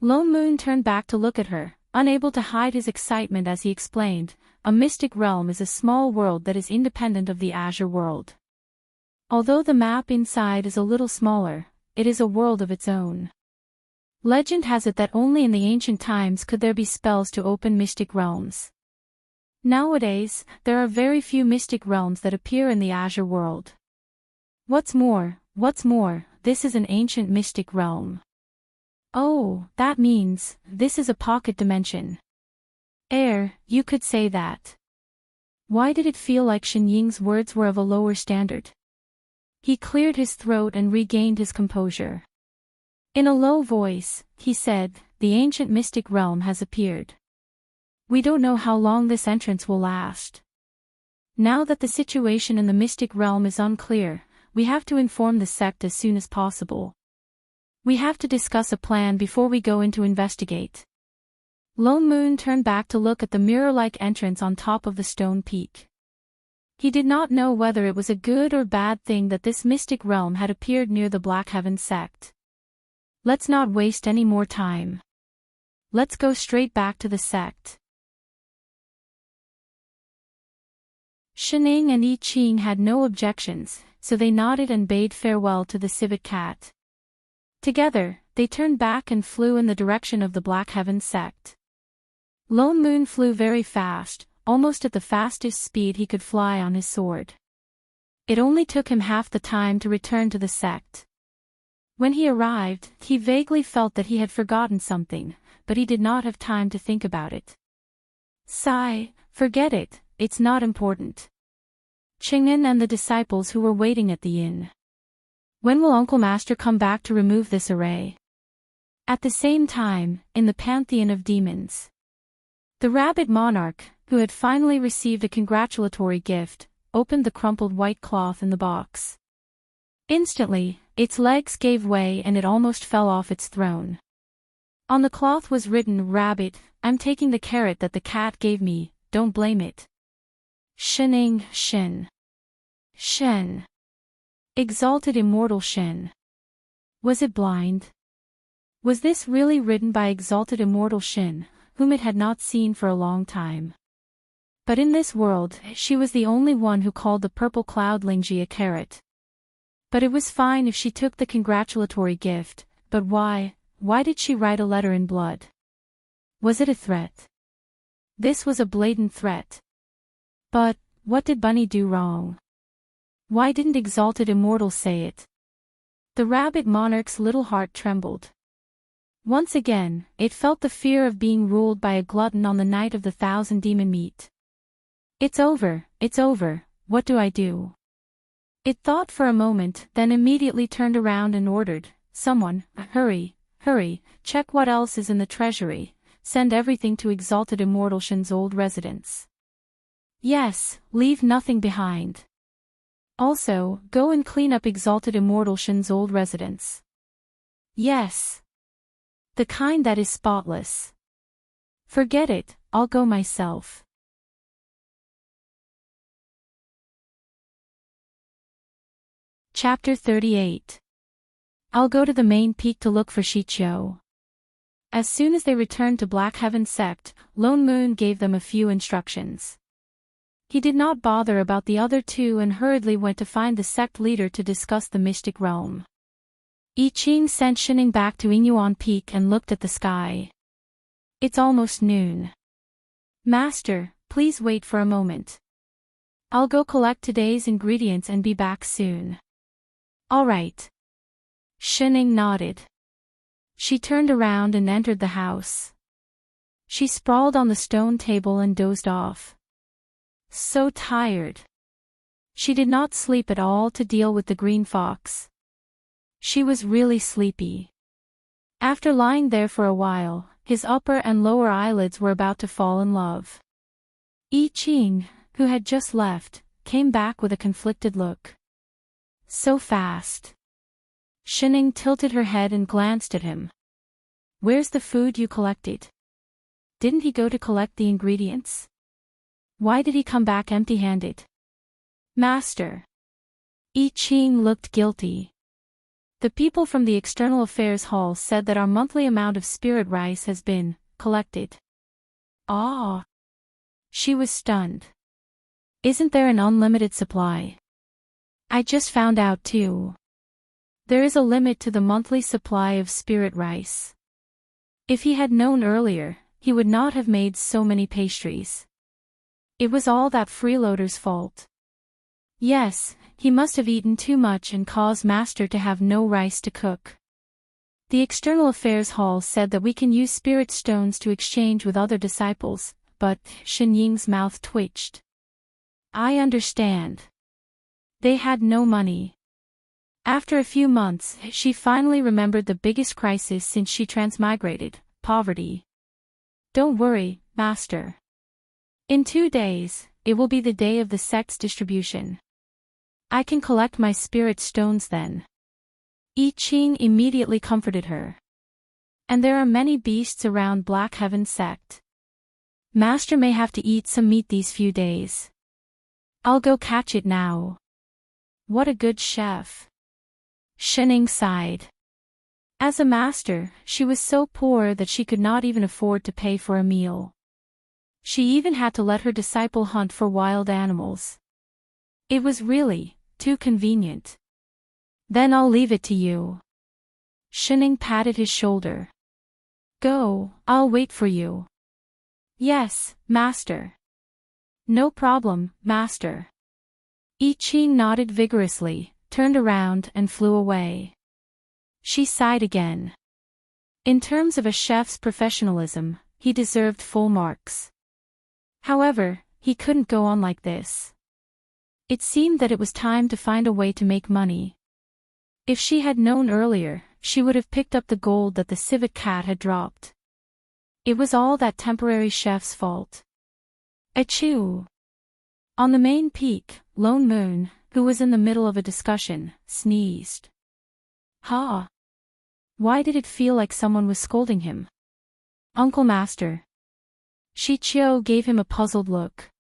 Lone Moon turned back to look at her, unable to hide his excitement as he explained, a mystic realm is a small world that is independent of the Azure world. Although the map inside is a little smaller, it is a world of its own. Legend has it that only in the ancient times could there be spells to open mystic realms. Nowadays, there are very few mystic realms that appear in the Azure world. What's more, this is an ancient mystic realm. Oh, that means, this is a pocket dimension. You could say that. Why did it feel like Shen Ying's words were of a lower standard? He cleared his throat and regained his composure. In a low voice, he said, the ancient mystic realm has appeared. We don't know how long this entrance will last. Now that the situation in the mystic realm is unclear, we have to inform the sect as soon as possible. We have to discuss a plan before we go in to investigate. Lone Moon turned back to look at the mirror-like entrance on top of the stone peak. He did not know whether it was a good or bad thing that this mystic realm had appeared near the Black Heaven sect. Let's not waste any more time. Let's go straight back to the sect. Shining and I Ching had no objections, so they nodded and bade farewell to the civet cat. Together, they turned back and flew in the direction of the Black Heaven sect. Lone Moon flew very fast, almost at the fastest speed he could fly on his sword. It only took him half the time to return to the sect. When he arrived, he vaguely felt that he had forgotten something, but he did not have time to think about it. Sigh, forget it, it's not important. Ching'an and the disciples who were waiting at the inn. When will Uncle Master come back to remove this array? At the same time, in the pantheon of demons. The rabbit monarch, who had finally received a congratulatory gift, opened the crumpled white cloth in the box. Instantly, its legs gave way and it almost fell off its throne. On the cloth was written, "Rabbit, I'm taking the carrot that the cat gave me, don't blame it." Shen. Shen. Exalted immortal Shen. Was it blind? Was this really written by exalted immortal Shen, whom it had not seen for a long time? But in this world, she was the only one who called the purple cloud Lingji a carrot. But it was fine if she took the congratulatory gift, but why did she write a letter in blood? Was it a threat? This was a blatant threat. But, what did Bunny do wrong? Why didn't exalted immortal say it? The rabbit monarch's little heart trembled. Once again, it felt the fear of being ruled by a glutton on the night of the 1,000 demon meat. It's over, what do I do? It thought for a moment, then immediately turned around and ordered, Someone, hurry, hurry, check what else is in the treasury, send everything to Exalted Immortal Shin's old residence. Yes, leave nothing behind. Also, go and clean up Exalted Immortal Shin's old residence. Yes. The kind that is spotless. Forget it, I'll go myself. Chapter 38. I'll go to the main peak to look for Shichio. As soon as they returned to Black Heaven Sect, Lone Moon gave them a few instructions. He did not bother about the other two and hurriedly went to find the sect leader to discuss the mystic realm. I Ching sent Shining back to Inyuan Peak and looked at the sky. It's almost noon. Master, please wait for a moment. I'll go collect today's ingredients and be back soon. All right. Shining nodded. She turned around and entered the house. She sprawled on the stone table and dozed off. So tired. She did not sleep at all to deal with the green fox. She was really sleepy. After lying there for a while, his upper and lower eyelids were about to fall in love. I Ching, who had just left, came back with a conflicted look. So fast. Shining tilted her head and glanced at him. Where's the food you collected? Didn't he go to collect the ingredients? Why did he come back empty-handed? Master. I Ching looked guilty. The people from the External Affairs Hall said that our monthly amount of spirit rice has been collected. Ah. She was stunned. Isn't there an unlimited supply? I just found out too. There is a limit to the monthly supply of spirit rice. If he had known earlier, he would not have made so many pastries. It was all that freeloader's fault. Yes, he must have eaten too much and caused Master to have no rice to cook. The External Affairs Hall said that we can use spirit stones to exchange with other disciples, but Shen Ying's mouth twitched. I understand. They had no money. After a few months, she finally remembered the biggest crisis since she transmigrated, poverty. Don't worry, Master. In 2 days, it will be the day of the sect's distribution. I can collect my spirit stones then. I Ching immediately comforted her. And there are many beasts around Black Heaven Sect. Master may have to eat some meat these few days. I'll go catch it now. What a good chef. Shining sighed. As a master, she was so poor that she could not even afford to pay for a meal. She even had to let her disciple hunt for wild animals. It was really too convenient. Then I'll leave it to you. Shining patted his shoulder. Go, I'll wait for you. Yes, Master. No problem, Master. I Ching nodded vigorously, turned around and flew away. She sighed again. In terms of a chef's professionalism, he deserved full marks. However, he couldn't go on like this. It seemed that it was time to find a way to make money. If she had known earlier, she would have picked up the gold that the civet cat had dropped. It was all that temporary chef's fault. Achoo! On the main peak, Lone Moon, who was in the middle of a discussion, sneezed. Ha! Why did it feel like someone was scolding him? Uncle Master. Shichio gave him a puzzled look.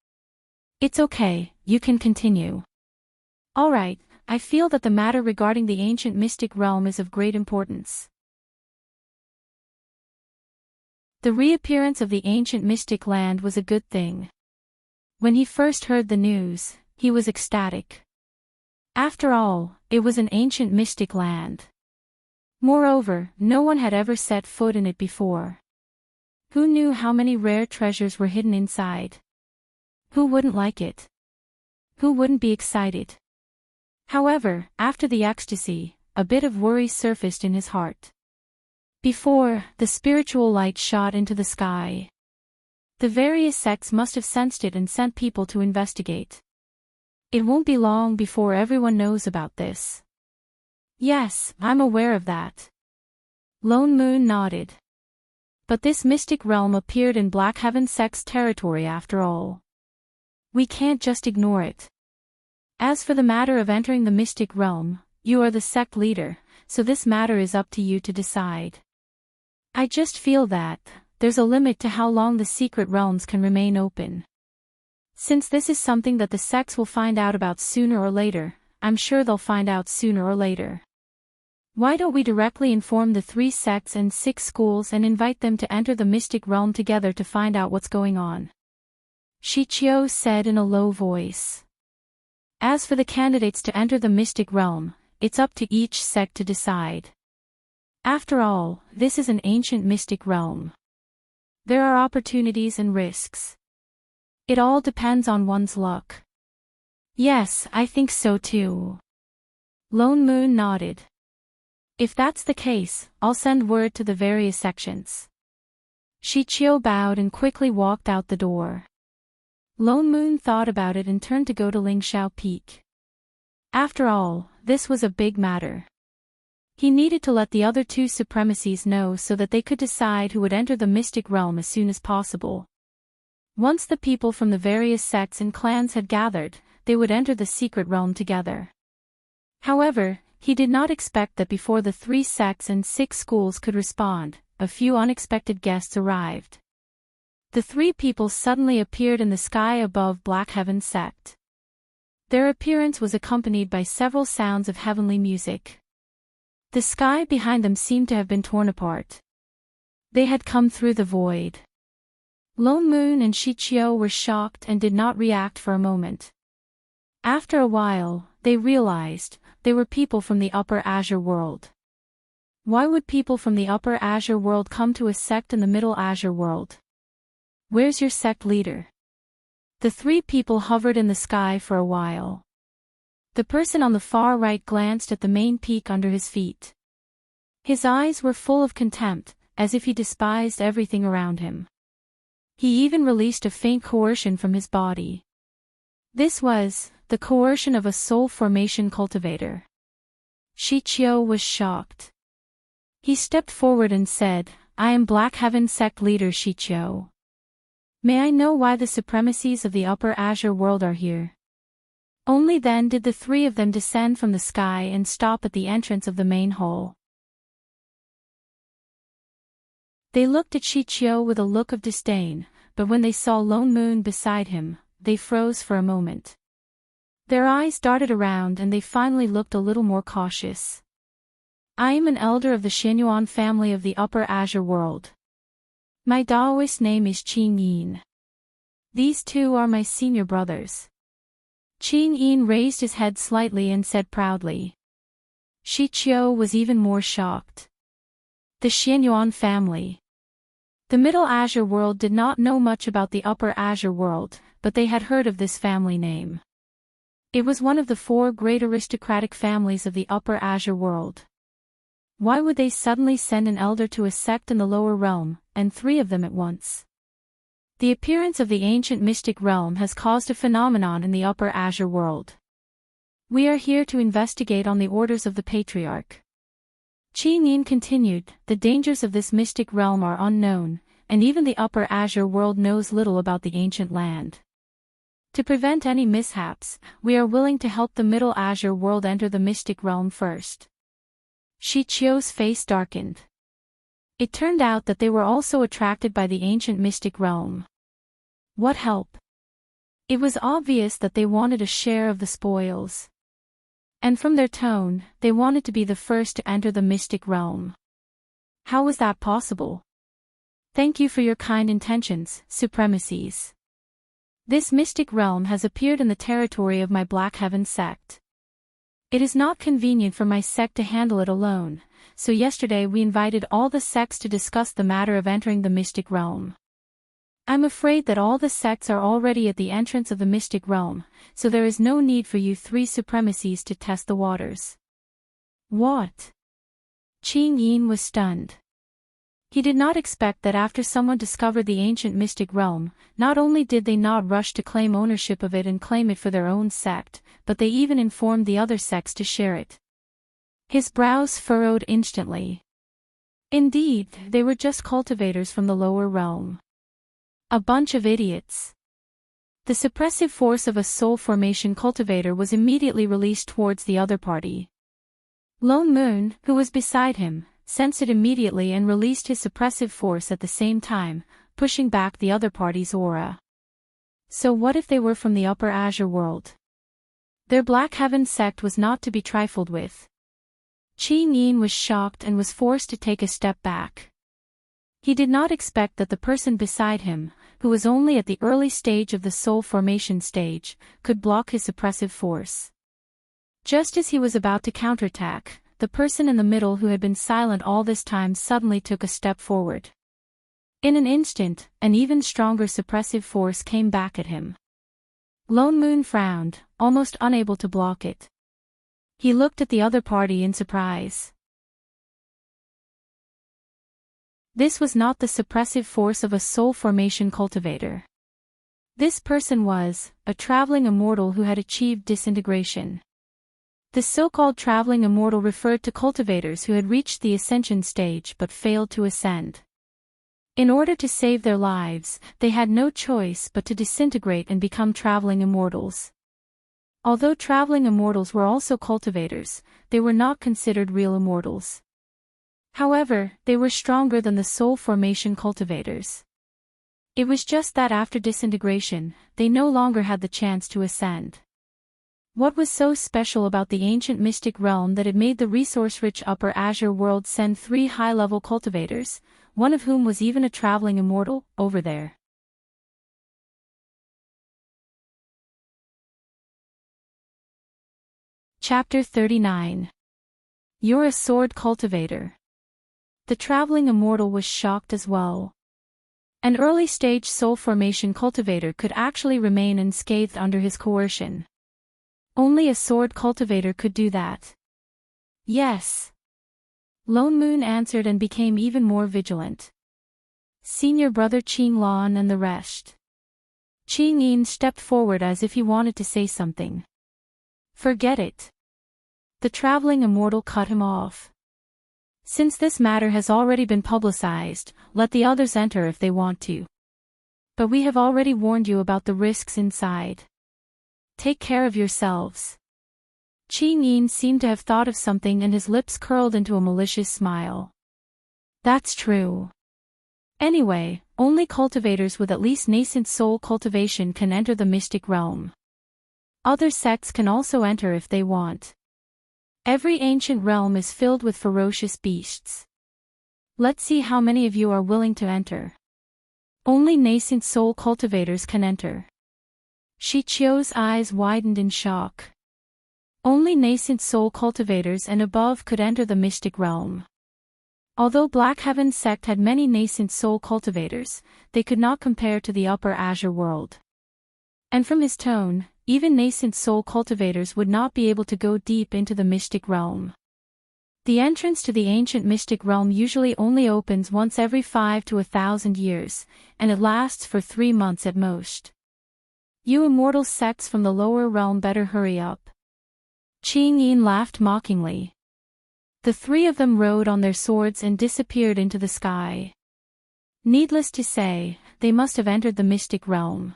It's okay, you can continue. All right, I feel that the matter regarding the ancient mystic realm is of great importance. The reappearance of the ancient mystic land was a good thing. When he first heard the news, he was ecstatic. After all, it was an ancient mystic land. Moreover, no one had ever set foot in it before. Who knew how many rare treasures were hidden inside? Who wouldn't like it? Who wouldn't be excited? However, after the ecstasy, a bit of worry surfaced in his heart. Before, the spiritual light shot into the sky. The various sects must have sensed it and sent people to investigate. It won't be long before everyone knows about this. Yes, I'm aware of that. Lone Moon nodded. But this mystic realm appeared in Black Heaven sect's territory after all. We can't just ignore it. As for the matter of entering the mystic realm, you are the sect leader, so this matter is up to you to decide. I just feel that there's a limit to how long the secret realms can remain open. Since this is something that the sects will find out about sooner or later, I'm sure they'll find out sooner or later. Why don't we directly inform the 3 sects and 6 schools and invite them to enter the mystic realm together to find out what's going on? Shichio said in a low voice. As for the candidates to enter the mystic realm, it's up to each sect to decide. After all, this is an ancient mystic realm. There are opportunities and risks. It all depends on one's luck. Yes, I think so too. Lone Moon nodded. If that's the case, I'll send word to the various sections. Shichio bowed and quickly walked out the door. Lone Moon thought about it and turned to go to Lingxiao Peak. After all, this was a big matter. He needed to let the other 2 supremacies know so that they could decide who would enter the mystic realm as soon as possible. Once the people from the various sects and clans had gathered, they would enter the secret realm together. However, he did not expect that before the 3 sects and 6 schools could respond, a few unexpected guests arrived. The 3 people suddenly appeared in the sky above Black Heaven sect. Their appearance was accompanied by several sounds of heavenly music. The sky behind them seemed to have been torn apart. They had come through the void. Lone Moon and Shichio were shocked and did not react for a moment. After a while, they realized they were people from the Upper Azure world. Why would people from the Upper Azure world come to a sect in the Middle Azure world? Where's your sect leader? The 3 people hovered in the sky for a while. The person on the far right glanced at the main peak under his feet. His eyes were full of contempt, as if he despised everything around him. He even released a faint coercion from his body. This was the coercion of a soul formation cultivator. Shichio was shocked. He stepped forward and said, I am Black Heaven sect leader Shichio. May I know why the supremacies of the Upper Azure world are here? Only then did the 3 of them descend from the sky and stop at the entrance of the main hall. They looked at Shichio with a look of disdain, but when they saw Lone Moon beside him, they froze for a moment. Their eyes darted around and they finally looked a little more cautious. I am an elder of the Xianyuan family of the Upper Azure world. My Daoist name is Qin Yin. These 2 are my senior brothers. Qin Yin raised his head slightly and said proudly. Shichio was even more shocked. The Xianyuan family. The Middle Azure world did not know much about the Upper Azure world, but they had heard of this family name. It was one of the 4 great aristocratic families of the Upper Azure world. Why would they suddenly send an elder to a sect in the lower realm, and 3 of them at once? The appearance of the ancient mystic realm has caused a phenomenon in the Upper Azure world. We are here to investigate on the orders of the Patriarch. Qin Yin continued, the dangers of this mystic realm are unknown, and even the Upper Azure world knows little about the ancient land. To prevent any mishaps, we are willing to help the Middle Azure world enter the mystic realm first. Shichio's face darkened. It turned out that they were also attracted by the ancient mystic realm. What help? It was obvious that they wanted a share of the spoils. And from their tone, they wanted to be the first to enter the mystic realm. How was that possible? Thank you for your kind intentions, supremacies. This mystic realm has appeared in the territory of my Black Heaven sect. It is not convenient for my sect to handle it alone, so yesterday we invited all the sects to discuss the matter of entering the mystic realm. I'm afraid that all the sects are already at the entrance of the mystic realm, so there is no need for you 3 supremacies to test the waters. What? Qin Yin was stunned. He did not expect that after someone discovered the ancient mystic realm, not only did they not rush to claim ownership of it and claim it for their own sect, but they even informed the other sects to share it. His brows furrowed instantly. Indeed, they were just cultivators from the lower realm. A bunch of idiots. The suppressive force of a soul formation cultivator was immediately released towards the other party. Lone Moon, who was beside him, sensed it immediately and released his suppressive force at the same time, pushing back the other party's aura. So what if they were from the Upper Azure world? Their Black Heaven sect was not to be trifled with. Qing Yin was shocked and was forced to take a step back. He did not expect that the person beside him, who was only at the early stage of the soul formation stage, could block his suppressive force. Just as he was about to counterattack, the person in the middle who had been silent all this time suddenly took a step forward. In an instant, an even stronger suppressive force came back at him. Lone Moon frowned, almost unable to block it. He looked at the other party in surprise. This was not the suppressive force of a soul formation cultivator. This person was a traveling immortal who had achieved disintegration. The so-called traveling immortal referred to cultivators who had reached the ascension stage but failed to ascend. In order to save their lives, they had no choice but to disintegrate and become traveling immortals. Although traveling immortals were also cultivators, they were not considered real immortals. However, they were stronger than the soul formation cultivators. It was just that after disintegration, they no longer had the chance to ascend. What was so special about the ancient mystic realm that it made the resource-rich Upper Azure world send 3 high-level cultivators, one of whom was even a traveling immortal, over there? Chapter 39. You're a sword cultivator. The traveling immortal was shocked as well. An early-stage soul formation cultivator could actually remain unscathed under his coercion. Only a sword cultivator could do that. Yes. Lone Moon answered and became even more vigilant. Senior brother Qing Lan and the rest. Qing Yin stepped forward as if he wanted to say something. Forget it. The traveling immortal cut him off. Since this matter has already been publicized, let the others enter if they want to. But we have already warned you about the risks inside. Take care of yourselves. Qing Yin seemed to have thought of something and his lips curled into a malicious smile. That's true. Anyway, only cultivators with at least nascent soul cultivation can enter the mystic realm. Other sects can also enter if they want. Every ancient realm is filled with ferocious beasts. Let's see how many of you are willing to enter. Only nascent soul cultivators can enter. Shi Qiu's eyes widened in shock. Only nascent soul cultivators and above could enter the mystic realm. Although Black Heaven sect had many nascent soul cultivators, they could not compare to the Upper Azure world. And from his tone, even nascent soul cultivators would not be able to go deep into the mystic realm. The entrance to the ancient mystic realm usually only opens once every 5 to 1,000 years, and it lasts for 3 months at most. You immortal sects from the lower realm better hurry up. Qing Yin laughed mockingly. The 3 of them rode on their swords and disappeared into the sky. Needless to say, they must have entered the mystic realm.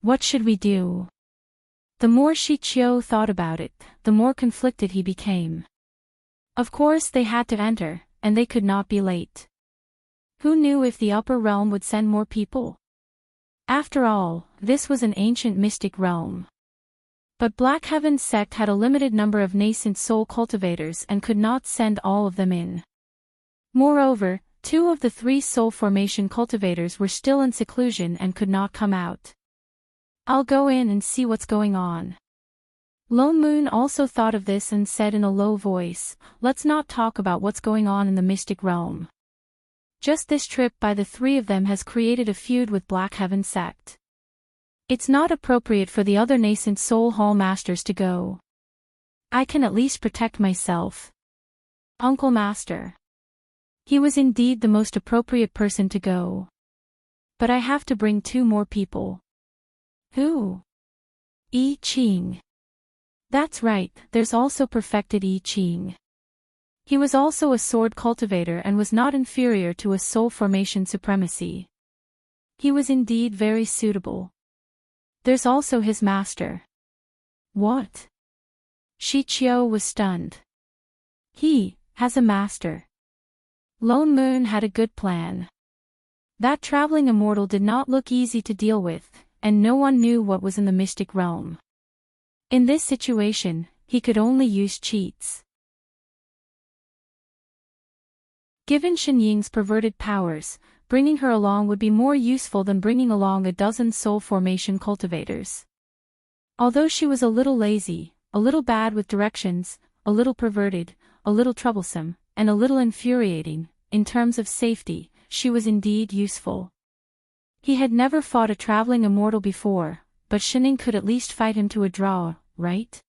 What should we do? The more Shi Qiu thought about it, the more conflicted he became. Of course they had to enter, and they could not be late. Who knew if the upper realm would send more people? After all, this was an ancient mystic realm. But Black Heaven sect had a limited number of nascent soul cultivators and could not send all of them in. Moreover, 2 of the 3 soul formation cultivators were still in seclusion and could not come out. I'll go in and see what's going on. Lone Moon also thought of this and said in a low voice, let's not talk about what's going on in the mystic realm. Just this trip by the 3 of them has created a feud with Black Heaven sect. It's not appropriate for the other nascent soul hall masters to go. I can at least protect myself. Uncle Master. He was indeed the most appropriate person to go. But I have to bring 2 more people. Who? I Ching. That's right, there's also perfected I Ching. He was also a sword cultivator and was not inferior to a soul formation supremacy. He was indeed very suitable. There's also his master. What? Shi Qiu was stunned. He has a master. Lone Moon had a good plan. That traveling immortal did not look easy to deal with, and no one knew what was in the mystic realm. In this situation, he could only use cheats. Given Xinying's perverted powers, bringing her along would be more useful than bringing along a dozen soul formation cultivators. Although she was a little lazy, a little bad with directions, a little perverted, a little troublesome, and a little infuriating, in terms of safety, she was indeed useful. He had never fought a traveling immortal before, but Xinying could at least fight him to a draw, right?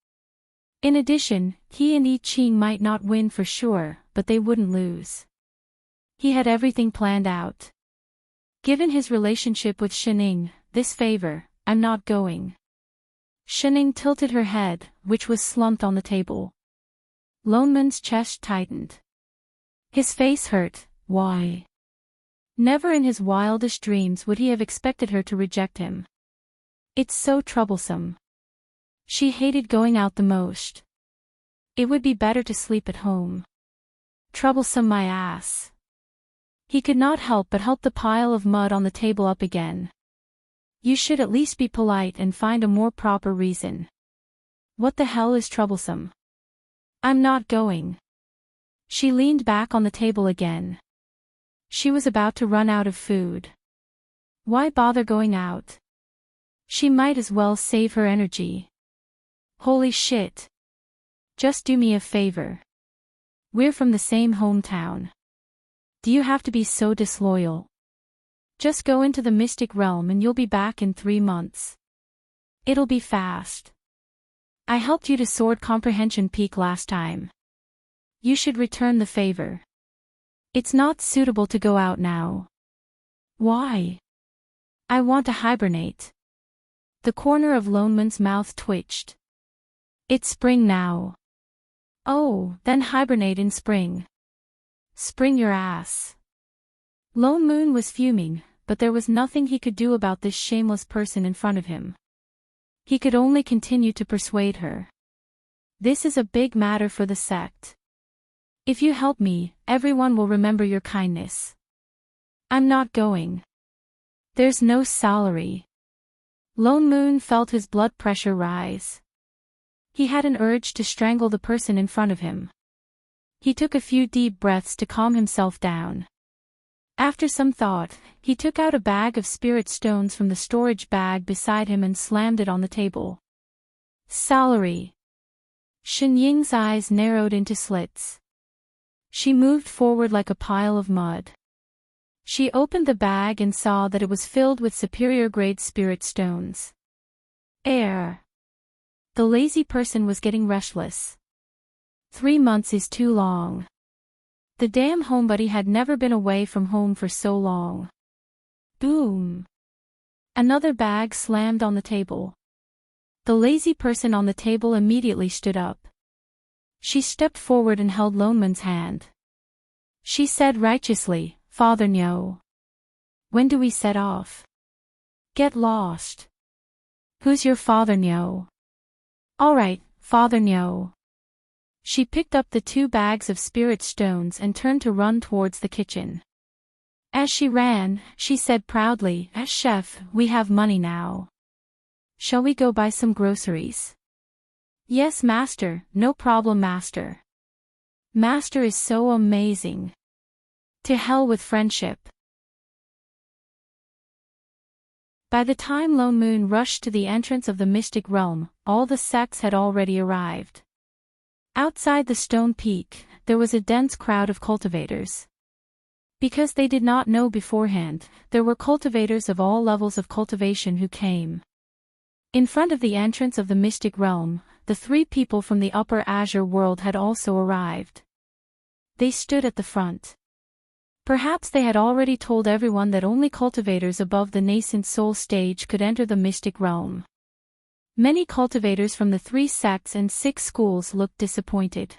In addition, he and I Ching might not win for sure, but they wouldn't lose. He had everything planned out. Given his relationship with Xinying, this favor, I'm not going. Xinying tilted her head, which was slumped on the table. Lone Moon's chest tightened. His face hurt. Why? Never in his wildest dreams would he have expected her to reject him. It's so troublesome. She hated going out the most. It would be better to sleep at home. Troublesome my ass. He could not help but help the pile of mud on the table up again. You should at least be polite and find a more proper reason. What the hell is troublesome? I'm not going. She leaned back on the table again. She was about to run out of food. Why bother going out? She might as well save her energy. Holy shit. Just do me a favor. We're from the same hometown. Do you have to be so disloyal? Just go into the mystic realm and you'll be back in 3 months. It'll be fast. I helped you to Sword Comprehension Peak last time. You should return the favor. It's not suitable to go out now. Why? I want to hibernate. The corner of Lone Moon's mouth twitched. It's spring now. Oh, then hibernate in spring. Spring your ass. Lone Moon was fuming, but there was nothing he could do about this shameless person in front of him. He could only continue to persuade her. This is a big matter for the sect. If you help me, everyone will remember your kindness. I'm not going. There's no salary. Lone Moon felt his blood pressure rise. He had an urge to strangle the person in front of him. He took a few deep breaths to calm himself down. After some thought, he took out a bag of spirit stones from the storage bag beside him and slammed it on the table. Salary. Xinying's eyes narrowed into slits. She moved forward like a pile of mud. She opened the bag and saw that it was filled with superior-grade spirit stones. Air. The lazy person was getting restless. 3 months is too long. The damn homebody had never been away from home for so long. Boom. Another bag slammed on the table. The lazy person on the table immediately stood up. She stepped forward and held Lone Moon's hand. She said righteously, Father Nyo. When do we set off? Get lost. Who's your Father Nyo? All right, Father Nyo. She picked up the 2 bags of spirit stones and turned to run towards the kitchen. As she ran, she said proudly, Chef, we have money now. Shall we go buy some groceries? Yes, Master, no problem, Master. Master is so amazing. To hell with friendship. By the time Lone Moon rushed to the entrance of the mystic realm, all the sects had already arrived. Outside the stone peak, there was a dense crowd of cultivators. Because they did not know beforehand, there were cultivators of all levels of cultivation who came. In front of the entrance of the mystic realm, the 3 people from the upper azure world had also arrived. They stood at the front. Perhaps they had already told everyone that only cultivators above the nascent soul stage could enter the mystic realm. Many cultivators from the 3 sects and 6 schools looked disappointed.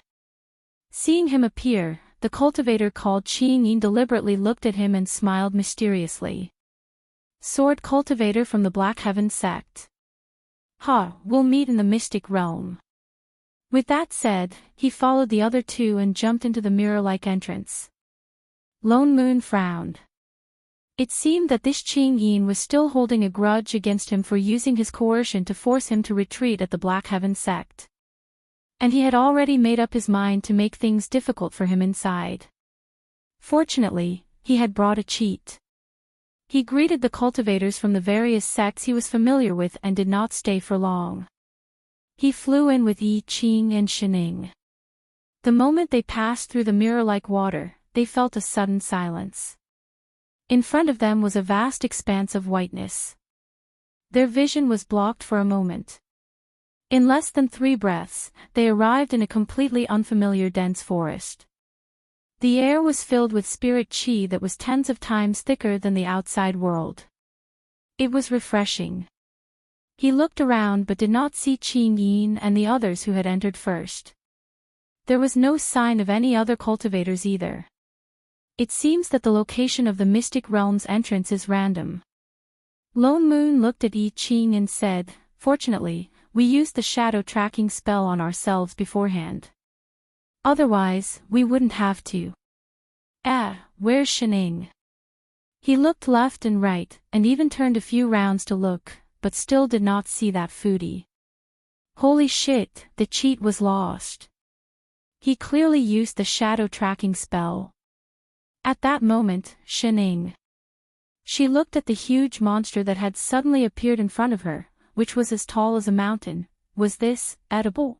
Seeing him appear, the cultivator called Qing deliberately looked at him and smiled mysteriously. Sword cultivator from the Black Heaven sect. Ha, we'll meet in the mystic realm. With that said, he followed the other two and jumped into the mirror-like entrance. Lone Moon frowned. It seemed that this Qing Yin was still holding a grudge against him for using his coercion to force him to retreat at the Black Heaven sect. And he had already made up his mind to make things difficult for him inside. Fortunately, he had brought a cheat. He greeted the cultivators from the various sects he was familiar with and did not stay for long. He flew in with Yi Qing and Shining. The moment they passed through the mirror-like water, they felt a sudden silence. In front of them was a vast expanse of whiteness. Their vision was blocked for a moment. In less than 3 breaths, they arrived in a completely unfamiliar dense forest. The air was filled with spirit qi that was tens of times thicker than the outside world. It was refreshing. He looked around but did not see Qing Yin and the others who had entered first. There was no sign of any other cultivators either. It seems that the location of the Mystic Realm's entrance is random. Lone Moon looked at Yi Qing and said, "Fortunately, we used the shadow tracking spell on ourselves beforehand. Otherwise, we wouldn't have to." Where's Shining?" He looked left and right, and even turned a few rounds to look, but still did not see that foodie. Holy shit, the cheat was lost. He clearly used the shadow tracking spell. At that moment, Shining. She looked at the huge monster that had suddenly appeared in front of her, which was as tall as a mountain. Was this edible?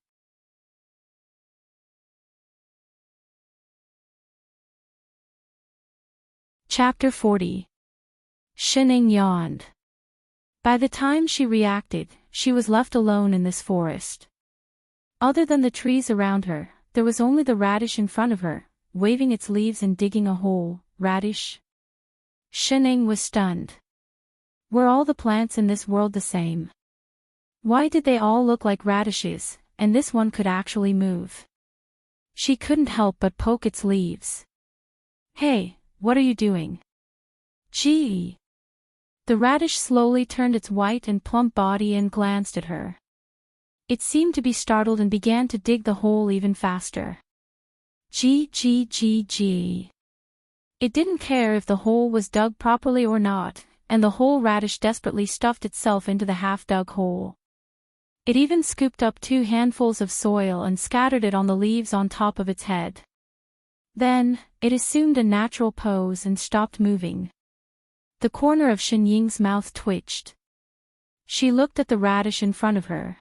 Chapter 40. Shining yawned. By the time she reacted, she was left alone in this forest. Other than the trees around her, there was only the radish in front of her, waving its leaves and digging a hole. Radish? Shining was stunned. Were all the plants in this world the same? Why did they all look like radishes, and this one could actually move? She couldn't help but poke its leaves. "Hey, what are you doing?" "Gee." The radish slowly turned its white and plump body and glanced at her. It seemed to be startled and began to dig the hole even faster. Gee. It didn't care if the hole was dug properly or not, and the whole radish desperately stuffed itself into the half-dug hole. It even scooped up 2 handfuls of soil and scattered it on the leaves on top of its head. Then, it assumed a natural pose and stopped moving. The corner of Shinying's mouth twitched. She looked at the radish in front of her.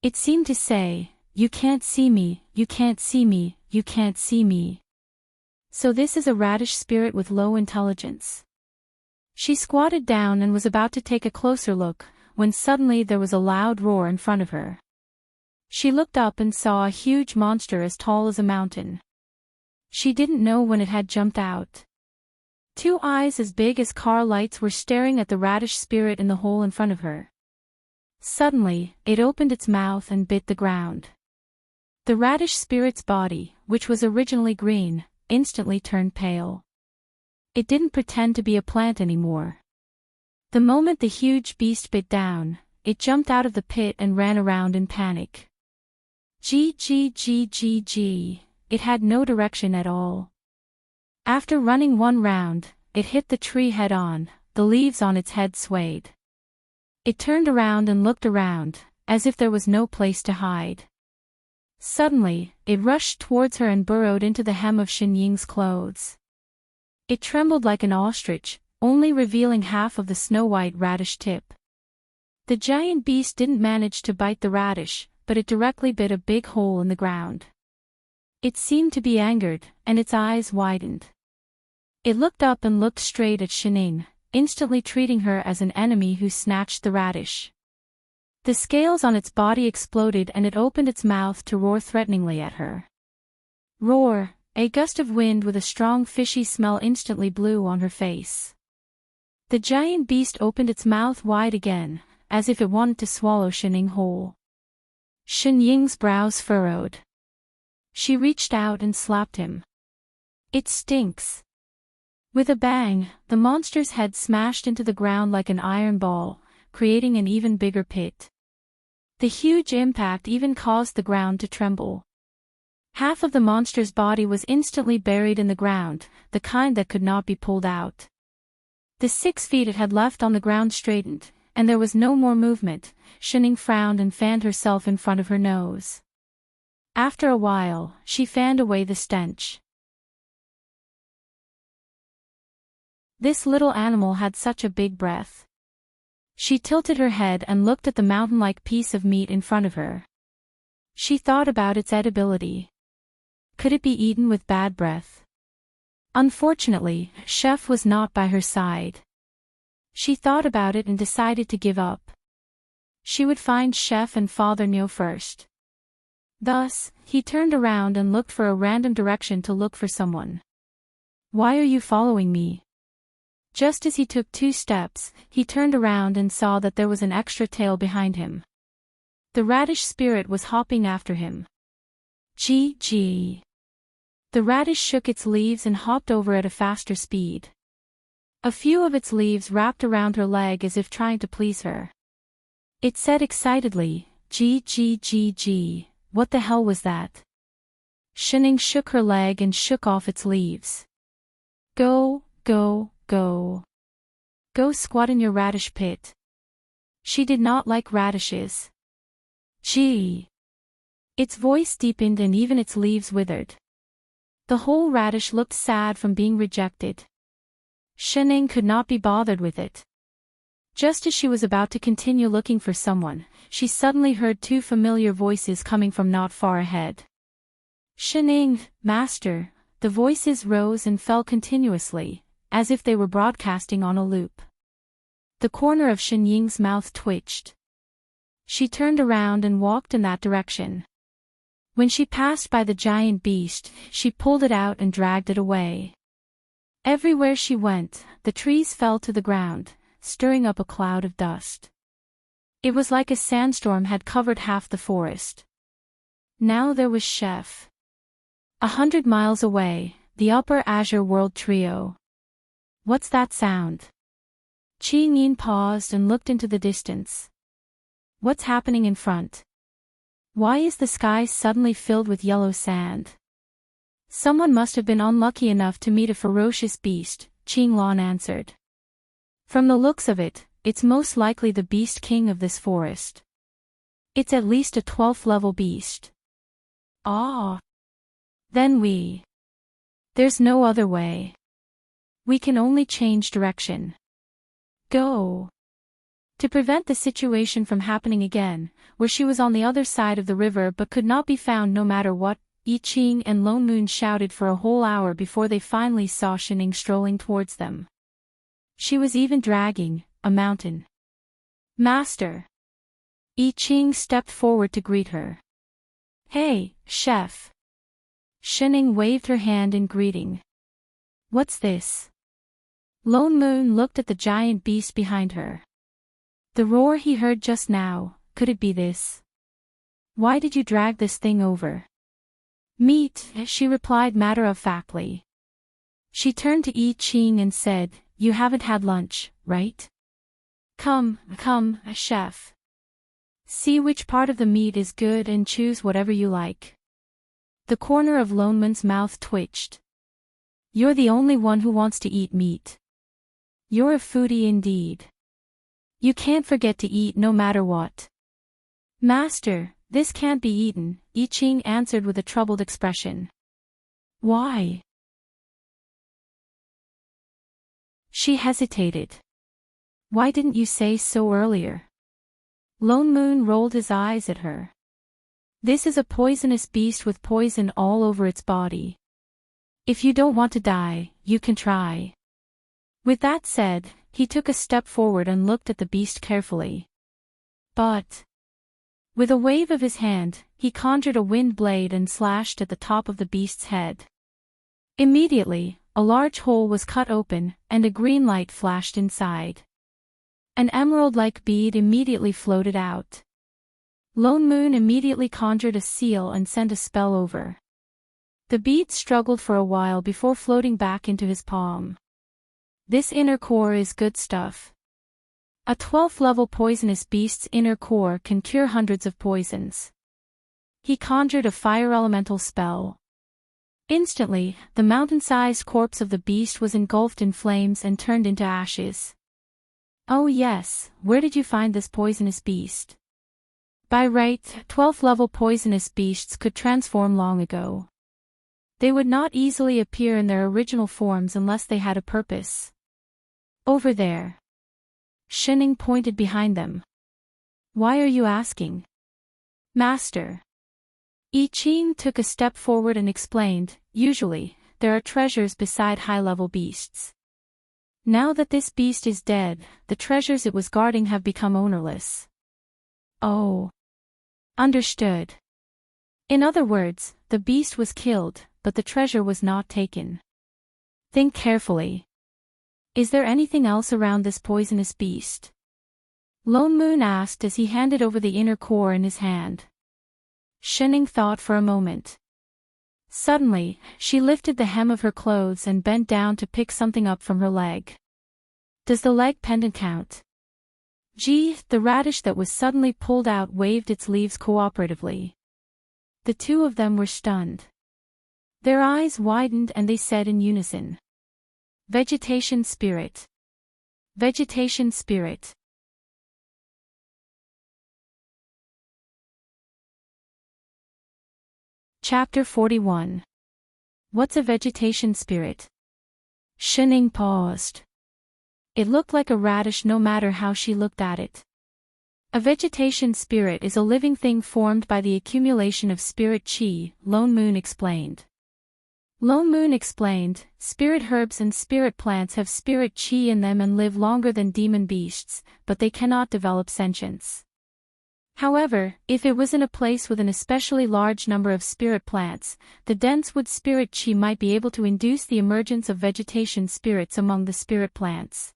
It seemed to say, "You can't see me, you can't see me, you can't see me." So this is a radish spirit with low intelligence. She squatted down and was about to take a closer look, when suddenly there was a loud roar in front of her. She looked up and saw a huge monster as tall as a mountain. She didn't know when it had jumped out. 2 eyes as big as car lights were staring at the radish spirit in the hole in front of her. Suddenly, it opened its mouth and bit the ground. The radish spirit's body, which was originally green, instantly turned pale. It didn't pretend to be a plant anymore. The moment the huge beast bit down, it jumped out of the pit and ran around in panic. It had no direction at all. After running 1 round, it hit the tree head-on. The leaves on its head swayed. It turned around and looked around, as if there was no place to hide. Suddenly, it rushed towards her and burrowed into the hem of Shinying's clothes. It trembled like an ostrich, only revealing half of the snow-white radish tip. The giant beast didn't manage to bite the radish, but it directly bit a big hole in the ground. It seemed to be angered, and its eyes widened. It looked up and looked straight at Shining, instantly treating her as an enemy who snatched the radish. The scales on its body exploded and it opened its mouth to roar threateningly at her. Roar! A gust of wind with a strong fishy smell instantly blew on her face. The giant beast opened its mouth wide again, as if it wanted to swallow Shining whole. Shinying's brows furrowed. She reached out and slapped him. It stinks. With a bang, the monster's head smashed into the ground like an iron ball, creating an even bigger pit. The huge impact even caused the ground to tremble. Half of the monster's body was instantly buried in the ground, the kind that could not be pulled out. The 6 feet it had left on the ground straightened, and there was no more movement. Shining frowned and fanned herself in front of her nose. After a while, she fanned away the stench. This little animal had such a big breath. She tilted her head and looked at the mountain-like piece of meat in front of her. She thought about its edibility. Could it be eaten with bad breath? Unfortunately, Chef was not by her side. She thought about it and decided to give up. She would find Chef and Father Neo first. Thus, he turned around and looked for a random direction to look for someone. "Why are you following me?" Just as he took 2 steps, he turned around and saw that there was an extra tail behind him. The radish spirit was hopping after him. Gee. The radish shook its leaves and hopped over at a faster speed. A few of its leaves wrapped around her leg as if trying to please her. It said excitedly, Gee, what the hell was that? Shining shook her leg and shook off its leaves. Go squat in your radish pit. She did not like radishes. Gee. Its voice deepened and even its leaves withered. The whole radish looked sad from being rejected. Shining could not be bothered with it. Just as she was about to continue looking for someone, she suddenly heard 2 familiar voices coming from not far ahead. Shining, Master, the voices rose and fell continuously, as if they were broadcasting on a loop. The corner of Shinying's mouth twitched. She turned around and walked in that direction. When she passed by the giant beast, she pulled it out and dragged it away. Everywhere she went, the trees fell to the ground, stirring up a cloud of dust. It was like a sandstorm had covered half the forest. Now there was Chef. 100 miles away, the Upper Azure World Trio. What's that sound? Qi Nin paused and looked into the distance. What's happening in front? Why is the sky suddenly filled with yellow sand? Someone must have been unlucky enough to meet a ferocious beast, Qing Lan answered. From the looks of it, it's most likely the beast king of this forest. It's at least a 12th level beast. Ah. Then There's no other way. We can only change direction. Go. To prevent the situation from happening again, where she was on the other side of the river but could not be found no matter what, Yi Qing and Lone Moon shouted for a whole hour before they finally saw Shining strolling towards them. She was even dragging a mountain. Master. Yi Qing stepped forward to greet her. Hey, Chef. Shining waved her hand in greeting. What's this? Lone Moon looked at the giant beast behind her. The roar he heard just now, could it be this? Why did you drag this thing over? Meat, she replied matter-of-factly. She turned to Yi Qing and said, You haven't had lunch, right? Come, Chef. See which part of the meat is good and choose whatever you like. The corner of Lone Moon's mouth twitched. You're the only one who wants to eat meat. You're a foodie indeed. You can't forget to eat no matter what. Master, this can't be eaten, Yi Qing answered with a troubled expression. Why? She hesitated. Why didn't you say so earlier? Lone Moon rolled his eyes at her. This is a poisonous beast with poison all over its body. If you don't want to die, you can try. With that said, he took a step forward and looked at the beast carefully. But, with a wave of his hand, he conjured a wind blade and slashed at the top of the beast's head. Immediately, a large hole was cut open, and a green light flashed inside. An emerald-like bead immediately floated out. Lone Moon immediately conjured a seal and sent a spell over. The bead struggled for a while before floating back into his palm. This inner core is good stuff. A 12th level poisonous beast's inner core can cure hundreds of poisons. He conjured a fire elemental spell. Instantly, the mountain-sized corpse of the beast was engulfed in flames and turned into ashes. Oh yes, where did you find this poisonous beast? By right, 12th level poisonous beasts could transform long ago. They would not easily appear in their original forms unless they had a purpose. Over there. Shining pointed behind them. Why are you asking? Master. I Ching took a step forward and explained, usually, there are treasures beside high-level beasts. Now that this beast is dead, the treasures it was guarding have become ownerless. Oh. Understood. In other words, the beast was killed, but the treasure was not taken. Think carefully. Is there anything else around this poisonous beast? Lone Moon asked as he handed over the inner core in his hand. Shining thought for a moment. Suddenly, she lifted the hem of her clothes and bent down to pick something up from her leg. Does the leg pendant count? Gee, the radish that was suddenly pulled out waved its leaves cooperatively. The two of them were stunned. Their eyes widened and they said in unison. Vegetation spirit. Vegetation spirit. Chapter 41. What's a vegetation spirit? Shining paused. It looked like a radish no matter how she looked at it. A vegetation spirit is a living thing formed by the accumulation of spirit chi, Lone Moon explained. Lone Moon explained, spirit herbs and spirit plants have spirit chi in them and live longer than demon beasts, but they cannot develop sentience. However, if it was in a place with an especially large number of spirit plants, the dense wood spirit chi might be able to induce the emergence of vegetation spirits among the spirit plants.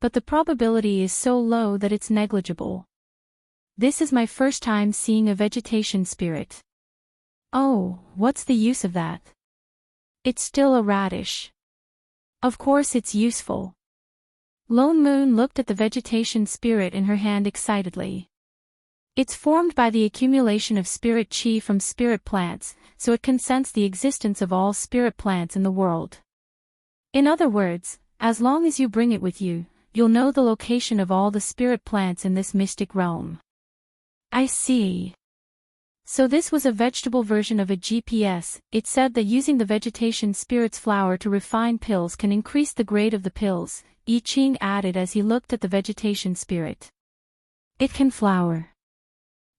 But the probability is so low that it's negligible. This is my first time seeing a vegetation spirit. Oh, what's the use of that? It's still a radish. Of course it's useful. Lone Moon looked at the vegetation spirit in her hand excitedly. It's formed by the accumulation of spirit chi from spirit plants, so it can sense the existence of all spirit plants in the world. In other words, as long as you bring it with you, you'll know the location of all the spirit plants in this mystic realm. I see. So this was a vegetable version of a GPS. It said that using the vegetation spirit's flower to refine pills can increase the grade of the pills, I Ching added as he looked at the vegetation spirit. It can flower.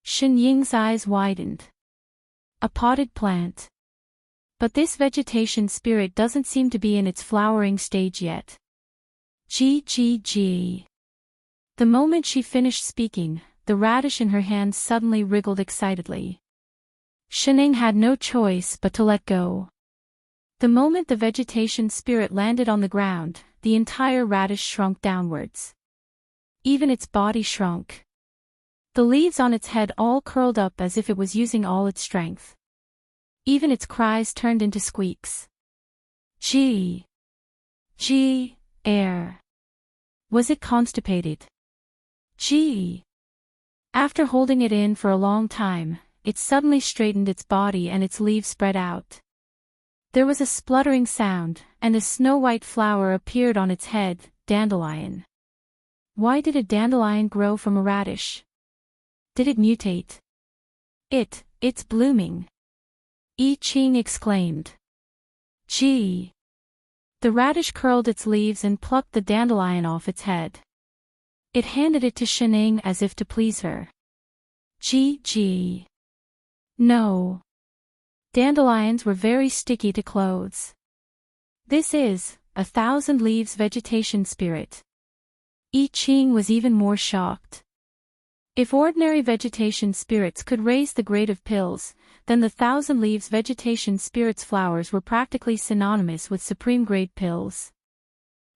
Shen Ying's eyes widened. A potted plant. But this vegetation spirit doesn't seem to be in its flowering stage yet. Gee. The moment she finished speaking, the radish in her hand suddenly wriggled excitedly. Shening had no choice but to let go. The moment the vegetation spirit landed on the ground, the entire radish shrunk downwards. Even its body shrunk. The leaves on its head all curled up as if it was using all its strength. Even its cries turned into squeaks. Gee, air. Was it constipated? Gee. After holding it in for a long time, it suddenly straightened its body and its leaves spread out. There was a spluttering sound, and a snow-white flower appeared on its head, dandelion. Why did a dandelion grow from a radish? Did it mutate? It's blooming. I Ching exclaimed. Gee. The radish curled its leaves and plucked the dandelion off its head. It handed it to Shening as if to please her. Gee. No. Dandelions were very sticky to clothes. This is 1,000 leaves vegetation spirit. I Ching was even more shocked. If ordinary vegetation spirits could raise the grade of pills, then the 1,000 leaves vegetation spirits flowers were practically synonymous with supreme grade pills.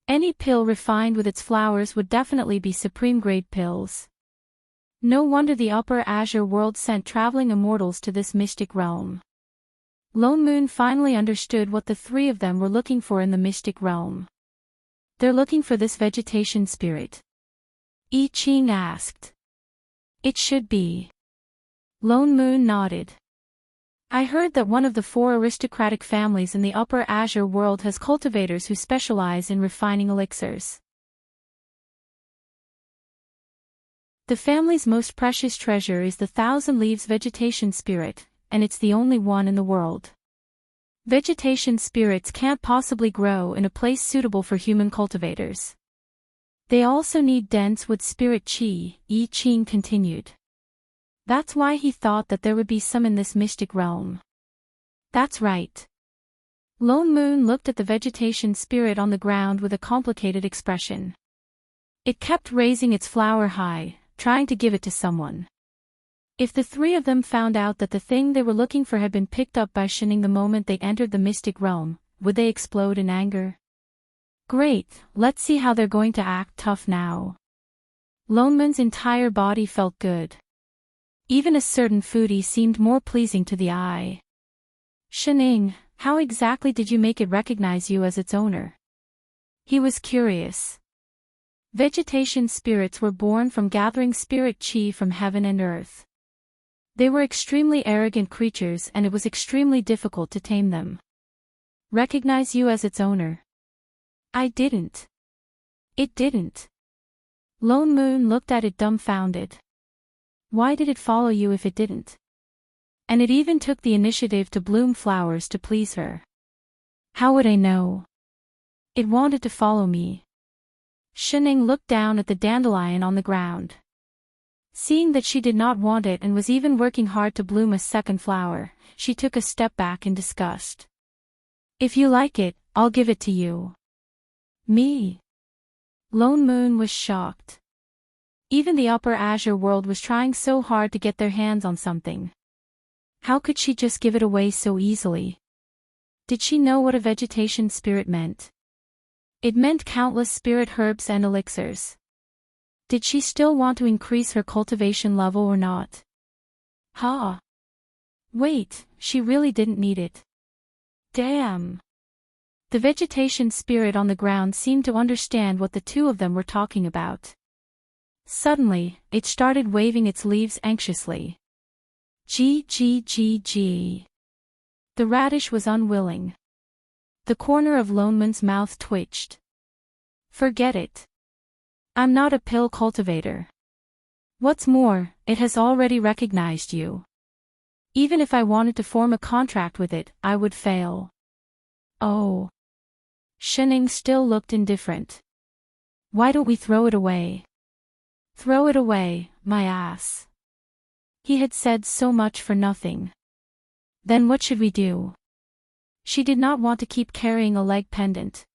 Any pill refined with its flowers would definitely be supreme grade pills. No wonder the upper azure world sent traveling immortals to this mystic realm. Lone Moon finally understood what the three of them were looking for in the mystic realm. They're looking for this vegetation spirit. I Ching asked. It should be. Lone Moon nodded. I heard that one of the 4 aristocratic families in the Upper Azure world has cultivators who specialize in refining elixirs. The family's most precious treasure is the Thousand Leaves vegetation spirit, and it's the only one in the world. Vegetation spirits can't possibly grow in a place suitable for human cultivators. They also need dense wood spirit chi, I Ching continued. That's why he thought that there would be some in this mystic realm. That's right. Lone Moon looked at the vegetation spirit on the ground with a complicated expression. It kept raising its flower high, trying to give it to someone. If the three of them found out that the thing they were looking for had been picked up by Shining the moment they entered the mystic realm, would they explode in anger? Great, let's see how they're going to act tough now. Lone Moon's entire body felt good. Even a certain foodie seemed more pleasing to the eye. Shining, how exactly did you make it recognize you as its owner? He was curious. Vegetation spirits were born from gathering spirit chi from heaven and earth. They were extremely arrogant creatures and it was extremely difficult to tame them. Recognize you as its owner? I didn't. It didn't. Lone Moon looked at it dumbfounded. Why did it follow you if it didn't? And it even took the initiative to bloom flowers to please her. How would I know? It wanted to follow me. Shining looked down at the dandelion on the ground. Seeing that she did not want it and was even working hard to bloom a second flower, she took a step back in disgust. If you like it, I'll give it to you. Me? Lone Moon was shocked. Even the Upper Azure world was trying so hard to get their hands on something. How could she just give it away so easily? Did she know what a vegetation spirit meant? It meant countless spirit herbs and elixirs. Did she still want to increase her cultivation level or not? Wait, she really didn't need it. Damn. The vegetation spirit on the ground seemed to understand what the two of them were talking about. Suddenly, it started waving its leaves anxiously. Gee. The radish was unwilling. The corner of Lone Moon's mouth twitched. Forget it. I'm not a pill cultivator. What's more, it has already recognized you. Even if I wanted to form a contract with it, I would fail. Oh. Shining still looked indifferent. Why don't we throw it away? Throw it away, my ass. He had said so much for nothing. Then what should we do? She did not want to keep carrying a leg pendant.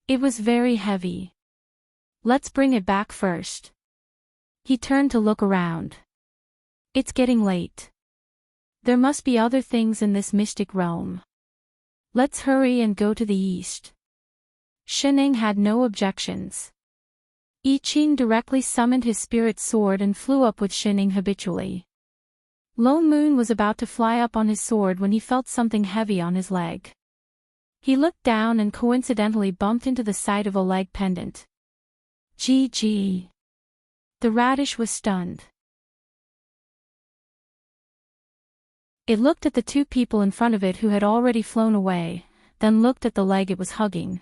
It was very heavy. Let's bring it back first. He turned to look around. It's getting late. There must be other things in this mystic realm. Let's hurry and go to the east. Shining had no objections. I Ching directly summoned his spirit sword and flew up with Shining habitually. Lone Moon was about to fly up on his sword when he felt something heavy on his leg. He looked down and coincidentally bumped into the side of a leg pendant. Gee. The radish was stunned. It looked at the two people in front of it who had already flown away, then looked at the leg it was hugging.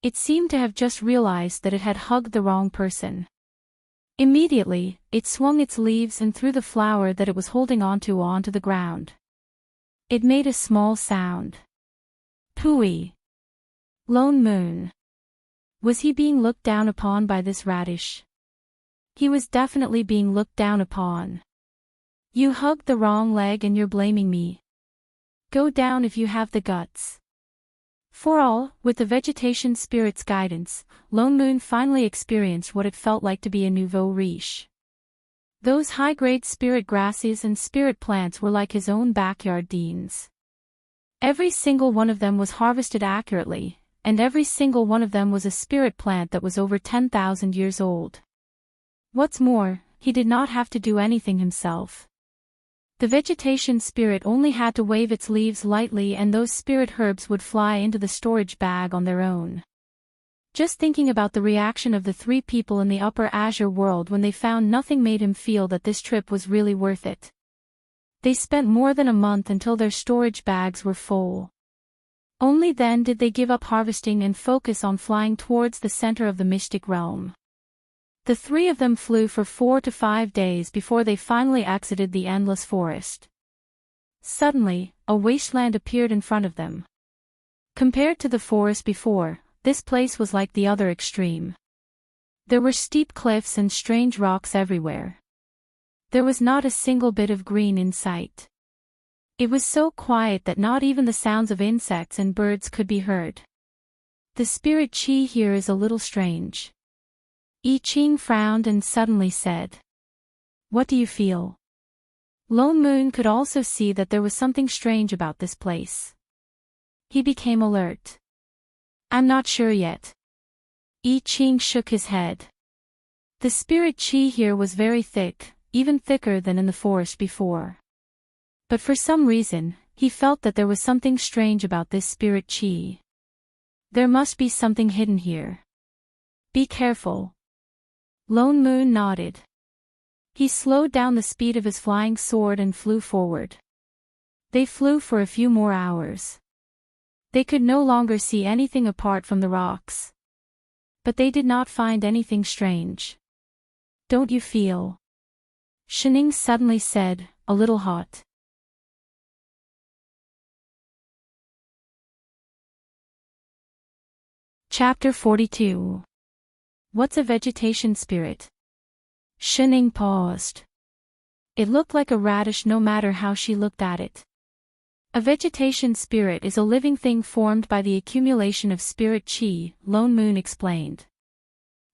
It seemed to have just realized that it had hugged the wrong person. Immediately, it swung its leaves and threw the flower that it was holding onto the ground. It made a small sound. Pooey. Lone Moon. Was he being looked down upon by this radish? He was definitely being looked down upon. You hugged the wrong leg and you're blaming me. Go down if you have the guts. For all, with the vegetation spirit's guidance, Lone Moon finally experienced what it felt like to be a nouveau riche. Those high-grade spirit grasses and spirit plants were like his own backyard deans. Every single one of them was harvested accurately, and every single one of them was a spirit plant that was over 10,000 years old. What's more, he did not have to do anything himself. The vegetation spirit only had to wave its leaves lightly and those spirit herbs would fly into the storage bag on their own. Just thinking about the reaction of the three people in the upper azure world when they found nothing made him feel that this trip was really worth it. They spent more than a month until their storage bags were full. Only then did they give up harvesting and focus on flying towards the center of the mystic realm. The three of them flew for 4 to 5 days before they finally exited the endless forest. Suddenly, a wasteland appeared in front of them. Compared to the forest before, this place was like the other extreme. There were steep cliffs and strange rocks everywhere. There was not a single bit of green in sight. It was so quiet that not even the sounds of insects and birds could be heard. The spirit chi here is a little strange. I Ching frowned and suddenly said, "What do you feel?" Lone Moon could also see that there was something strange about this place. He became alert. "I'm not sure yet." I Ching shook his head. The spirit chi here was very thick, even thicker than in the forest before. But for some reason, he felt that there was something strange about this spirit chi. There must be something hidden here. Be careful. Lone Moon nodded. He slowed down the speed of his flying sword and flew forward. They flew for a few more hours. They could no longer see anything apart from the rocks. But they did not find anything strange. "Don't you feel?" Shining suddenly said, "A little hot?" Chapter 42. What's a vegetation spirit? Shining paused. It looked like a radish no matter how she looked at it. A vegetation spirit is a living thing formed by the accumulation of spirit chi, Lone Moon explained.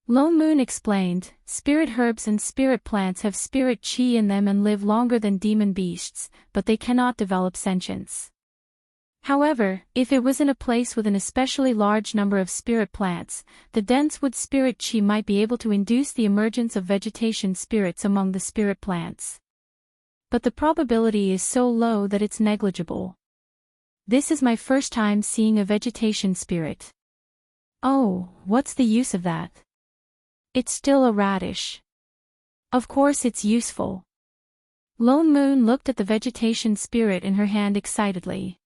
Lone Moon explained, spirit herbs and spirit plants have spirit chi in them and live longer than demon beasts, but they cannot develop sentience. However, if it was in a place with an especially large number of spirit plants, the dense wood spirit chi might be able to induce the emergence of vegetation spirits among the spirit plants. But the probability is so low that it's negligible. This is my first time seeing a vegetation spirit. Oh, what's the use of that? It's still a radish. Of course it's useful. Lone Moon looked at the vegetation spirit in her hand excitedly.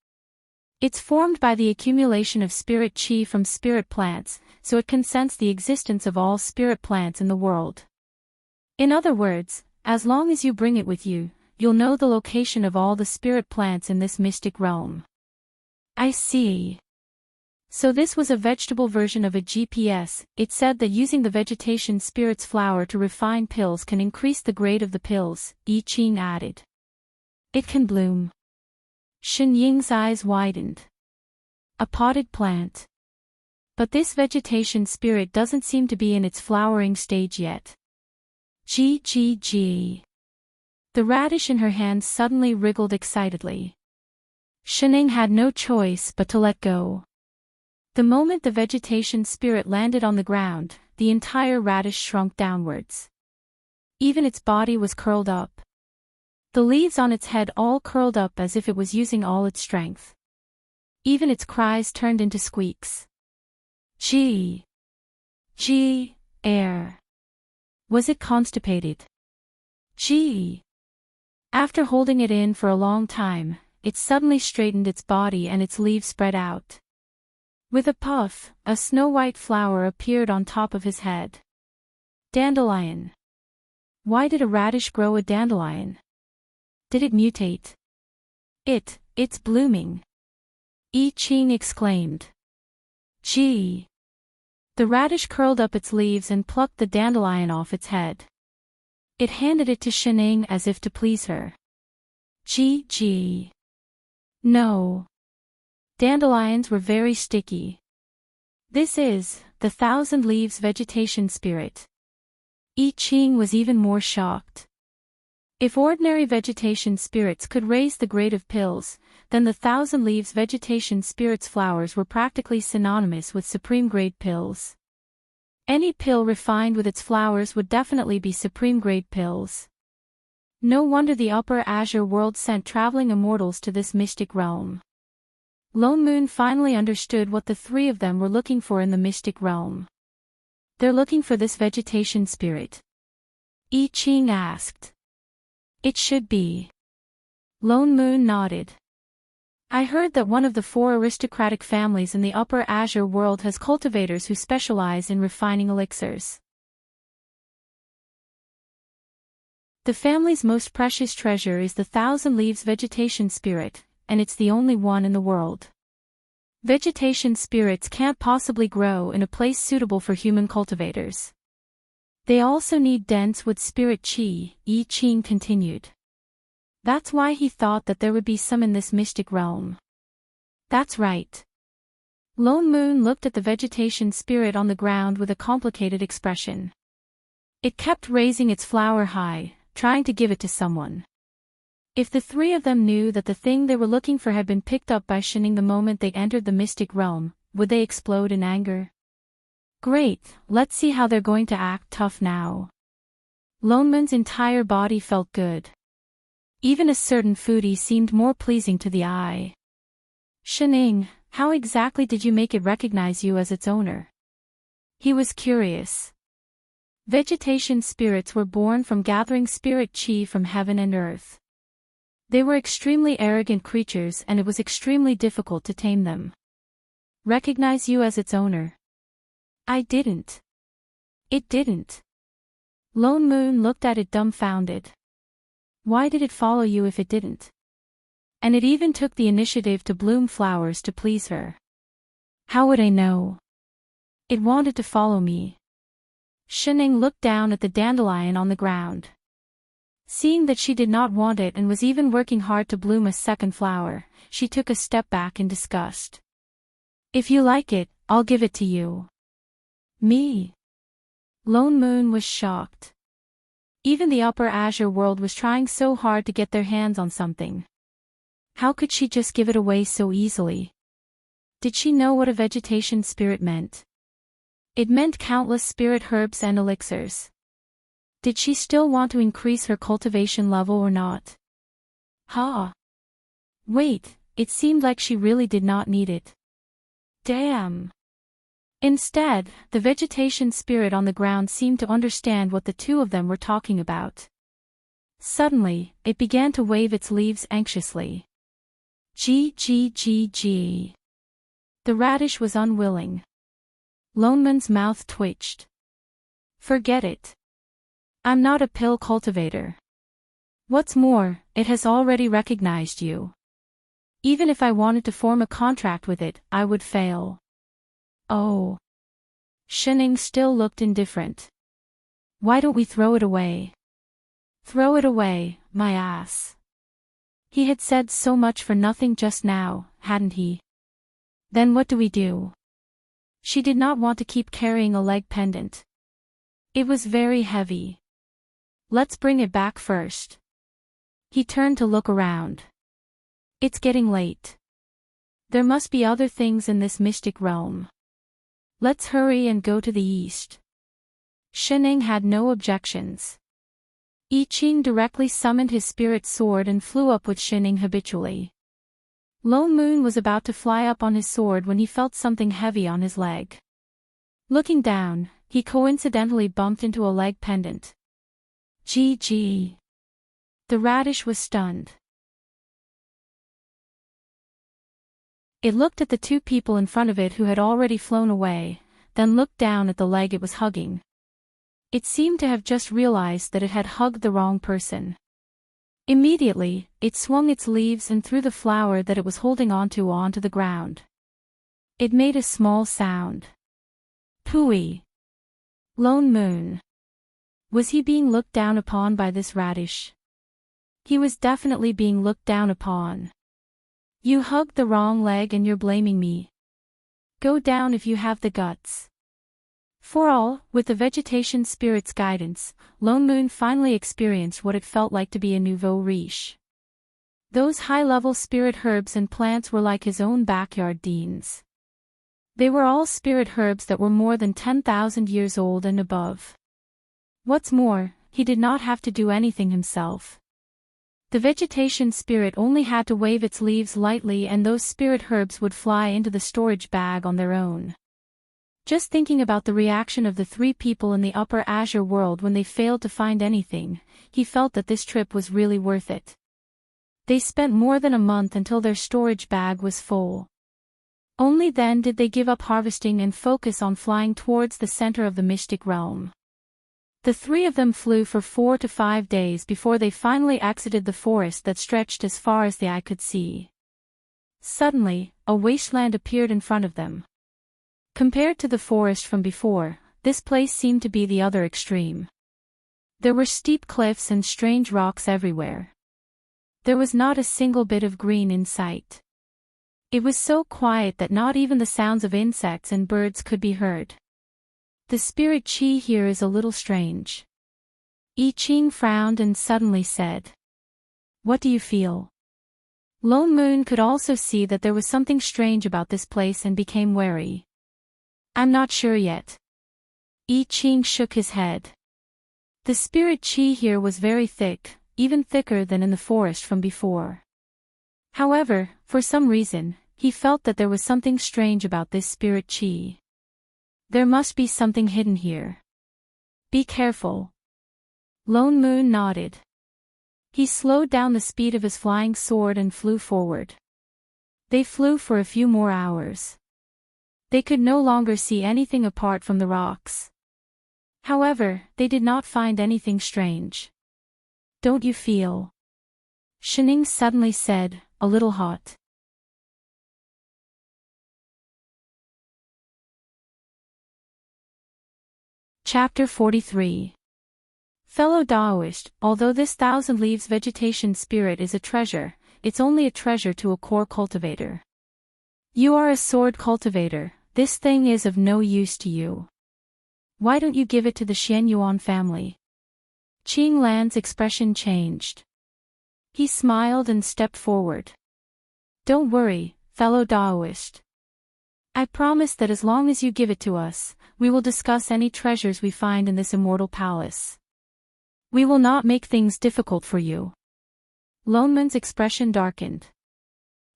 It's formed by the accumulation of spirit chi from spirit plants, so it can sense the existence of all spirit plants in the world. In other words, as long as you bring it with you, you'll know the location of all the spirit plants in this mystic realm. I see. So this was a vegetable version of a GPS. It said that using the vegetation spirit's flower to refine pills can increase the grade of the pills, I Ching added. It can bloom. Shen Ying's eyes widened. A potted plant. But this vegetation spirit doesn't seem to be in its flowering stage yet. Gee. The radish in her hand suddenly wriggled excitedly. Shening had no choice but to let go. The moment the vegetation spirit landed on the ground, the entire radish shrunk downwards. Even its body was curled up. The leaves on its head all curled up as if it was using all its strength. Even its cries turned into squeaks. Gee, air. Was it constipated? Gee. After holding it in for a long time, it suddenly straightened its body and its leaves spread out. With a puff, a snow-white flower appeared on top of his head. Dandelion. Why did a radish grow a dandelion? Did it mutate? It's blooming. I Ching exclaimed. Gee. The radish curled up its leaves and plucked the dandelion off its head. It handed it to Shening as if to please her. Gee. No. Dandelions were very sticky. This is the 1,000 leaves vegetation spirit. I Ching was even more shocked. If ordinary vegetation spirits could raise the grade of pills, then the 1,000 leaves vegetation spirit's flowers were practically synonymous with supreme grade pills. Any pill refined with its flowers would definitely be supreme grade pills. No wonder the upper azure world sent traveling immortals to this mystic realm. Lone Moon finally understood what the three of them were looking for in the mystic realm. They're looking for this vegetation spirit. I Ching asked. It should be. Lone Moon nodded. I heard that one of the 4 aristocratic families in the upper azure world has cultivators who specialize in refining elixirs. The family's most precious treasure is the 1,000 Leaves vegetation spirit, and it's the only one in the world. Vegetation spirits can't possibly grow in a place suitable for human cultivators. They also need dense wood spirit chi, I Ching continued. That's why he thought that there would be some in this mystic realm. That's right. Lone Moon looked at the vegetation spirit on the ground with a complicated expression. It kept raising its flower high, trying to give it to someone. If the three of them knew that the thing they were looking for had been picked up by Shining the moment they entered the mystic realm, would they explode in anger? Great, let's see how they're going to act tough now. Lone Moon's entire body felt good. Even a certain foodie seemed more pleasing to the eye. Shining, how exactly did you make it recognize you as its owner? He was curious. Vegetation spirits were born from gathering spirit chi from heaven and earth. They were extremely arrogant creatures and it was extremely difficult to tame them. Recognize you as its owner? I didn't. It didn't. Lone Moon looked at it dumbfounded. Why did it follow you if it didn't? And it even took the initiative to bloom flowers to please her. How would I know? It wanted to follow me. Shining looked down at the dandelion on the ground. Seeing that she did not want it and was even working hard to bloom a second flower, she took a step back in disgust. If you like it, I'll give it to you. Me? Lone Moon was shocked. Even the upper azure world was trying so hard to get their hands on something. How could she just give it away so easily? Did she know what a vegetation spirit meant? It meant countless spirit herbs and elixirs. Did she still want to increase her cultivation level or not? Wait, it seemed like she really did not need it. Damn. Instead, the vegetation spirit on the ground seemed to understand what the two of them were talking about. Suddenly, it began to wave its leaves anxiously. Gee. The radish was unwilling. Lone Moon's mouth twitched. Forget it. I'm not a pill cultivator. What's more, it has already recognized you. Even if I wanted to form a contract with it, I would fail. Oh. Shining still looked indifferent. Why don't we throw it away? Throw it away, my ass. He had said so much for nothing just now, hadn't he? Then what do we do? She did not want to keep carrying a leg pendant. It was very heavy. Let's bring it back first. He turned to look around. It's getting late. There must be other things in this mystic realm. Let's hurry and go to the east. Shining had no objections. I Ching directly summoned his spirit sword and flew up with Shining habitually. Lone Moon was about to fly up on his sword when he felt something heavy on his leg. Looking down, he coincidentally bumped into a leg pendant. Gee. The radish was stunned. It looked at the two people in front of it who had already flown away, then looked down at the leg it was hugging. It seemed to have just realized that it had hugged the wrong person. Immediately, it swung its leaves and threw the flower that it was holding onto the ground. It made a small sound. Pooey. Lone Moon. Was he being looked down upon by this radish? He was definitely being looked down upon. You hugged the wrong leg and you're blaming me. Go down if you have the guts. For all, with the vegetation spirit's guidance, Lone Moon finally experienced what it felt like to be a nouveau riche. Those high-level spirit herbs and plants were like his own backyard deans. They were all spirit herbs that were more than 10,000 years old and above. What's more, he did not have to do anything himself. The vegetation spirit only had to wave its leaves lightly and those spirit herbs would fly into the storage bag on their own. Just thinking about the reaction of the three people in the upper azure world when they failed to find anything, he felt that this trip was really worth it. They spent more than a month until their storage bag was full. Only then did they give up harvesting and focus on flying towards the center of the mystic realm. The three of them flew for 4 to 5 days before they finally exited the forest that stretched as far as the eye could see. Suddenly, a wasteland appeared in front of them. Compared to the forest from before, this place seemed to be the other extreme. There were steep cliffs and strange rocks everywhere. There was not a single bit of green in sight. It was so quiet that not even the sounds of insects and birds could be heard. The spirit Qi here is a little strange. I Ching frowned and suddenly said, "What do you feel?" Lone Moon could also see that there was something strange about this place and became wary. "I'm not sure yet." I Ching shook his head. The spirit Qi here was very thick, even thicker than in the forest from before. However, for some reason, he felt that there was something strange about this spirit Qi. There must be something hidden here. Be careful. Lone Moon nodded. He slowed down the speed of his flying sword and flew forward. They flew for a few more hours. They could no longer see anything apart from the rocks. However, they did not find anything strange. "Don't you feel?" Shining suddenly said, "A little hot?" Chapter 43. Fellow Taoist, although this thousand leaves vegetation spirit is a treasure, it's only a treasure to a core cultivator. You are a sword cultivator, this thing is of no use to you. Why don't you give it to the Xian Yuan family? Qing Lan's expression changed. He smiled and stepped forward. Don't worry, fellow Taoist. I promise that as long as you give it to us, we will discuss any treasures we find in this immortal palace. We will not make things difficult for you. Lone Moon's expression darkened.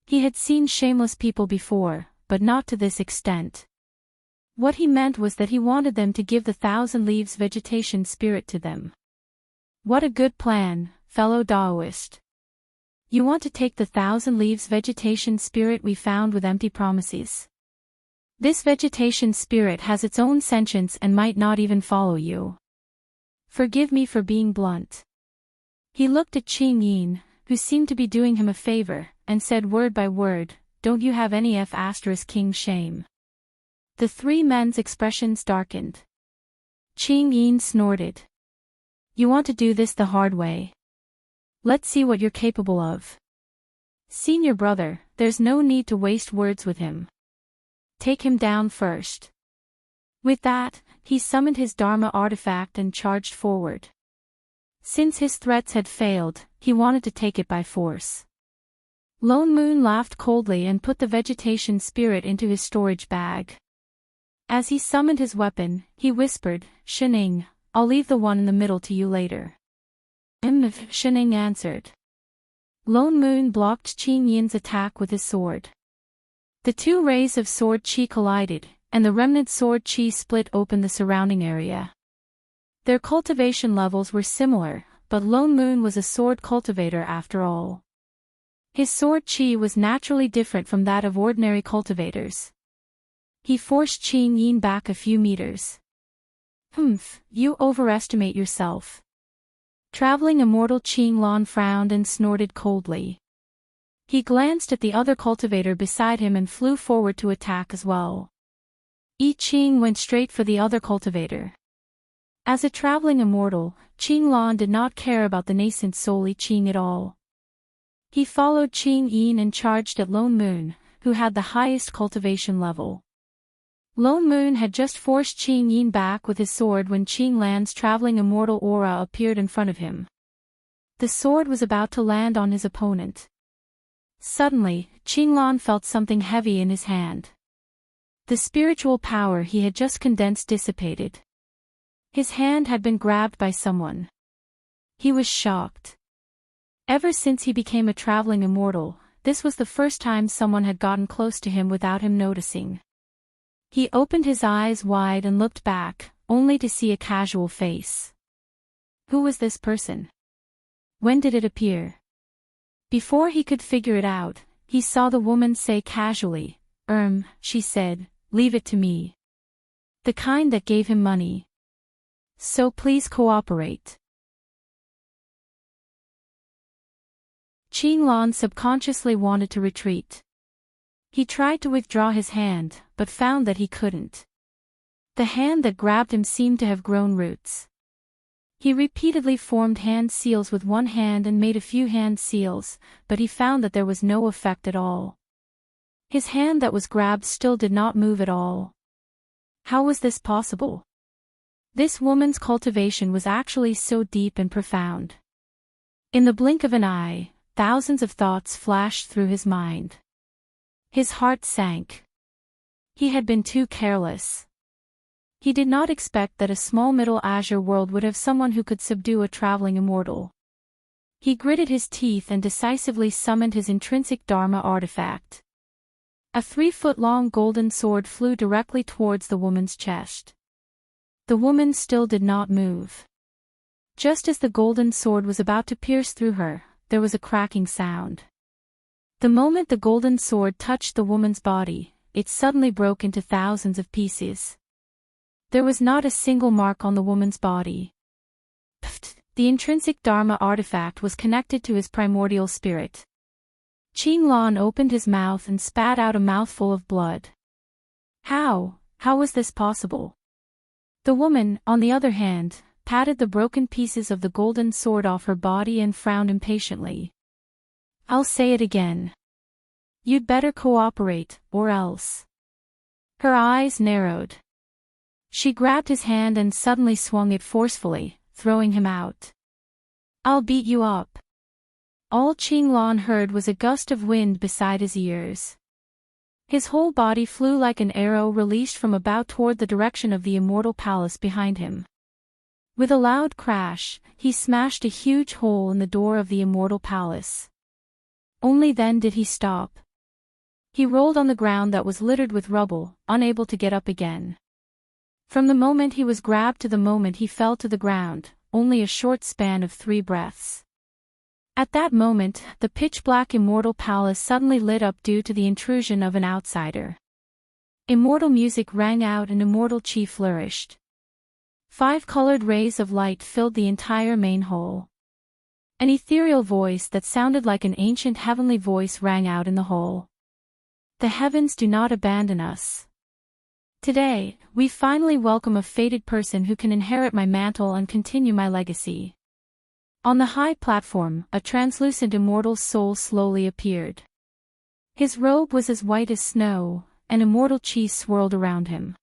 He had seen shameless people before, but not to this extent. What he meant was that he wanted them to give the thousand leaves vegetation spirit to them. What a good plan, fellow Taoist. You want to take the thousand leaves vegetation spirit we found with empty promises. This vegetation spirit has its own sentience and might not even follow you. Forgive me for being blunt. He looked at Qing Yin, who seemed to be doing him a favor, and said word by word, "Don't you have any King shame?" The three men's expressions darkened. Qing Yin snorted. You want to do this the hard way? Let's see what you're capable of. Senior brother, there's no need to waste words with him. Take him down first. With that, he summoned his Dharma artifact and charged forward. Since his threats had failed, he wanted to take it by force. Lone Moon laughed coldly and put the vegetation spirit into his storage bag. As he summoned his weapon, he whispered, "Shining, I'll leave the one in the middle to you later." Shining answered. Lone Moon blocked Qing Yin's attack with his sword. The two rays of sword qi collided, and the remnant sword qi split open the surrounding area. Their cultivation levels were similar, but Lone Moon was a sword cultivator after all. His sword qi was naturally different from that of ordinary cultivators. He forced Qing Yin back a few meters. You overestimate yourself. Traveling immortal Qing Lan frowned and snorted coldly. He glanced at the other cultivator beside him and flew forward to attack as well. I Ching went straight for the other cultivator. As a traveling immortal, Qing Lan did not care about the nascent soul I Ching at all. He followed Qing Yin and charged at Lone Moon, who had the highest cultivation level. Lone Moon had just forced Qing Yin back with his sword when Qing Lan's traveling immortal aura appeared in front of him. The sword was about to land on his opponent. Suddenly, Qing Lan felt something heavy in his hand. The spiritual power he had just condensed dissipated. His hand had been grabbed by someone. He was shocked. Ever since he became a traveling immortal, this was the first time someone had gotten close to him without him noticing. He opened his eyes wide and looked back, only to see a casual face. Who was this person? When did it appear? Before he could figure it out, he saw the woman say casually, she said, leave it to me. The kind that gave him money. So please cooperate. Qinglan subconsciously wanted to retreat. He tried to withdraw his hand, but found that he couldn't. The hand that grabbed him seemed to have grown roots. He repeatedly formed hand seals with one hand and made a few hand seals, but he found that there was no effect at all. His hand that was grabbed still did not move at all. How was this possible? This woman's cultivation was actually so deep and profound. In the blink of an eye, thousands of thoughts flashed through his mind. His heart sank. He had been too careless. He did not expect that a small Middle Azure world would have someone who could subdue a traveling immortal. He gritted his teeth and decisively summoned his intrinsic Dharma artifact. A 3-foot-long golden sword flew directly towards the woman's chest. The woman still did not move. Just as the golden sword was about to pierce through her, there was a cracking sound. The moment the golden sword touched the woman's body, it suddenly broke into thousands of pieces. There was not a single mark on the woman's body. Pfft, the intrinsic Dharma artifact was connected to his primordial spirit. Qinglan opened his mouth and spat out a mouthful of blood. How was this possible? The woman, on the other hand, patted the broken pieces of the golden sword off her body and frowned impatiently. I'll say it again. You'd better cooperate, or else. Her eyes narrowed. She grabbed his hand and suddenly swung it forcefully, throwing him out. I'll beat you up. All Qinglan heard was a gust of wind beside his ears. His whole body flew like an arrow released from a bow toward the direction of the immortal palace behind him. With a loud crash, he smashed a huge hole in the door of the immortal palace. Only then did he stop. He rolled on the ground that was littered with rubble, unable to get up again. From the moment he was grabbed to the moment he fell to the ground, only a short span of 3 breaths. At that moment, the pitch-black immortal palace suddenly lit up due to the intrusion of an outsider. Immortal music rang out and immortal chi flourished. 5 colored rays of light filled the entire main hall. An ethereal voice that sounded like an ancient heavenly voice rang out in the hall. The heavens do not abandon us. Today, we finally welcome a fated person who can inherit my mantle and continue my legacy. On the high platform, a translucent immortal soul slowly appeared. His robe was as white as snow, and immortal chi swirled around him.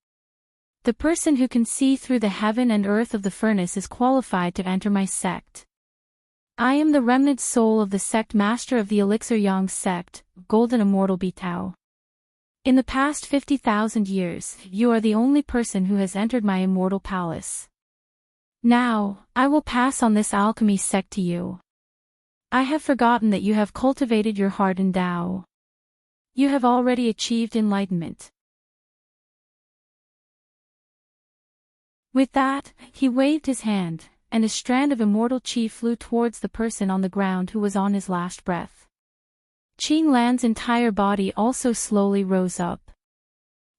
The person who can see through the heaven and earth of the furnace is qualified to enter my sect. I am the remnant soul of the sect master of the Elixir Yang sect, Golden Immortal Bitao. In the past 50,000 years, you are the only person who has entered my immortal palace. Now, I will pass on this alchemy sect to you. I have forgotten that you have cultivated your heart in Tao. You have already achieved enlightenment. With that, he waved his hand, and a strand of immortal chi flew towards the person on the ground who was on his last breath. Qinglan's entire body also slowly rose up.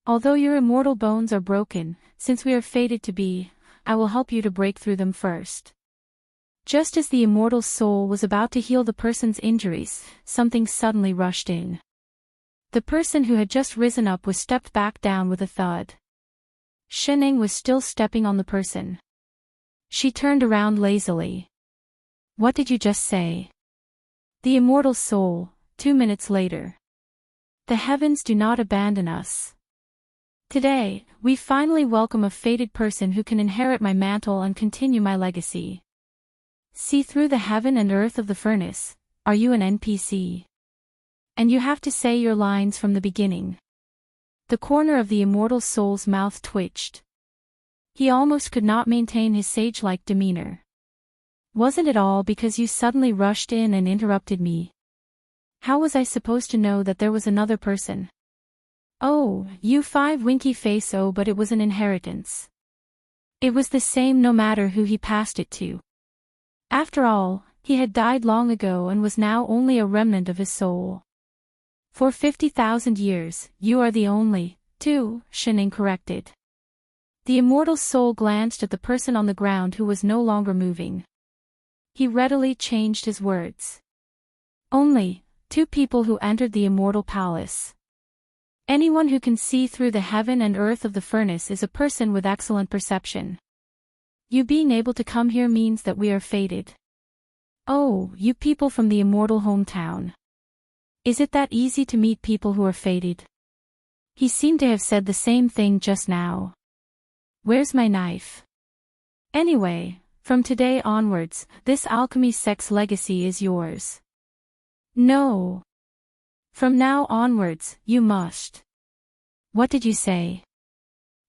Although your immortal bones are broken, since we are fated to be, I will help you to break through them first. Just as the immortal soul was about to heal the person's injuries, something suddenly rushed in. The person who had just risen up was stepped back down with a thud. Shening was still stepping on the person. She turned around lazily. What did you just say? The immortal soul, 2 minutes later. The heavens do not abandon us. Today, we finally welcome a fated person who can inherit my mantle and continue my legacy. See through the heaven and earth of the furnace, are you an NPC? And you have to say your lines from the beginning. The corner of the immortal soul's mouth twitched. He almost could not maintain his sage-like demeanor. Wasn't it all because you suddenly rushed in and interrupted me? How was I supposed to know that there was another person? Oh, you five winky face. Oh, but it was an inheritance. It was the same no matter who he passed it to. After all, he had died long ago and was now only a remnant of his soul. For 50,000 years, you are the only, two, Shining corrected. The immortal soul glanced at the person on the ground who was no longer moving. He readily changed his words. Only, two people who entered the immortal palace. Anyone who can see through the heaven and earth of the furnace is a person with excellent perception. You being able to come here means that we are fated. Oh, you people from the immortal hometown. Is it that easy to meet people who are fated? He seemed to have said the same thing just now. Where's my knife? Anyway, from today onwards, this alchemy sex legacy is yours. No. From now onwards, you must. What did you say?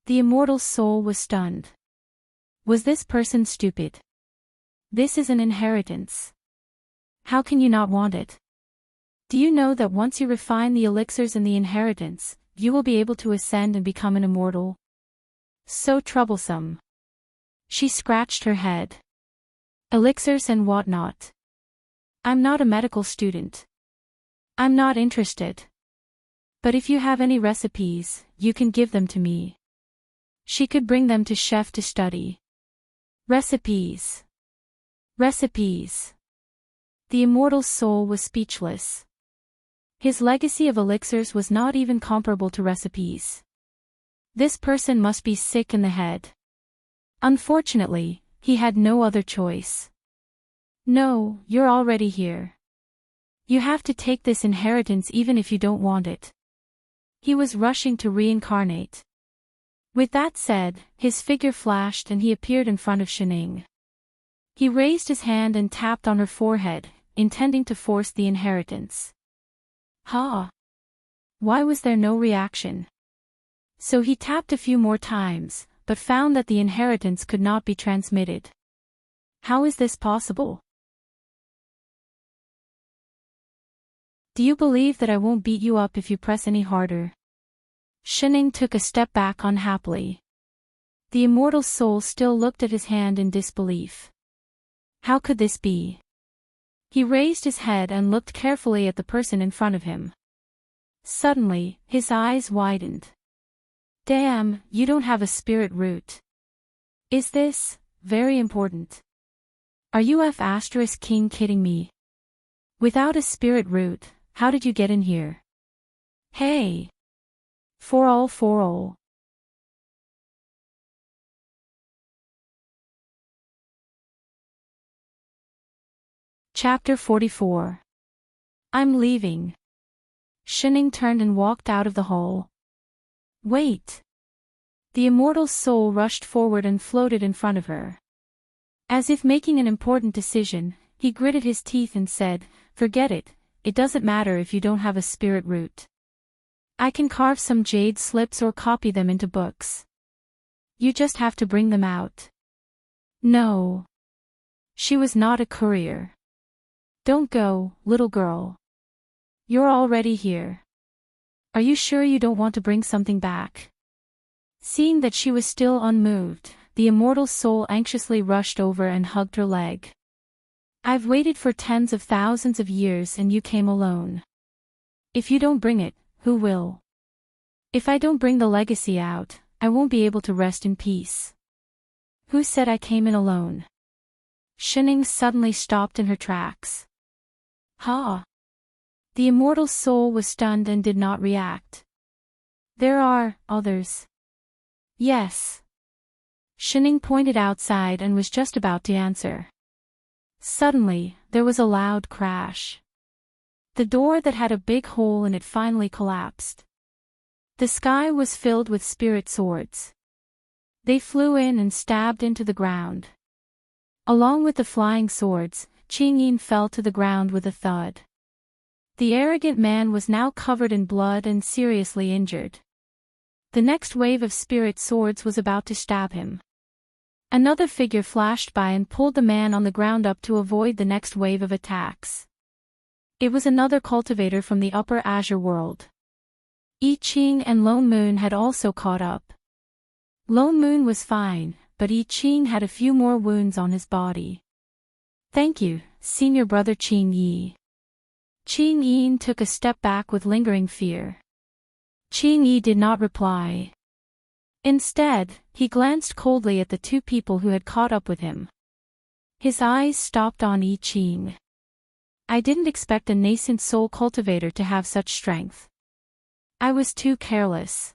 The immortal soul was stunned. Was this person stupid? This is an inheritance. How can you not want it? Do you know that once you refine the elixirs in the inheritance, you will be able to ascend and become an immortal? So troublesome. She scratched her head. Elixirs and whatnot. I'm not a medical student. I'm not interested. But if you have any recipes, you can give them to me. She could bring them to Chef to study. Recipes. Recipes. The immortal soul was speechless. His legacy of elixirs was not even comparable to recipes. This person must be sick in the head. Unfortunately, he had no other choice. No, you're already here. You have to take this inheritance even if you don't want it. He was rushing to reincarnate. With that said, his figure flashed and he appeared in front of Shining. He raised his hand and tapped on her forehead, intending to force the inheritance. Ha! Why was there no reaction? So he tapped a few more times, but found that the inheritance could not be transmitted. How is this possible? Do you believe that I won't beat you up if you press any harder? Shining took a step back unhappily. The immortal soul still looked at his hand in disbelief. How could this be? He raised his head and looked carefully at the person in front of him. Suddenly, his eyes widened. Damn, you don't have a spirit root. Is this very important? Are you F***king kidding me? Without a spirit root, how did you get in here? Hey! For all. Chapter 44. I'm leaving. Shining turned and walked out of the hall. Wait. The immortal soul rushed forward and floated in front of her. As if making an important decision, he gritted his teeth and said, Forget it, it doesn't matter if you don't have a spirit root. I can carve some jade slips or copy them into books. You just have to bring them out. No. She was not a courier. Don't go, little girl. You're already here. Are you sure you don't want to bring something back? Seeing that she was still unmoved, the immortal soul anxiously rushed over and hugged her leg. I've waited for tens of thousands of years and you came alone. If you don't bring it, who will? If I don't bring the legacy out, I won't be able to rest in peace. Who said I came in alone? Shining suddenly stopped in her tracks. Ha! The immortal soul was stunned and did not react. There are others. Yes. Shining pointed outside and was just about to answer. Suddenly, there was a loud crash. The door that had a big hole in it finally collapsed. The sky was filled with spirit swords. They flew in and stabbed into the ground. Along with the flying swords, Qingyin fell to the ground with a thud. The arrogant man was now covered in blood and seriously injured. The next wave of spirit swords was about to stab him. Another figure flashed by and pulled the man on the ground up to avoid the next wave of attacks. It was another cultivator from the Upper Azure world. I Ching and Lone Moon had also caught up. Lone Moon was fine, but I Ching had a few more wounds on his body. "Thank you, senior brother Ching Yi." Ching Yi took a step back with lingering fear. Ching Yi did not reply. Instead, he glanced coldly at the two people who had caught up with him. His eyes stopped on I Ching. "I didn't expect a nascent soul cultivator to have such strength. I was too careless."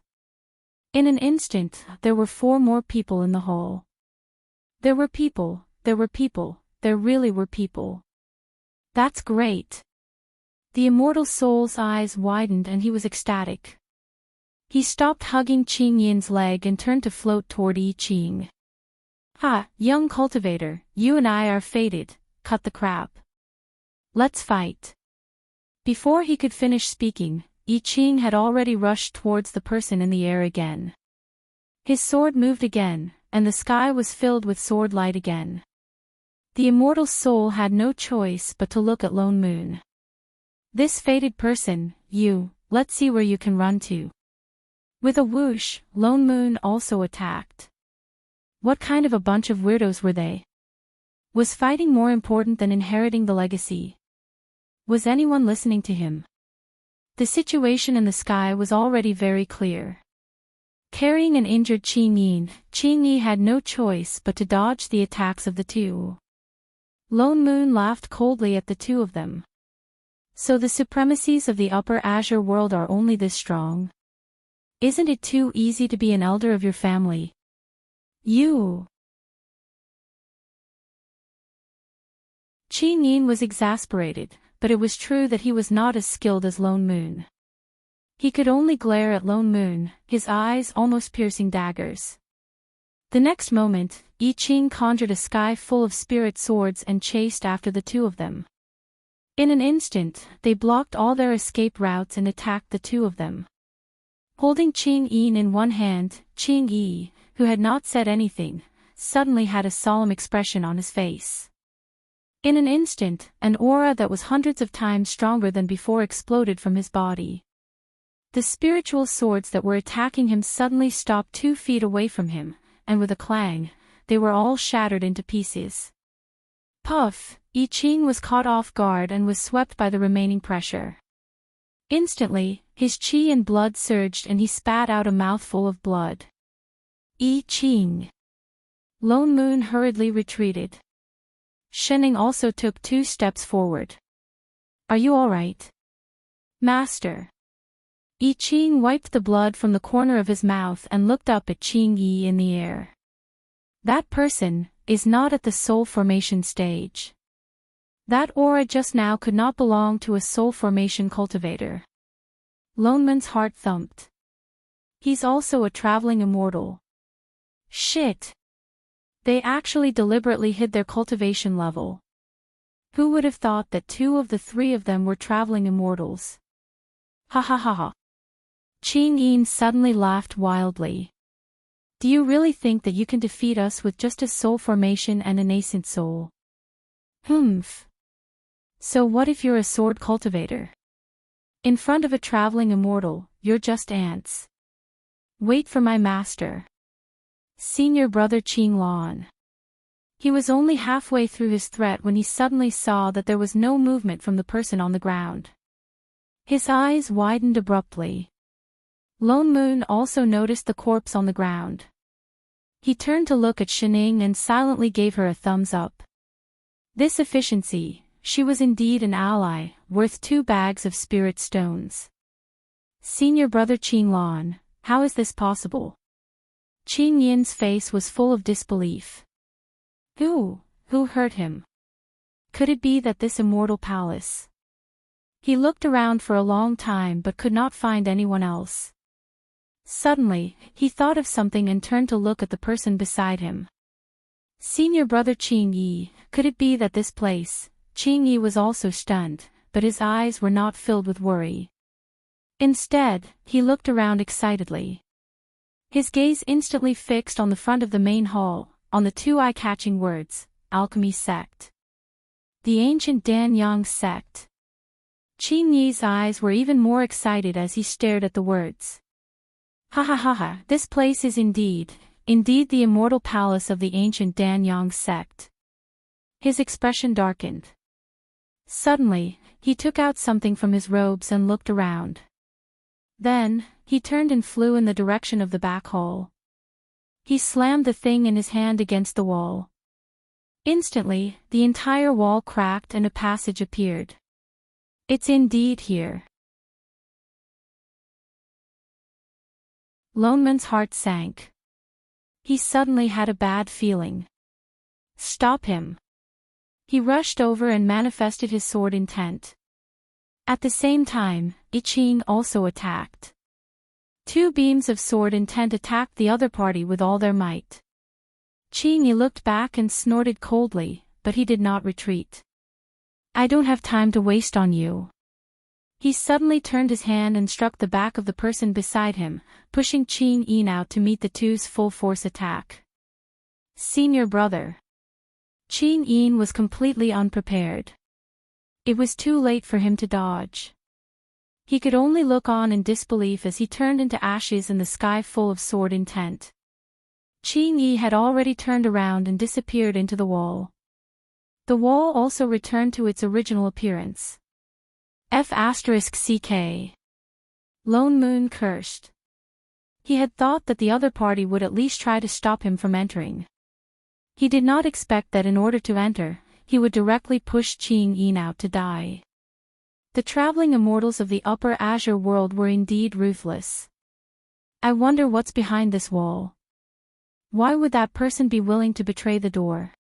In an instant, there were 4 more people in the hall. There were people, there really were people. "That's great." The immortal soul's eyes widened and he was ecstatic. He stopped hugging Ching Yin's leg and turned to float toward I Ching. "Ha, young cultivator, you and I are fated, cut the crap. Let's fight." Before he could finish speaking, I Ching had already rushed towards the person in the air again. His sword moved again, and the sky was filled with sword light again. The immortal soul had no choice but to look at Lone Moon. "This fated person, let's see where you can run to." With a whoosh, Lone Moon also attacked. What kind of a bunch of weirdos were they? Was fighting more important than inheriting the legacy? Was anyone listening to him? The situation in the sky was already very clear. Carrying an injured Ching Yi had no choice but to dodge the attacks of the two. Lone Moon laughed coldly at the two of them. "So the supremacies of the Upper Azure world are only this strong? Isn't it too easy to be an elder of your family? You." Ching Yi was exasperated, but it was true that he was not as skilled as Lone Moon. He could only glare at Lone Moon, his eyes almost piercing daggers. The next moment, I Ching conjured a sky full of spirit swords and chased after the two of them. In an instant, they blocked all their escape routes and attacked the two of them. Holding Ching Yi in one hand, Ching Yi, who had not said anything, suddenly had a solemn expression on his face. In an instant, an aura that was hundreds of times stronger than before exploded from his body. The spiritual swords that were attacking him suddenly stopped 2 feet away from him, and with a clang, they were all shattered into pieces. Puff! I Ching was caught off guard and was swept by the remaining pressure. Instantly, his chi and blood surged and he spat out a mouthful of blood. I Ching! Lone Moon hurriedly retreated. Shening also took 2 steps forward. "Are you all right, Master?" I Ching wiped the blood from the corner of his mouth and looked up at Ching Yi in the air. "That person is not at the soul formation stage. That aura just now could not belong to a soul formation cultivator." Lone Moon's heart thumped. "He's also a traveling immortal. Shit! They actually deliberately hid their cultivation level. Who would have thought that 2 of the 3 of them were traveling immortals? Ha ha ha ha." Ching Yi suddenly laughed wildly. "Do you really think that you can defeat us with just a soul formation and a nascent soul? Humph. So what if you're a sword cultivator? In front of a traveling immortal, you're just ants. Wait for my master. Senior brother Ching Lan." He was only halfway through his threat when he suddenly saw that there was no movement from the person on the ground. His eyes widened abruptly. Lone Moon also noticed the corpse on the ground. He turned to look at Shening and silently gave her a thumbs up. This efficiency, she was indeed an ally, worth 2 bags of spirit stones. "Senior brother Ching Lan, how is this possible?" Ching Yin's face was full of disbelief. Who hurt him? Could it be that this immortal palace? He looked around for a long time but could not find anyone else. Suddenly, he thought of something and turned to look at the person beside him. "Senior brother Ching Yi, could it be that this place?" Ching Yi was also stunned, but his eyes were not filled with worry. Instead, he looked around excitedly. His gaze instantly fixed on the front of the main hall, on the two eye-catching words, Alchemy Sect. The ancient Danyang sect. Qin Yi's eyes were even more excited as he stared at the words. Ha ha ha ha, this place is indeed the immortal palace of the ancient Danyang sect. His expression darkened. Suddenly, he took out something from his robes and looked around. Then, he turned and flew in the direction of the back hall. He slammed the thing in his hand against the wall. Instantly, the entire wall cracked and a passage appeared. It's indeed here. Lone Man's heart sank. He suddenly had a bad feeling. Stop him. He rushed over and manifested his sword intent. At the same time, I Ching also attacked. Two beams of sword intent attacked the other party with all their might. Qin Yi looked back and snorted coldly, but he did not retreat. I don't have time to waste on you. He suddenly turned his hand and struck the back of the person beside him, pushing Qin Yi out to meet the two's full force attack. Senior brother. Qin Yi was completely unprepared. It was too late for him to dodge. He could only look on in disbelief as he turned into ashes in the sky full of sword intent. Qin Yi had already turned around and disappeared into the wall. The wall also returned to its original appearance. F***CK. Lone Moon cursed. He had thought that the other party would at least try to stop him from entering. He did not expect that in order to enter, he would directly push Qin Yi out to die. The traveling immortals of the Upper Azure world were indeed ruthless. I wonder what's behind this wall. Why would that person be willing to betray the door?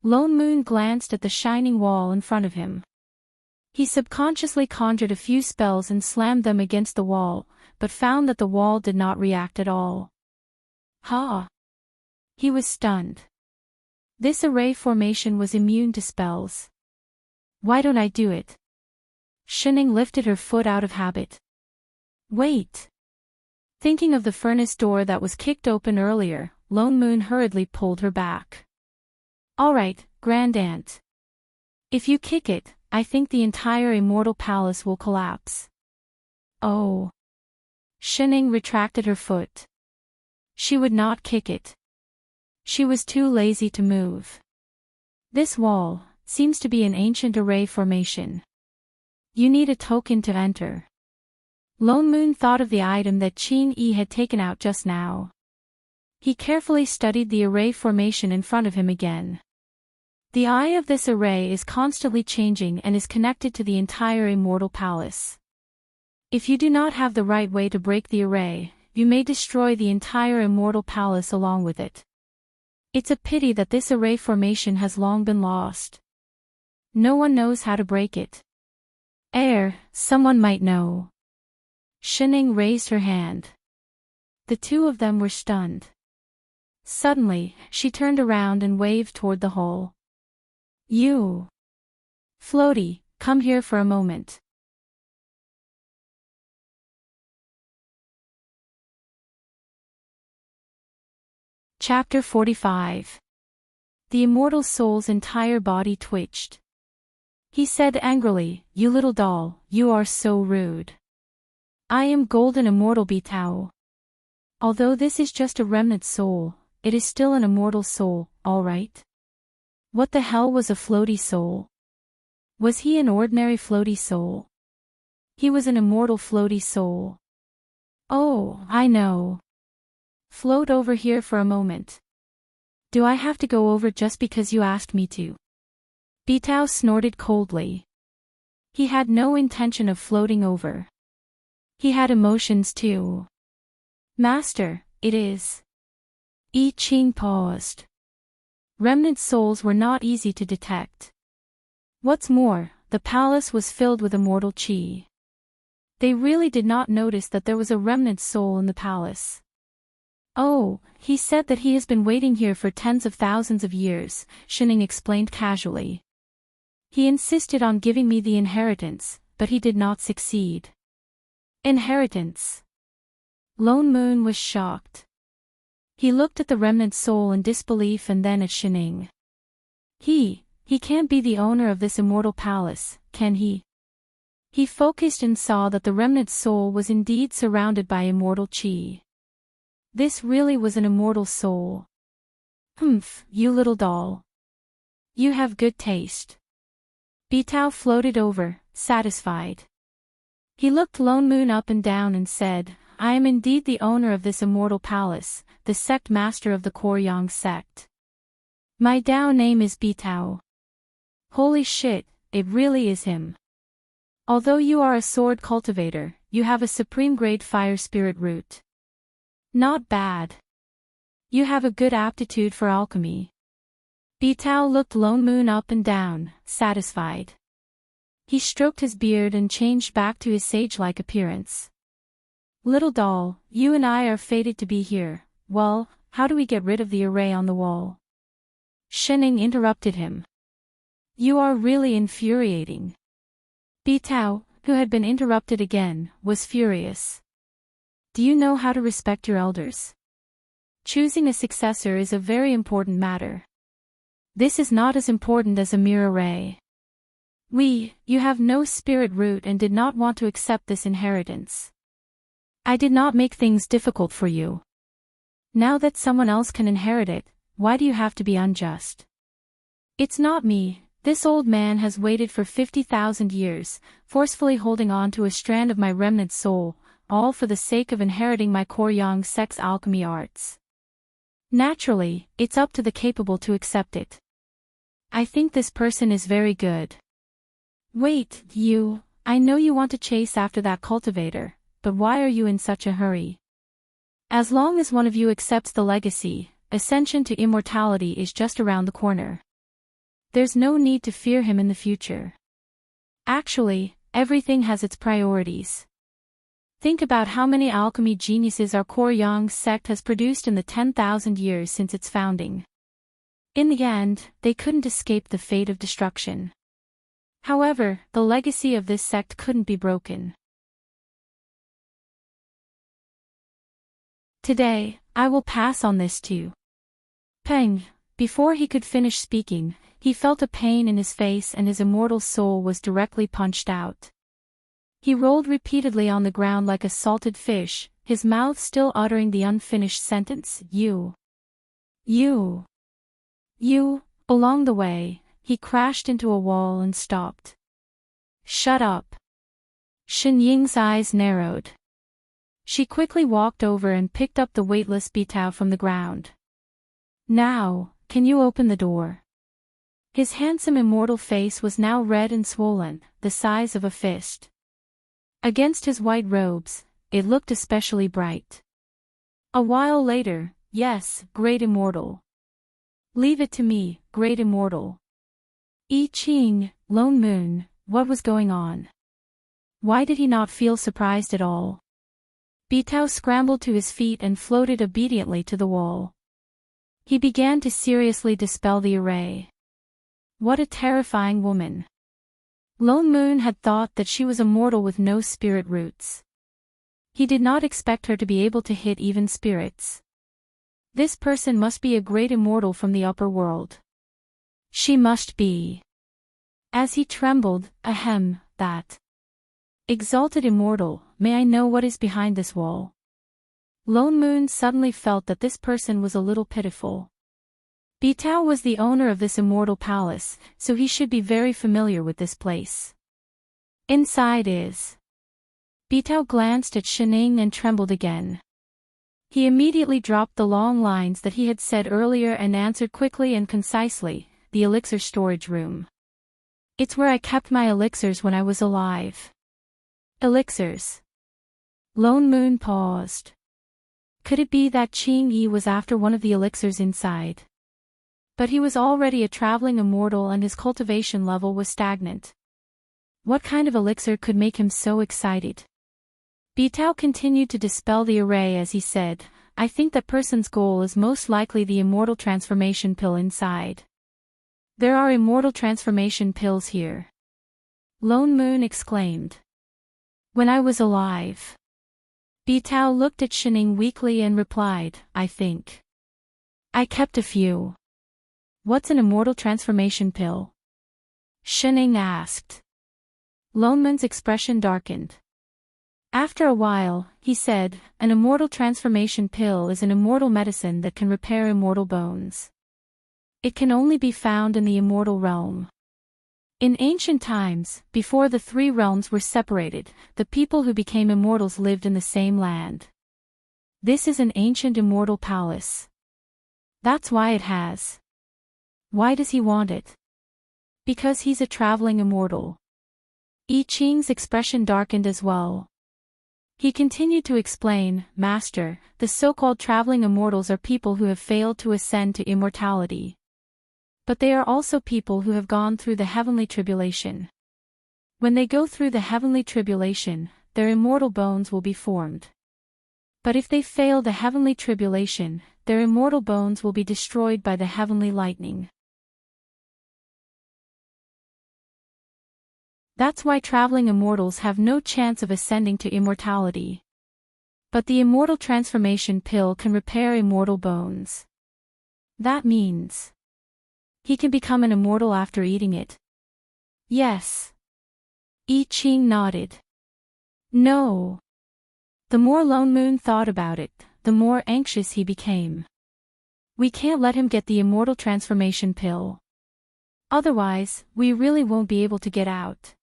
Lone Moon glanced at the shining wall in front of him. He subconsciously conjured a few spells and slammed them against the wall, but found that the wall did not react at all. Ha! He was stunned. This array formation was immune to spells. Why don't I do it? Shining lifted her foot out of habit. Wait! Thinking of the furnace door that was kicked open earlier, Lone Moon hurriedly pulled her back. Alright, Grand Aunt. If you kick it, I think the entire immortal palace will collapse. Oh. Shining retracted her foot. She would not kick it. She was too lazy to move. This wall seems to be an ancient array formation. You need a token to enter. Lone Moon thought of the item that Qin Yi had taken out just now. He carefully studied the array formation in front of him again. The eye of this array is constantly changing and is connected to the entire immortal palace. If you do not have the right way to break the array, you may destroy the entire immortal palace along with it. It's a pity that this array formation has long been lost. No one knows how to break it. Someone might know. Shining raised her hand. The two of them were stunned. Suddenly, she turned around and waved toward the hole. You! Floaty, come here for a moment. Chapter 45. The immortal soul's entire body twitched. He said angrily, You little doll, you are so rude. I am Golden Immortal Bitao. Although this is just a remnant soul, it is still an immortal soul, alright? What the hell was a floaty soul? Was he an ordinary floaty soul? He was an immortal floaty soul. Oh, I know. Float over here for a moment. Do I have to go over just because you asked me to? Bitao snorted coldly. He had no intention of floating over. He had emotions too. Master, it is. I Ching paused. Remnant souls were not easy to detect. What's more, the palace was filled with immortal chi. They really did not notice that there was a remnant soul in the palace. Oh, he said that he has been waiting here for tens of thousands of years, Shining explained casually. He insisted on giving me the inheritance, but he did not succeed. Inheritance. Lone Moon was shocked. He looked at the remnant soul in disbelief and then at Shining. He can't be the owner of this immortal palace, can he? He focused and saw that the remnant soul was indeed surrounded by immortal chi. This really was an immortal soul. Humph, you little doll. You have good taste. Bitao floated over, satisfied. He looked Lone Moon up and down and said, I am indeed the owner of this immortal palace, the sect master of the Koryang sect. My Dao name is Bitao. Holy shit, it really is him. Although you are a sword cultivator, you have a supreme grade fire spirit root. Not bad. You have a good aptitude for alchemy. Bitao looked Lone Moon up and down, satisfied. He stroked his beard and changed back to his sage-like appearance. Little doll, you and I are fated to be here. Well, how do we get rid of the array on the wall? Shining interrupted him. You are really infuriating. Bitao, who had been interrupted again, was furious. Do you know how to respect your elders? Choosing a successor is a very important matter. This is not as important as a mere array. You have no spirit root and did not want to accept this inheritance. I did not make things difficult for you. Now that someone else can inherit it, why do you have to be unjust? It's not me. This old man has waited for 50,000 years, forcefully holding on to a strand of my remnant soul, all for the sake of inheriting my Koryang sect's alchemy arts. Naturally, it's up to the capable to accept it. I think this person is very good. Wait, I know you want to chase after that cultivator, but why are you in such a hurry? As long as one of you accepts the legacy, ascension to immortality is just around the corner. There's no need to fear him in the future. Actually, everything has its priorities. Think about how many alchemy geniuses our Koryang sect has produced in the 10,000 years since its founding. In the end, they couldn't escape the fate of destruction. However, the legacy of this sect couldn't be broken. Today, I will pass on this to Peng. Before he could finish speaking, he felt a pain in his face and his immortal soul was directly punched out. He rolled repeatedly on the ground like a salted fish, his mouth still uttering the unfinished sentence, you. Along the way, he crashed into a wall and stopped. Shut up. Shen Ying's eyes narrowed. She quickly walked over and picked up the weightless Bitao from the ground. Now, can you open the door? His handsome immortal face was now red and swollen, the size of a fist. Against his white robes, it looked especially bright. A while later, yes, great immortal. Leave it to me, great immortal. I Ching, Lone Moon, what was going on? Why did he not feel surprised at all? Bitao scrambled to his feet and floated obediently to the wall. He began to seriously dispel the array. What a terrifying woman. Lone Moon had thought that she was a mortal with no spirit roots. He did not expect her to be able to hit even spirits. This person must be a great immortal from the upper world. She must be. As he trembled, that. Exalted immortal, may I know what is behind this wall? Lone Moon suddenly felt that this person was a little pitiful. Bitao was the owner of this immortal palace, so he should be very familiar with this place. Inside is. Bitao glanced at Shining and trembled again. He immediately dropped the long lines that he had said earlier and answered quickly and concisely, the elixir storage room. It's where I kept my elixirs when I was alive. Elixirs. Lone Moon paused. Could it be that Qing Yi was after one of the elixirs inside? But he was already a traveling immortal and his cultivation level was stagnant. What kind of elixir could make him so excited? Bitao continued to dispel the array as he said, I think that person's goal is most likely the immortal transformation pill inside. There are immortal transformation pills here. Lone Moon exclaimed. When I was alive. Bitao looked at Shining weakly and replied, I think. I kept a few. What's an immortal transformation pill? Shining asked. Loneman's expression darkened. After a while, he said, an immortal transformation pill is an immortal medicine that can repair immortal bones. It can only be found in the immortal realm. In ancient times, before the three realms were separated, the people who became immortals lived in the same land. This is an ancient immortal palace. That's why it has. Why does he want it? Because he's a traveling immortal. I Ching's expression darkened as well. He continued to explain, Master, the so-called traveling immortals are people who have failed to ascend to immortality. But they are also people who have gone through the heavenly tribulation. When they go through the heavenly tribulation, their immortal bones will be formed. But if they fail the heavenly tribulation, their immortal bones will be destroyed by the heavenly lightning. That's why traveling immortals have no chance of ascending to immortality. But the immortal transformation pill can repair immortal bones. That means he can become an immortal after eating it. Yes. I Ching nodded. No. The more Lone Moon thought about it, the more anxious he became. We can't let him get the immortal transformation pill. Otherwise, we really won't be able to get out.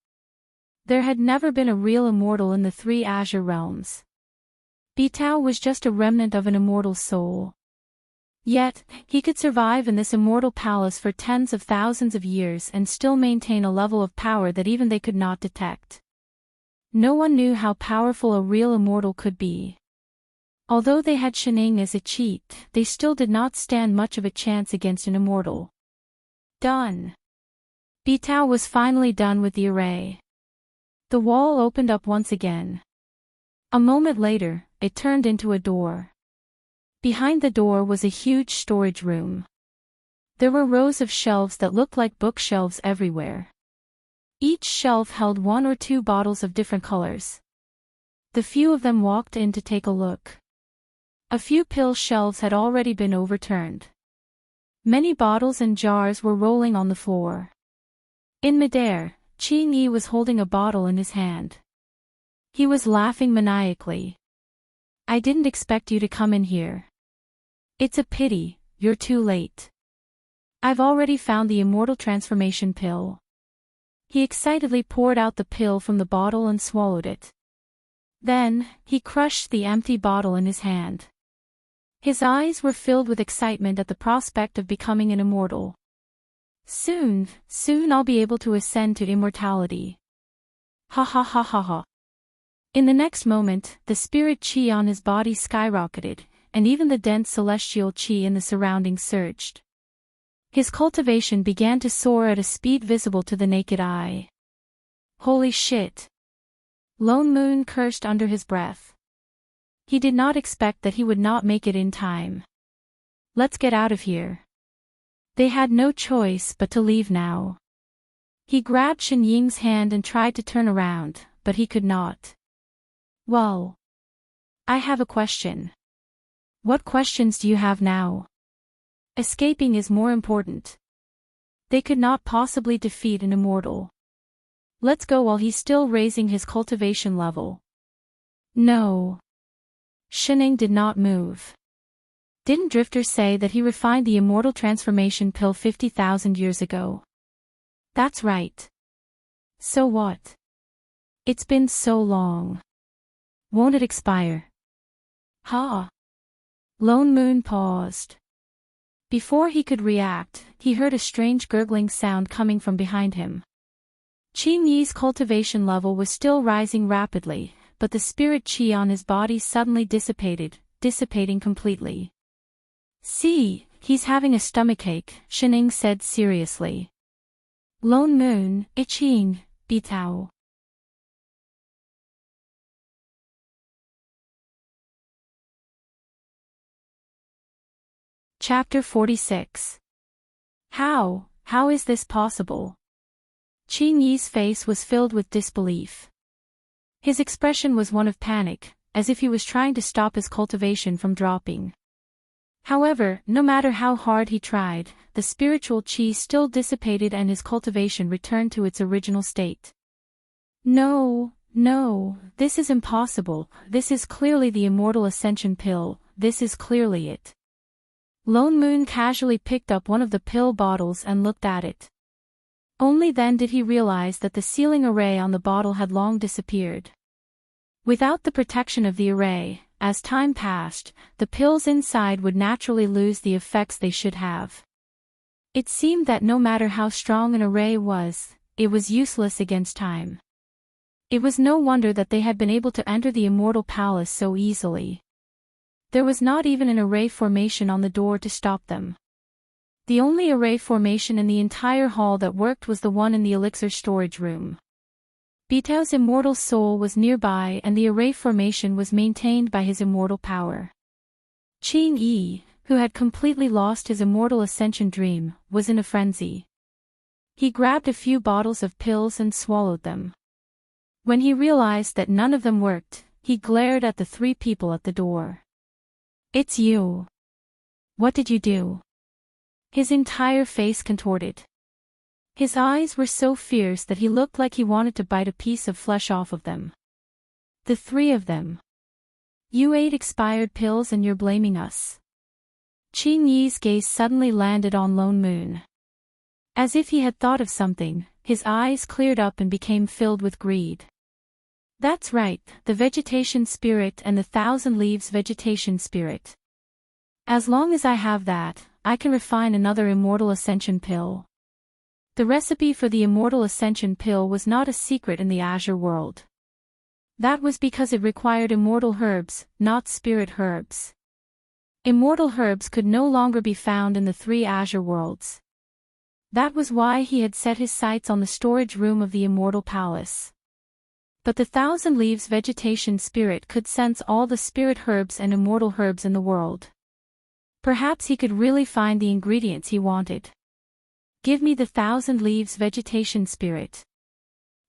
There had never been a real immortal in the three azure realms. Bitao was just a remnant of an immortal soul. Yet, he could survive in this immortal palace for tens of thousands of years and still maintain a level of power that even they could not detect. No one knew how powerful a real immortal could be. Although they had Shining as a cheat, they still did not stand much of a chance against an immortal. Done. Bitao was finally done with the array. The wall opened up once again. A moment later, it turned into a door. Behind the door was a huge storage room. There were rows of shelves that looked like bookshelves everywhere. Each shelf held one or two bottles of different colors. The few of them walked in to take a look. A few pill shelves had already been overturned. Many bottles and jars were rolling on the floor. In midair, Qing Yi was holding a bottle in his hand. He was laughing maniacally. I didn't expect you to come in here. It's a pity, you're too late. I've already found the immortal transformation pill. He excitedly poured out the pill from the bottle and swallowed it. Then, he crushed the empty bottle in his hand. His eyes were filled with excitement at the prospect of becoming an immortal. Soon I'll be able to ascend to immortality. Ha ha ha ha ha. In the next moment, the spirit chi on his body skyrocketed, and even the dense celestial chi in the surroundings surged. His cultivation began to soar at a speed visible to the naked eye. Holy shit! Lone Moon cursed under his breath. He did not expect that he would not make it in time. Let's get out of here. They had no choice but to leave now. He grabbed Shen Ying's hand and tried to turn around, but he could not. Well, I have a question. What questions do you have now? Escaping is more important. They could not possibly defeat an immortal. Let's go while he's still raising his cultivation level. No. Shining did not move. Didn't Drifter say that he refined the immortal transformation pill 50,000 years ago? That's right. So what? It's been so long. Won't it expire? Ha! Lone Moon paused. Before he could react, he heard a strange gurgling sound coming from behind him. Qing Yi's cultivation level was still rising rapidly, but the spirit chi on his body suddenly dissipating completely. See, he's having a stomachache, Shining said seriously. Lone Moon, I Ching, Bitao. Chapter 46. How is this possible? Qing Yi's face was filled with disbelief. His expression was one of panic, as if he was trying to stop his cultivation from dropping. However, no matter how hard he tried, the spiritual chi still dissipated and his cultivation returned to its original state. No, no, this is impossible. This is clearly the immortal ascension pill. This is clearly it. Lone Moon casually picked up one of the pill bottles and looked at it. Only then did he realize that the sealing array on the bottle had long disappeared. Without the protection of the array, as time passed, the pills inside would naturally lose the effects they should have. It seemed that no matter how strong an array was, it was useless against time. It was no wonder that they had been able to enter the immortal palace so easily. There was not even an array formation on the door to stop them. The only array formation in the entire hall that worked was the one in the elixir storage room. Bitao's immortal soul was nearby and the array formation was maintained by his immortal power. Qing Yi, who had completely lost his immortal ascension dream, was in a frenzy. He grabbed a few bottles of pills and swallowed them. When he realized that none of them worked, he glared at the three people at the door. "It's you. What did you do?" His entire face contorted. His eyes were so fierce that he looked like he wanted to bite a piece of flesh off of them. "The three of them. You ate expired pills and you're blaming us." Qing Yi's gaze suddenly landed on Lone Moon. As if he had thought of something, his eyes cleared up and became filled with greed. "That's right, the vegetation spirit and the 1,000 leaves vegetation spirit. As long as I have that, I can refine another immortal ascension pill." The recipe for the immortal ascension pill was not a secret in the Azure world. That was because it required immortal herbs, not spirit herbs. Immortal herbs could no longer be found in the 3 Azure worlds. That was why he had set his sights on the storage room of the immortal palace. But the 1,000 leaves vegetation spirit could sense all the spirit herbs and immortal herbs in the world. Perhaps he could really find the ingredients he wanted. "Give me the 1,000 leaves vegetation spirit."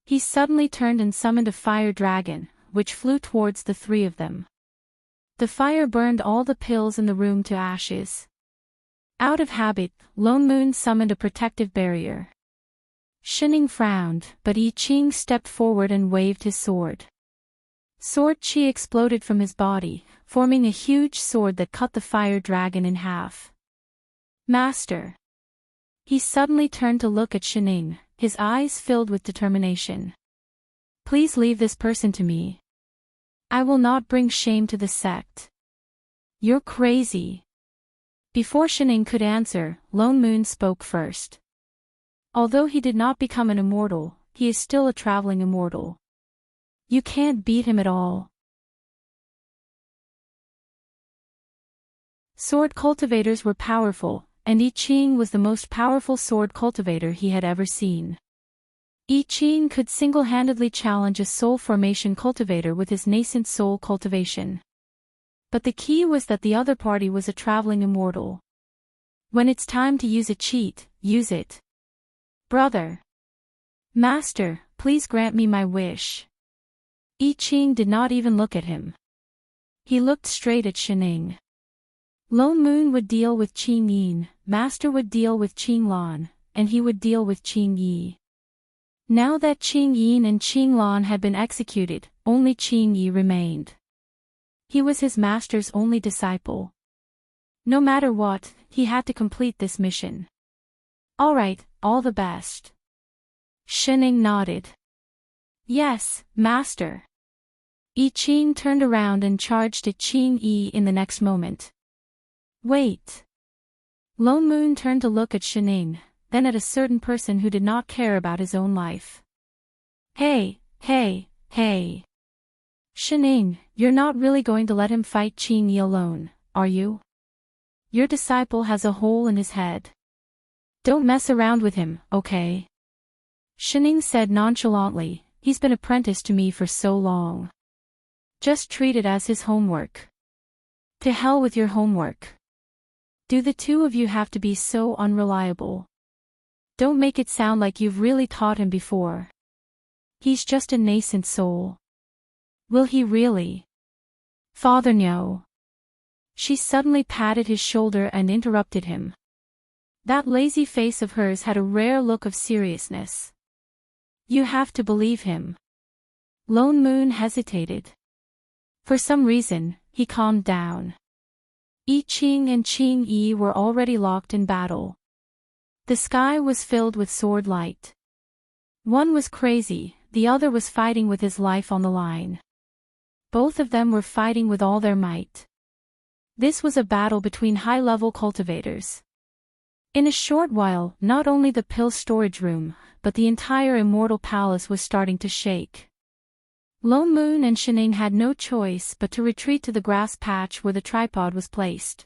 He suddenly turned and summoned a fire dragon, which flew towards the 3 of them. The fire burned all the pills in the room to ashes. Out of habit, Lone Moon summoned a protective barrier. Shining frowned, but Yi Qing stepped forward and waved his sword. Sword chi exploded from his body, forming a huge sword that cut the fire dragon in half. "Master." He suddenly turned to look at Shining, his eyes filled with determination. "Please leave this person to me. I will not bring shame to the sect." "You're crazy." Before Shining could answer, Lone Moon spoke first. "Although he did not become an immortal, he is still a traveling immortal. You can't beat him at all." Sword cultivators were powerful, and Yi Qing was the most powerful sword cultivator he had ever seen. Yi Qing could single-handedly challenge a soul formation cultivator with his nascent soul cultivation. But the key was that the other party was a traveling immortal. When it's time to use a cheat, use it. "Brother. Master, please grant me my wish." Yi Qing did not even look at him. He looked straight at Shining. Lone Moon would deal with Qing Yin, Master would deal with Qing Lan, and he would deal with Qing Yi. Now that Qing Yin and Qing Lan had been executed, only Qing Yi remained. He was his master's only disciple. No matter what, he had to complete this mission. "All right, all the best." Shining nodded. "Yes, Master." Yi Qing turned around and charged at Qing Yi in the next moment. "Wait." Lone Moon turned to look at Shining, then at a certain person who did not care about his own life. Hey. Shining, you're not really going to let him fight Qing Yi alone, are you? Your disciple has a hole in his head. Don't mess around with him, okay?" Shining said nonchalantly, "He's been apprenticed to me for so long. Just treat it as his homework." "To hell with your homework. Do the 2 of you have to be so unreliable? Don't make it sound like you've really taught him before. He's just a nascent soul. Will he really?" "Father, no." She suddenly patted his shoulder and interrupted him. That lazy face of hers had a rare look of seriousness. You have to believe him. Lone Moon hesitated. For some reason, he calmed down. I Ching and Ching Yi were already locked in battle. The sky was filled with sword light. One was crazy, the other was fighting with his life on the line. Both of them were fighting with all their might. This was a battle between high-level cultivators. In a short while, not only the pill storage room, but the entire immortal palace was starting to shake. Lone Moon and Shining had no choice but to retreat to the grass patch where the tripod was placed.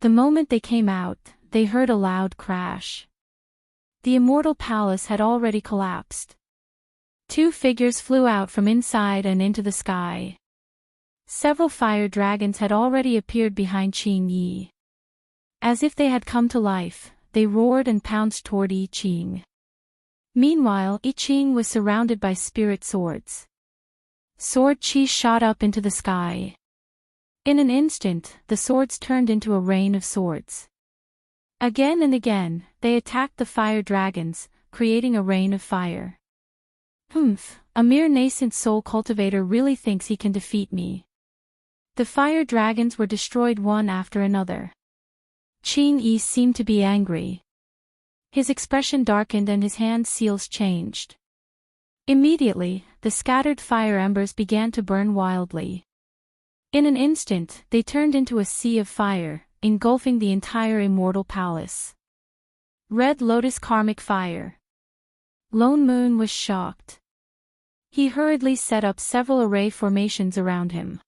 The moment they came out, they heard a loud crash. The immortal palace had already collapsed. Two figures flew out from inside and into the sky. Several fire dragons had already appeared behind Ching Yi. As if they had come to life, they roared and pounced toward I Ching. Meanwhile, I Ching was surrounded by spirit swords. Sword chi shot up into the sky. In an instant, the swords turned into a rain of swords. Again and again, they attacked the fire dragons, creating a rain of fire. A mere nascent soul cultivator really thinks he can defeat me. The fire dragons were destroyed one after another. Ching Yi seemed to be angry. His expression darkened and his hand seals changed. Immediately, the scattered fire embers began to burn wildly. In an instant, they turned into a sea of fire, engulfing the entire immortal palace. Red Lotus Karmic Fire. Lone Moon was shocked. He hurriedly set up several array formations around him.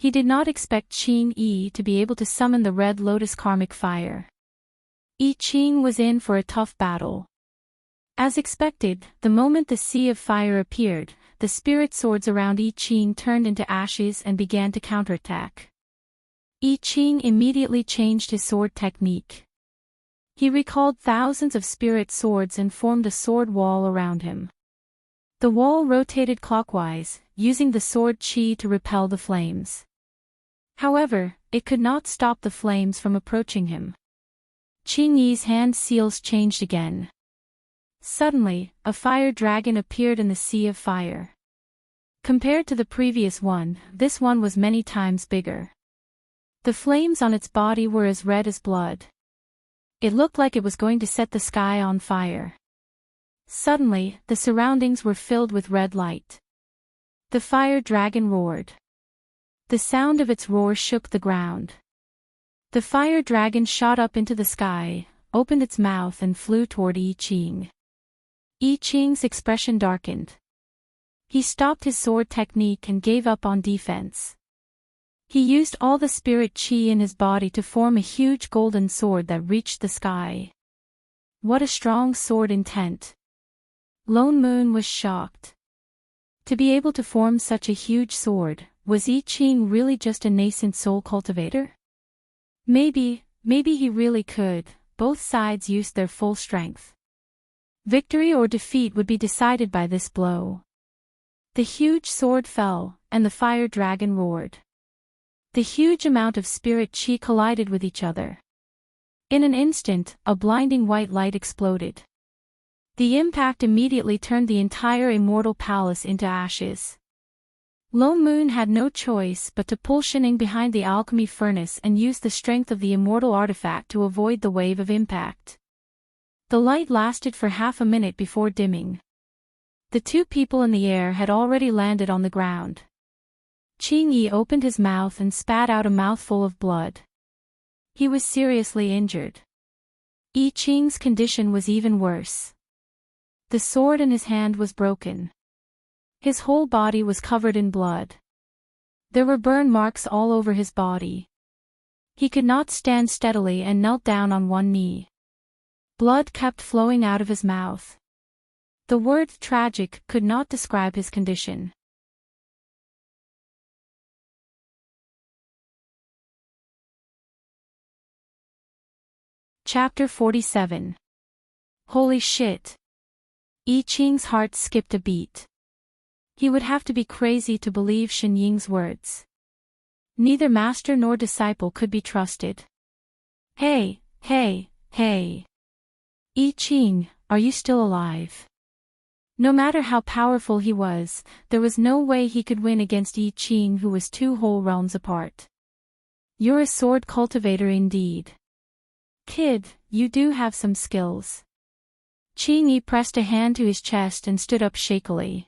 He did not expect Ching Yi to be able to summon the Red Lotus Karmic Fire. I Ching was in for a tough battle. As expected, the moment the sea of fire appeared, the spirit swords around I Ching turned into ashes and began to counterattack. I Ching immediately changed his sword technique. He recalled thousands of spirit swords and formed a sword wall around him. The wall rotated clockwise, using the sword chi to repel the flames. However, it could not stop the flames from approaching him. Ching Yi's hand seals changed again. Suddenly, a fire dragon appeared in the sea of fire. Compared to the previous one, this one was many times bigger. The flames on its body were as red as blood. It looked like it was going to set the sky on fire. Suddenly, the surroundings were filled with red light. The fire dragon roared. The sound of its roar shook the ground. The fire dragon shot up into the sky, opened its mouth and flew toward I Ching. I Ching's expression darkened. He stopped his sword technique and gave up on defense. He used all the spirit chi in his body to form a huge golden sword that reached the sky. What a strong sword intent! Lone Moon was shocked. To be able to form such a huge sword, was I Ching really just a nascent soul cultivator? Maybe he really could. Both sides used their full strength. Victory or defeat would be decided by this blow. The huge sword fell, and the fire dragon roared. The huge amount of spirit chi collided with each other. In an instant, a blinding white light exploded. The impact immediately turned the entire immortal palace into ashes. Lone Moon had no choice but to pull Shining behind the alchemy furnace and use the strength of the immortal artifact to avoid the wave of impact. The light lasted for half a minute before dimming. The two people in the air had already landed on the ground. Ching Yi opened his mouth and spat out a mouthful of blood. He was seriously injured. I Ching's condition was even worse. The sword in his hand was broken. His whole body was covered in blood. There were burn marks all over his body. He could not stand steadily and knelt down on one knee. Blood kept flowing out of his mouth. The word tragic could not describe his condition. Chapter 47. Holy shit! I Ching's heart skipped a beat. He would have to be crazy to believe Shen Ying's words. Neither master nor disciple could be trusted. Hey, hey, hey. I Ching, are you still alive? No matter how powerful he was, there was no way he could win against I Ching, who was 2 whole realms apart. You're a sword cultivator indeed. Kid, you do have some skills. Qing Yi pressed a hand to his chest and stood up shakily.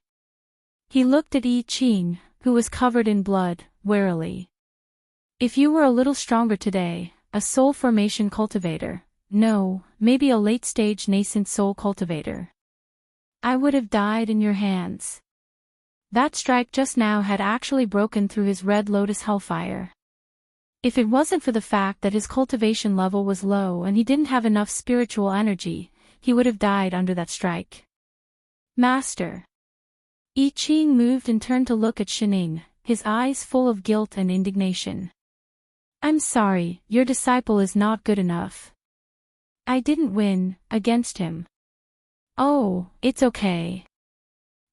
He looked at I Ching, who was covered in blood, warily. If you were a little stronger today, a soul formation cultivator, no, maybe a late-stage nascent soul cultivator, I would have died in your hands. That strike just now had actually broken through his red lotus hellfire. If it wasn't for the fact that his cultivation level was low and he didn't have enough spiritual energy, he would have died under that strike. Master. I Ching moved and turned to look at Shening, his eyes full of guilt and indignation. I'm sorry, your disciple is not good enough. I didn't win against him. Oh, it's okay.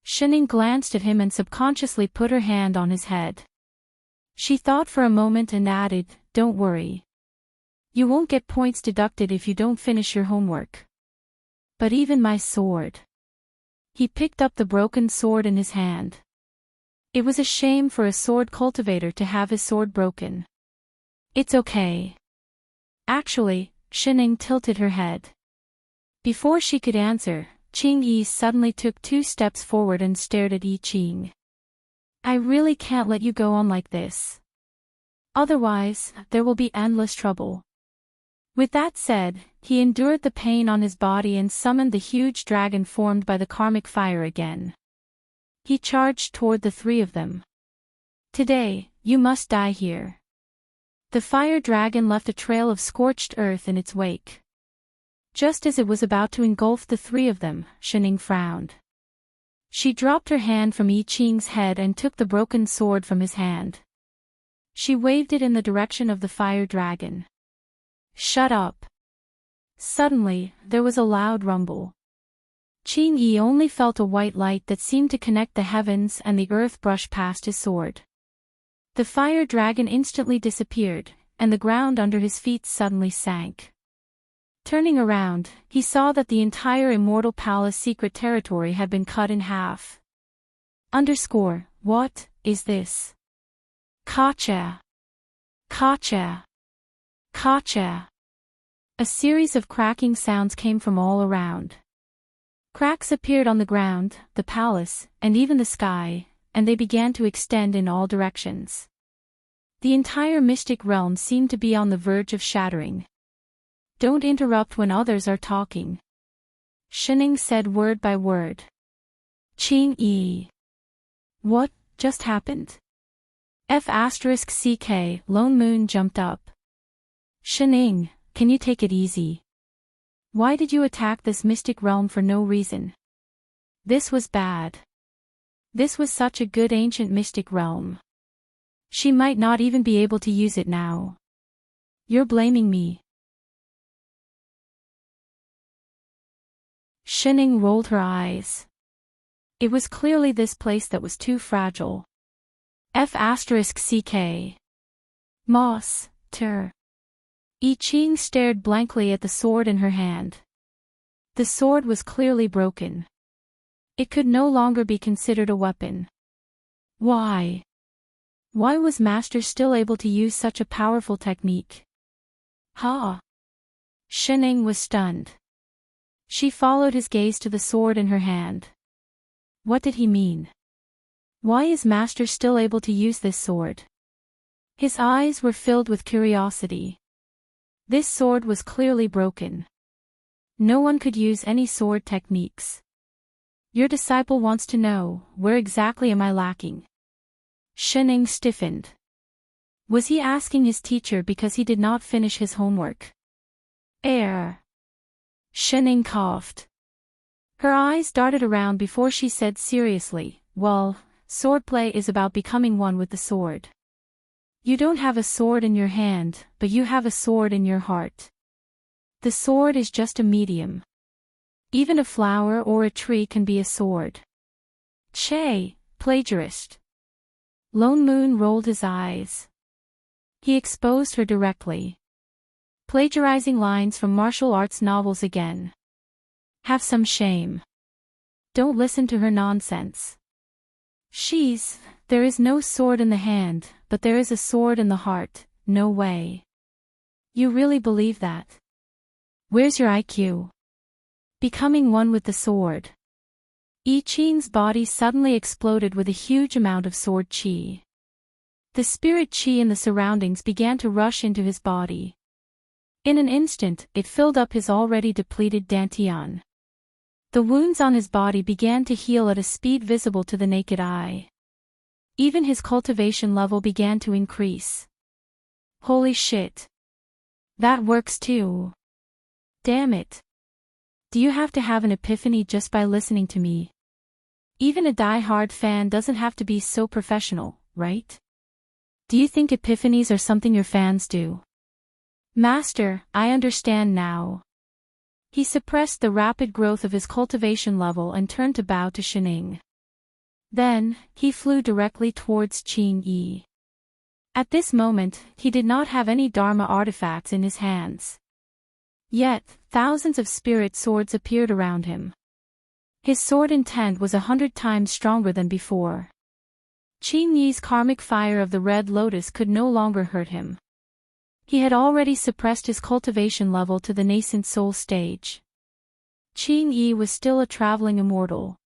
Shening glanced at him and subconsciously put her hand on his head. She thought for a moment and added, don't worry. You won't get points deducted if you don't finish your homework. But even my sword. He picked up the broken sword in his hand. It was a shame for a sword cultivator to have his sword broken. It's okay. Actually, Shening tilted her head. Before she could answer, Qing Yi suddenly took 2 steps forward and stared at I Ching. I really can't let you go on like this. Otherwise, there will be endless trouble. With that said, he endured the pain on his body and summoned the huge dragon formed by the karmic fire again. He charged toward the 3 of them. Today, you must die here. The fire dragon left a trail of scorched earth in its wake. Just as it was about to engulf the 3 of them, Shening frowned. She dropped her hand from I Ching's head and took the broken sword from his hand. She waved it in the direction of the fire dragon. Shut up. Suddenly, there was a loud rumble. Qing Yi only felt a white light that seemed to connect the heavens and the earth brush past his sword. The fire dragon instantly disappeared, and the ground under his feet suddenly sank. Turning around, he saw that the entire Immortal Palace secret territory had been cut in half. What is this? Kacha! Kacha! Kacha! A series of cracking sounds came from all around. Cracks appeared on the ground, the palace, and even the sky, and they began to extend in all directions. The entire mystic realm seemed to be on the verge of shattering. Don't interrupt when others are talking. Shening said word by word. Qing Yi. What just happened? F***ck, Lone Moon jumped up. Shening, can you take it easy? Why did you attack this mystic realm for no reason? This was bad. This was such a good ancient mystic realm. She might not even be able to use it now. You're blaming me. Shening rolled her eyes. It was clearly this place that was too fragile. F***ck. Moss, ter. I Ching stared blankly at the sword in her hand. The sword was clearly broken. It could no longer be considered a weapon. Why? Why was Master still able to use such a powerful technique? Ha! Shening was stunned. She followed his gaze to the sword in her hand. What did he mean? Why is Master still able to use this sword? His eyes were filled with curiosity. This sword was clearly broken. No one could use any sword techniques. Your disciple wants to know, where exactly am I lacking? Shening stiffened. Was he asking his teacher because he did not finish his homework? Shening coughed. Her eyes darted around before she said seriously, well, swordplay is about becoming one with the sword. You don't have a sword in your hand, but you have a sword in your heart. The sword is just a medium. Even a flower or a tree can be a sword. Che, Plagiarist. Lone Moon rolled his eyes. He exposed her directly. Plagiarizing lines from martial arts novels again. Have some shame. Don't listen to her nonsense. There is no sword in the hand, but there is a sword in the heart, no way. You really believe that? Where's your IQ? Becoming one with the sword. Yi Qing's body suddenly exploded with a huge amount of sword qi. The spirit qi in the surroundings began to rush into his body. In an instant, it filled up his already depleted dantian. The wounds on his body began to heal at a speed visible to the naked eye. Even his cultivation level began to increase. Holy shit. That works too. Damn it. Do you have to have an epiphany just by listening to me? Even a die-hard fan doesn't have to be so professional, right? Do you think epiphanies are something your fans do? Master, I understand now. He suppressed the rapid growth of his cultivation level and turned to bow to Shining. Then, he flew directly towards Qin Yi. At this moment, he did not have any Dharma artifacts in his hands. Yet, thousands of spirit swords appeared around him. His sword intent was 100 times stronger than before. Qin Yi's karmic fire of the Red Lotus could no longer hurt him. He had already suppressed his cultivation level to the nascent soul stage. Qin Yi was still a traveling immortal.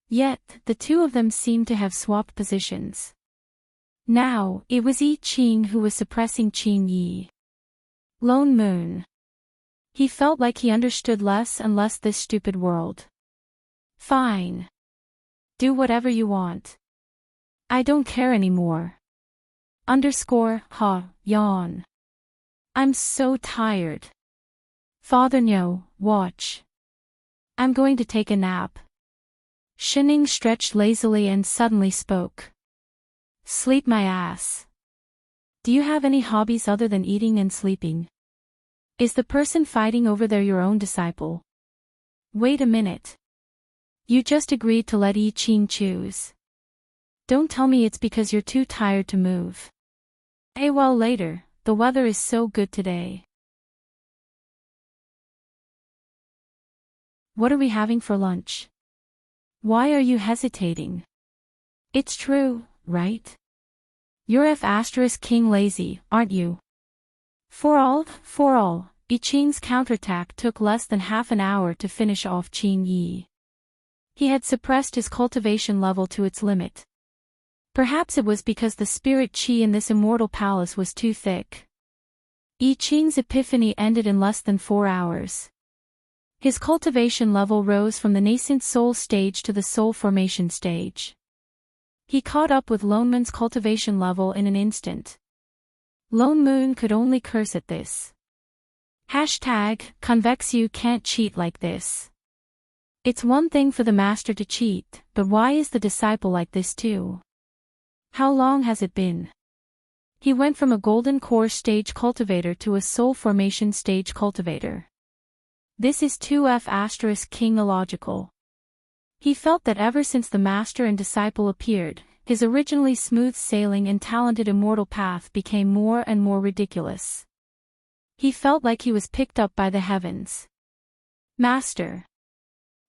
Yet, the two of them seemed to have swapped positions. Now, it was Yi Qing who was suppressing Qin Yi. Lone Moon. He felt like he understood less and less this stupid world. Fine. Do whatever you want. I don't care anymore. Yawn. I'm so tired. Father No, watch. I'm going to take a nap. Shining stretched lazily and suddenly spoke. Sleep my ass. Do you have any hobbies other than eating and sleeping? Is the person fighting over there your own disciple? Wait a minute. You just agreed to let Yi Qing choose. Don't tell me it's because you're too tired to move. Well, later, the weather is so good today. What are we having for lunch? Why are you hesitating? It's true, right? You're F*King lazy, aren't you? For all, Yi Qing's counterattack took less than half an hour to finish off Qin Yi. He had suppressed his cultivation level to its limit. Perhaps it was because the spirit qi in this immortal palace was too thick. Yi Qing's epiphany ended in less than 4 hours. His cultivation level rose from the nascent soul stage to the soul formation stage. He caught up with Lone Moon's cultivation level in an instant. Lone Moon could only curse at this. #convex you can't cheat like this. It's one thing for the master to cheat, but why is the disciple like this too? How long has it been? He went from a golden core stage cultivator to a soul formation stage cultivator. This is 2F*King illogical. He felt that ever since the master and disciple appeared, his originally smooth sailing and talented immortal path became more and more ridiculous. He felt like he was picked up by the heavens. Master.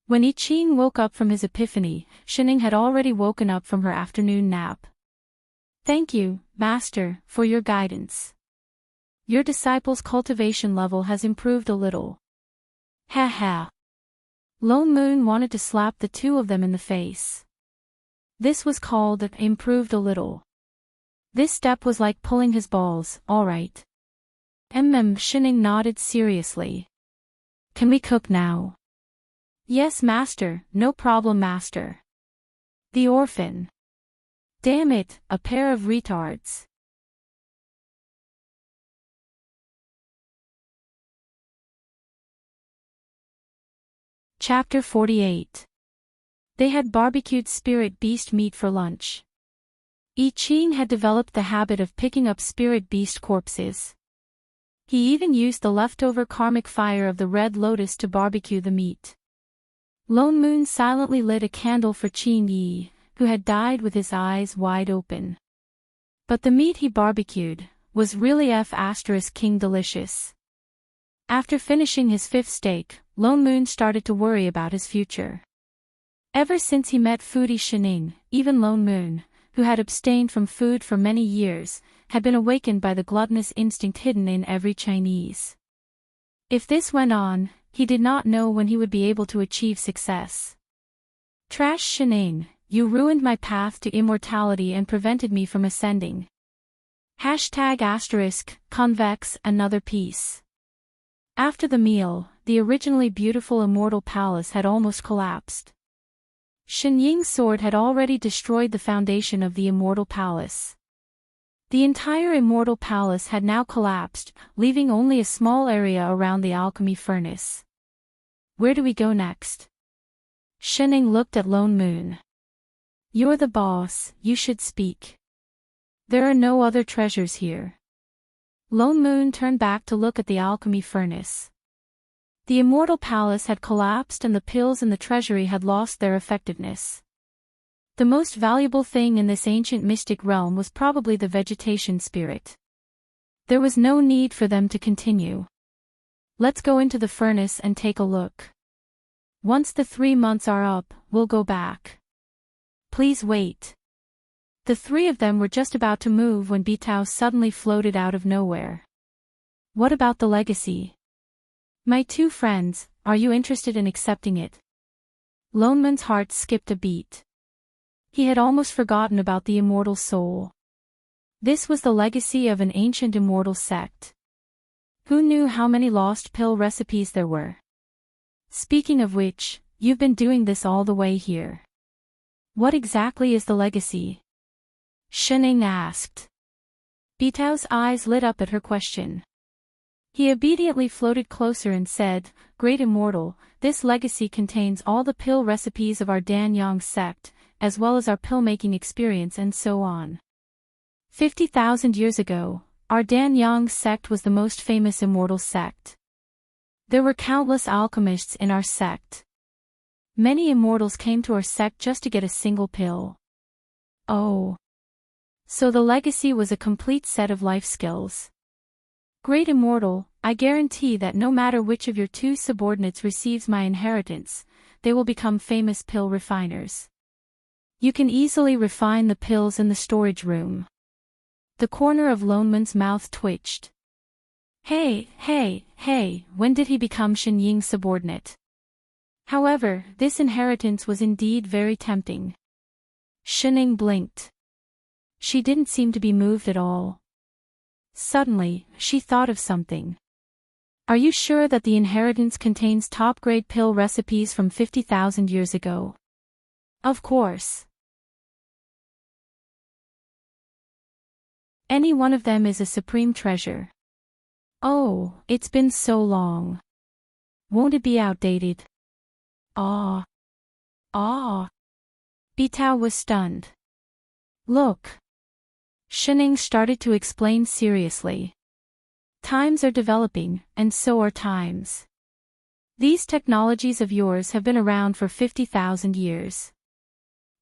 When Yi Qing woke up from his epiphany, Shining had already woken up from her afternoon nap. Thank you, Master, for your guidance. Your disciple's cultivation level has improved a little. Ha. Lone Moon wanted to slap the two of them in the face. This was called improved a little. This step was like pulling his balls, alright. Shining nodded seriously. Can we cook now? Yes, Master, no problem, Master. The orphan. Damn it, a pair of retards. Chapter 48. They had barbecued spirit beast meat for lunch. Yi Qing had developed the habit of picking up spirit beast corpses. He even used the leftover karmic fire of the Red Lotus to barbecue the meat. Lone Moon silently lit a candle for Qin Yi, who had died with his eyes wide open. But the meat he barbecued was really King delicious. After finishing his 5th steak, Lone Moon started to worry about his future. Ever since he met foodie Shining, even Lone Moon, who had abstained from food for many years, had been awakened by the gluttonous instinct hidden in every Chinese. If this went on, he did not know when he would be able to achieve success. Trash Shining, you ruined my path to immortality and prevented me from ascending. **convex another piece. After the meal, the originally beautiful immortal palace had almost collapsed. Shen Ying's sword had already destroyed the foundation of the immortal palace. The entire immortal palace had now collapsed, leaving only a small area around the alchemy furnace. Where do we go next? Shen Ying looked at Lone Moon. You're the boss, you should speak. There are no other treasures here. Lone Moon turned back to look at the alchemy furnace. The immortal palace had collapsed and the pills in the treasury had lost their effectiveness. The most valuable thing in this ancient mystic realm was probably the vegetation spirit. There was no need for them to continue. Let's go into the furnace and take a look. Once the 3 months are up, we'll go back. Please wait. The 3 of them were just about to move when Bitao suddenly floated out of nowhere. What about the legacy? My 2 friends, are you interested in accepting it? Lone Moon's heart skipped a beat. He had almost forgotten about the immortal soul. This was the legacy of an ancient immortal sect. Who knew how many lost pill recipes there were? Speaking of which, you've been doing this all the way here. What exactly is the legacy? Shen Ying asked. Bitao's eyes lit up at her question. He obediently floated closer and said, Great Immortal, this legacy contains all the pill recipes of our Danyang sect, as well as our pill-making experience and so on. 50,000 years ago, our Danyang sect was the most famous immortal sect. There were countless alchemists in our sect. Many immortals came to our sect just to get a single pill. Oh. So the legacy was a complete set of life skills. Great Immortal, I guarantee that no matter which of your 2 subordinates receives my inheritance, they will become famous pill refiners. You can easily refine the pills in the storage room. The corner of Lone Moon's mouth twitched. Hey, when did he become Shen Ying's subordinate? However, this inheritance was indeed very tempting. Shen Ying blinked. She didn't seem to be moved at all. Suddenly, she thought of something. Are you sure that the inheritance contains top-grade pill recipes from 50,000 years ago? Of course. Any one of them is a supreme treasure. Oh, it's been so long. Won't it be outdated? Ah. Bitao was stunned. Look. Shen Ying started to explain seriously. Times are developing, and so are times. These technologies of yours have been around for 50,000 years.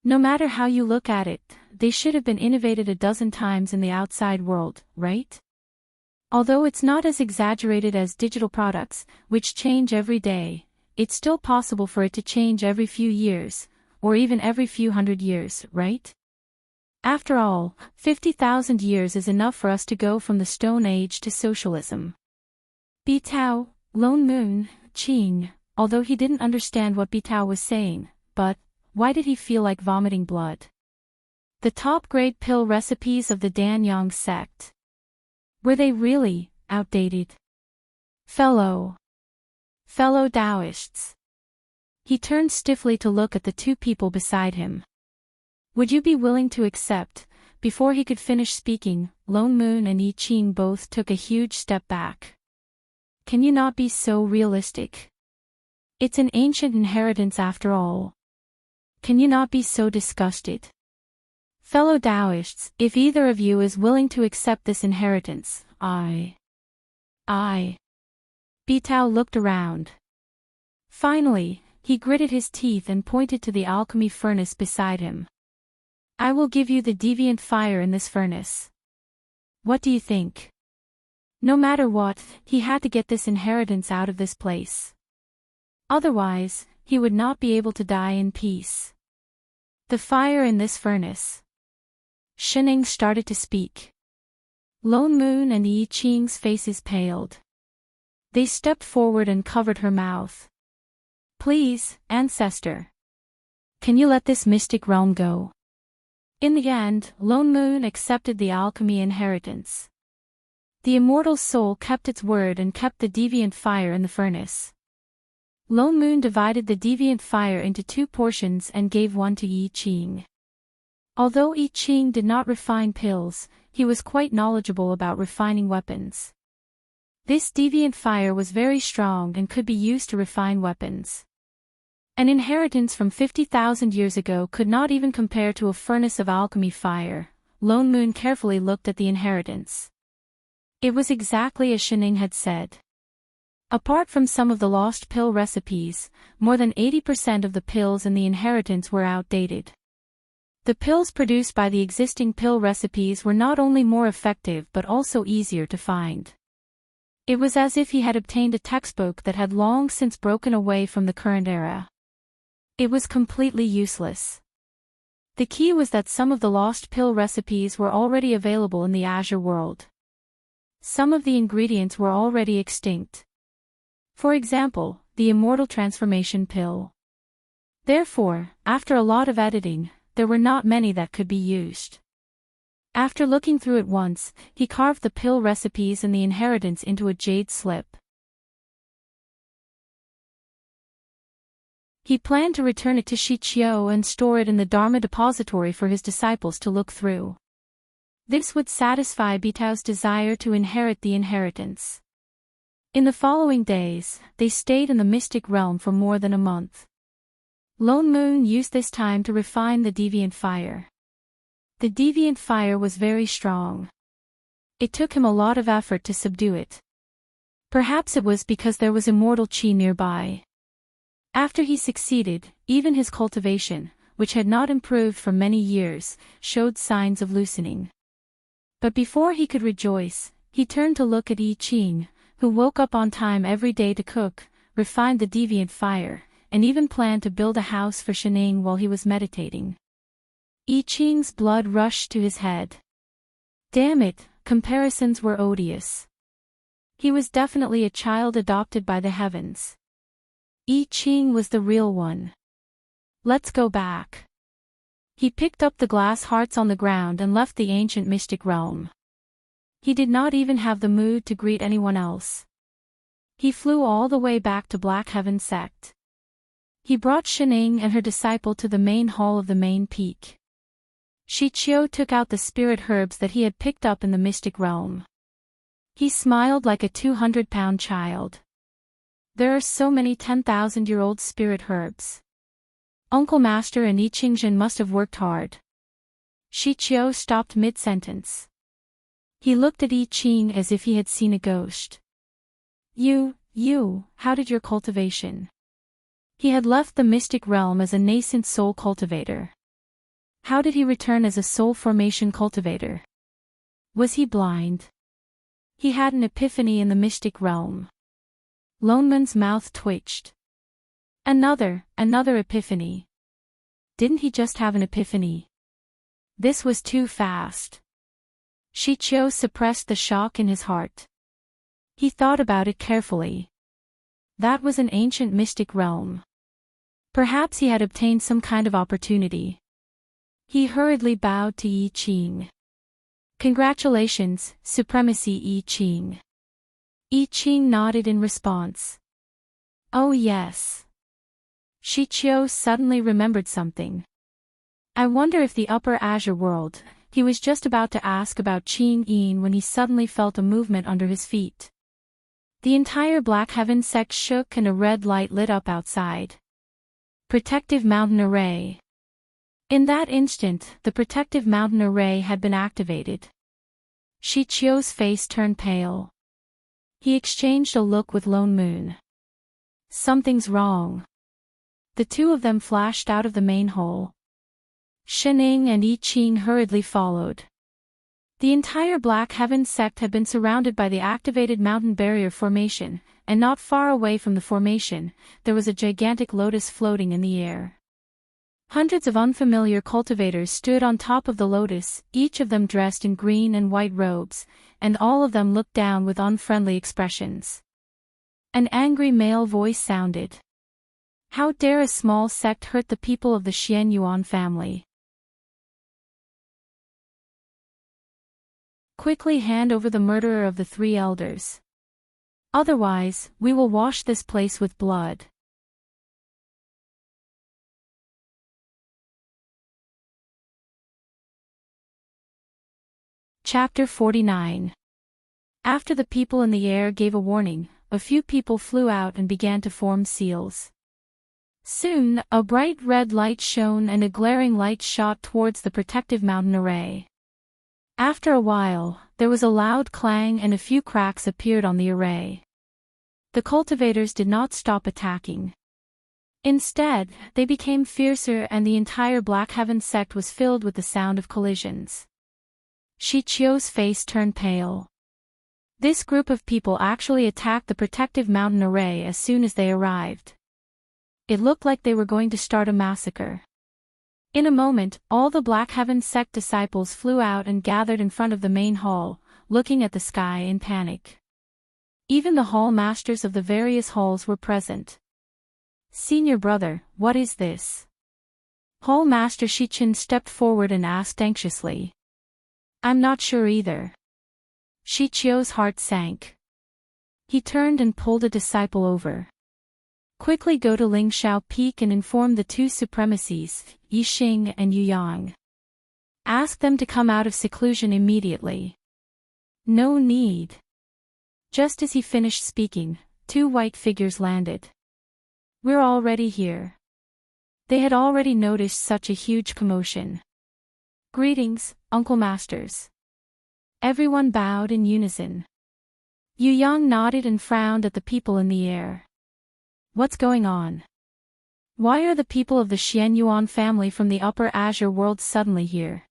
No matter how you look at it, they should have been innovated a dozen times in the outside world, right? Although it's not as exaggerated as digital products, which change every day, it's still possible for it to change every few years, or even every few hundred years, right? After all, 50,000 years is enough for us to go from the Stone Age to socialism. Bitao, Lone Moon, Qing, although he didn't understand what Bitao was saying, but why did he feel like vomiting blood? The top-grade pill recipes of the Danyang sect. Were they really outdated? Fellow Taoists. He turned stiffly to look at the 2 people beside him. Would you be willing to accept? Before he could finish speaking, Lone Moon and Yi Qing both took a huge step back. Can you not be so realistic? It's an ancient inheritance after all. Can you not be so disgusted? Fellow Taoists, if either of you is willing to accept this inheritance, I. Bitao looked around. Finally, he gritted his teeth and pointed to the alchemy furnace beside him. I will give you the deviant fire in this furnace. What do you think? No matter what, he had to get this inheritance out of this place. Otherwise, he would not be able to die in peace. The fire in this furnace. Shining started to speak. Lone Moon and Yi Qing's faces paled. They stepped forward and covered her mouth. Please, ancestor. Can you let this mystic realm go? In the end, Lone Moon accepted the alchemy inheritance. The immortal soul kept its word and kept the deviant fire in the furnace. Lone Moon divided the deviant fire into 2 portions and gave one to Yi Qing. Although Yi Qing did not refine pills, he was quite knowledgeable about refining weapons. This deviant fire was very strong and could be used to refine weapons. An inheritance from 50,000 years ago could not even compare to a furnace of alchemy fire. Lone Moon carefully looked at the inheritance. It was exactly as Shining had said. Apart from some of the lost pill recipes, more than 80% of the pills in the inheritance were outdated. The pills produced by the existing pill recipes were not only more effective but also easier to find. It was as if he had obtained a textbook that had long since broken away from the current era. It was completely useless. The key was that some of the lost pill recipes were already available in the Azure world. Some of the ingredients were already extinct. For example, the immortal transformation pill. Therefore, after a lot of editing, there were not many that could be used. After looking through it once, he carved the pill recipes and the inheritance into a jade slip. He planned to return it to Shiqiu and store it in the Dharma depository for his disciples to look through. This would satisfy Bitao's desire to inherit the inheritance. In the following days, they stayed in the mystic realm for more than a month. Lone Moon used this time to refine the deviant fire. The deviant fire was very strong. It took him a lot of effort to subdue it. Perhaps it was because there was immortal qi nearby. After he succeeded, even his cultivation, which had not improved for many years, showed signs of loosening. But before he could rejoice, he turned to look at Yi Qing, who woke up on time every day to cook, refined the deviant fire, and even planned to build a house for Shining while he was meditating. Yi Qing's blood rushed to his head. Damn it, comparisons were odious. He was definitely a child adopted by the heavens. Yi Qing was the real one. Let's go back. He picked up the glass hearts on the ground and left the ancient mystic realm. He did not even have the mood to greet anyone else. He flew all the way back to Black Heaven Sect. He brought Shining and her disciple to the main hall of the main peak. Shiqiu took out the spirit herbs that he had picked up in the mystic realm. He smiled like a 200-pound child. There are so many 10,000-year-old spirit herbs. Uncle Master and Yi Qingzhen must have worked hard. Shiqiu stopped mid-sentence. He looked at Yi Qing as if he had seen a ghost. You, how did your cultivation? He had left the mystic realm as a nascent soul cultivator. How did he return as a soul formation cultivator? Was he blind? He had an epiphany in the mystic realm. Lone Moon's mouth twitched. Another epiphany. Didn't he just have an epiphany? This was too fast. Shiqiu suppressed the shock in his heart. He thought about it carefully. That was an ancient mystic realm. Perhaps he had obtained some kind of opportunity. He hurriedly bowed to Yi Qing. Congratulations, Supremacy Yi Qing. Yi Qing nodded in response. Oh yes. Shiqiu suddenly remembered something. I wonder if the Upper Azure world. He was just about to ask about Qing Yin when he suddenly felt a movement under his feet. The entire Black Heaven sect shook and a red light lit up outside. Protective Mountain Array. In that instant, the Protective Mountain Array had been activated. Shiqiu's face turned pale. He exchanged a look with Lone Moon. Something's wrong. The two of them flashed out of the main hole. Shening and I Ching hurriedly followed. The entire Black Heaven sect had been surrounded by the activated mountain barrier formation, and not far away from the formation, there was a gigantic lotus floating in the air. Hundreds of unfamiliar cultivators stood on top of the lotus, each of them dressed in green and white robes, and all of them looked down with unfriendly expressions. An angry male voice sounded. How dare a small sect hurt the people of the Xian Yuan family? Quickly hand over the murderer of the 3 elders. Otherwise, we will wash this place with blood. Chapter 49. After the people in the air gave a warning, a few people flew out and began to form seals. Soon, a bright red light shone and a glaring light shot towards the protective mountain array. After a while, there was a loud clang and a few cracks appeared on the array. The cultivators did not stop attacking. Instead, they became fiercer and the entire Black Heaven sect was filled with the sound of collisions. Shi Qiu's face turned pale. This group of people actually attacked the protective mountain array as soon as they arrived. It looked like they were going to start a massacre. In a moment, all the Black Heaven sect disciples flew out and gathered in front of the main hall, looking at the sky in panic. Even the hall masters of the various halls were present. Senior brother, what is this? Hall Master Shichen stepped forward and asked anxiously. I'm not sure either. Shi Qiu's heart sank. He turned and pulled a disciple over. Quickly go to Ling Shao Peak and inform the 2 supremacies, Yi Xing and Yu Yang. Ask them to come out of seclusion immediately. No need. Just as he finished speaking, 2 white figures landed. We're already here. They had already noticed such a huge commotion. Greetings, Uncle Masters. Everyone bowed in unison. Yu Yang nodded and frowned at the people in the air. What's going on? Why are the people of the Xian Yuan family from the Upper Azure world suddenly here?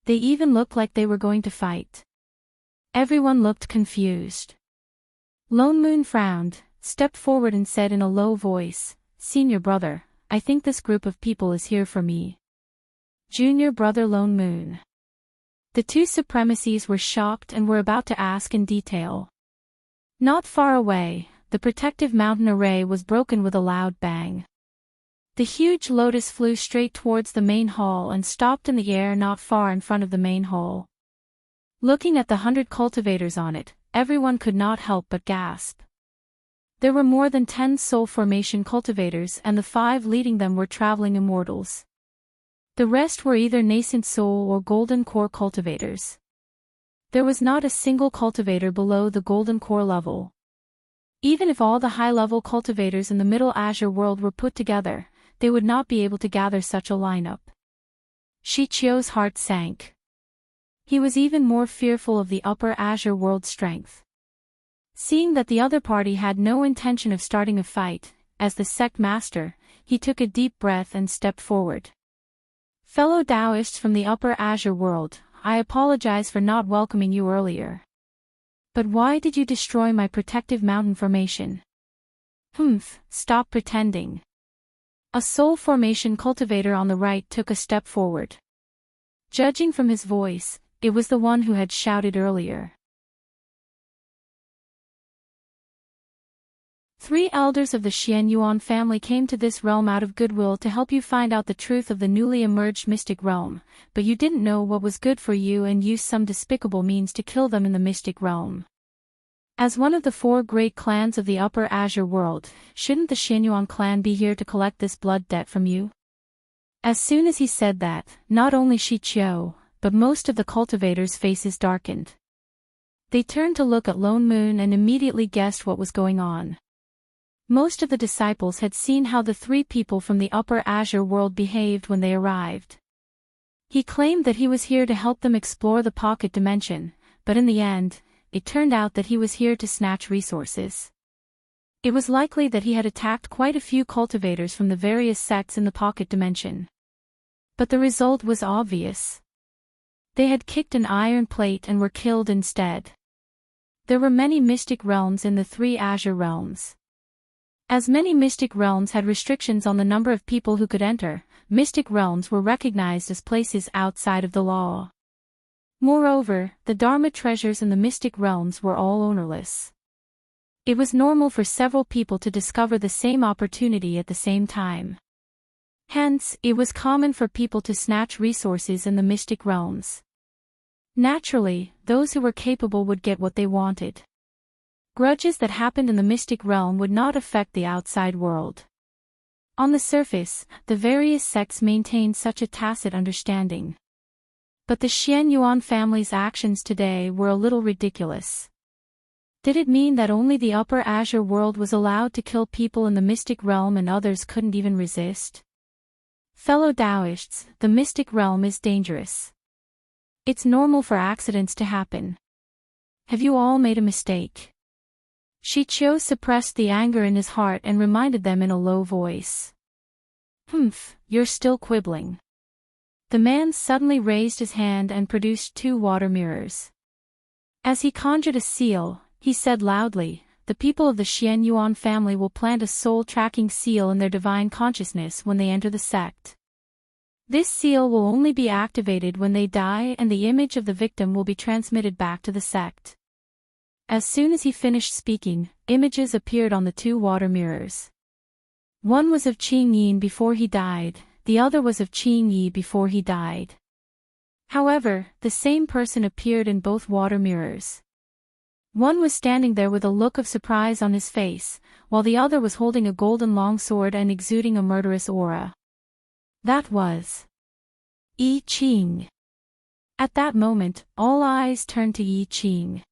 They even looked like they were going to fight. Everyone looked confused. Lone Moon frowned, stepped forward and said in a low voice, Senior brother, I think this group of people is here for me. Junior brother Lone Moon. The 2 supremacies were shocked and were about to ask in detail. Not far away, the protective mountain array was broken with a loud bang. The huge lotus flew straight towards the main hall and stopped in the air not far in front of the main hall. Looking at the 100 cultivators on it, everyone could not help but gasp. There were more than 10 soul formation cultivators and the 5 leading them were traveling immortals. The rest were either nascent soul or golden core cultivators. There was not a single cultivator below the golden core level. Even if all the high-level cultivators in the Middle Azure world were put together, they would not be able to gather such a lineup. Shi Qiu's heart sank. He was even more fearful of the Upper Azure world's strength. Seeing that the other party had no intention of starting a fight, as the sect master, he took a deep breath and stepped forward. Fellow Taoists from the Upper Azure world, I apologize for not welcoming you earlier. But why did you destroy my protective mountain formation? Stop pretending. A soul formation cultivator on the right took a step forward. Judging from his voice, it was the one who had shouted earlier. 3 elders of the Xian Yuan family came to this realm out of goodwill to help you find out the truth of the newly emerged mystic realm, but you didn't know what was good for you and used some despicable means to kill them in the mystic realm. As one of the 4 great clans of the Upper Azure world, shouldn't the Xian Yuan clan be here to collect this blood debt from you? As soon as he said that, not only Shi Qiu, but most of the cultivators' faces darkened. They turned to look at Lone Moon and immediately guessed what was going on. Most of the disciples had seen how the 3 people from the Upper Azure world behaved when they arrived. He claimed that he was here to help them explore the pocket dimension, but in the end, it turned out that he was here to snatch resources. It was likely that he had attacked quite a few cultivators from the various sects in the pocket dimension. But the result was obvious. They had kicked an iron plate and were killed instead. There were many mystic realms in the 3 Azure realms. As many mystic realms had restrictions on the number of people who could enter, mystic realms were recognized as places outside of the law. Moreover, the Dharma treasures in the mystic realms were all ownerless. It was normal for several people to discover the same opportunity at the same time. Hence, it was common for people to snatch resources in the mystic realms. Naturally, those who were capable would get what they wanted. Grudges that happened in the mystic realm would not affect the outside world. On the surface, the various sects maintained such a tacit understanding. But the Xian Yuan family's actions today were a little ridiculous. Did it mean that only the upper Azure world was allowed to kill people in the mystic realm and others couldn't even resist? Fellow Taoists, the mystic realm is dangerous. It's normal for accidents to happen. Have you all made a mistake? Shi Qiu suppressed the anger in his heart and reminded them in a low voice. You're still quibbling. The man suddenly raised his hand and produced 2 water mirrors. As he conjured a seal, he said loudly, "The people of the Xian Yuan family will plant a soul-tracking seal in their divine consciousness when they enter the sect. This seal will only be activated when they die, and the image of the victim will be transmitted back to the sect." As soon as he finished speaking, images appeared on the 2 water mirrors. One was of Qing Yin before he died, the other was of Qing Yi before he died. However, the same person appeared in both water mirrors. One was standing there with a look of surprise on his face, while the other was holding a golden longsword and exuding a murderous aura. That was Yi Qing. At that moment, all eyes turned to Yi Qing.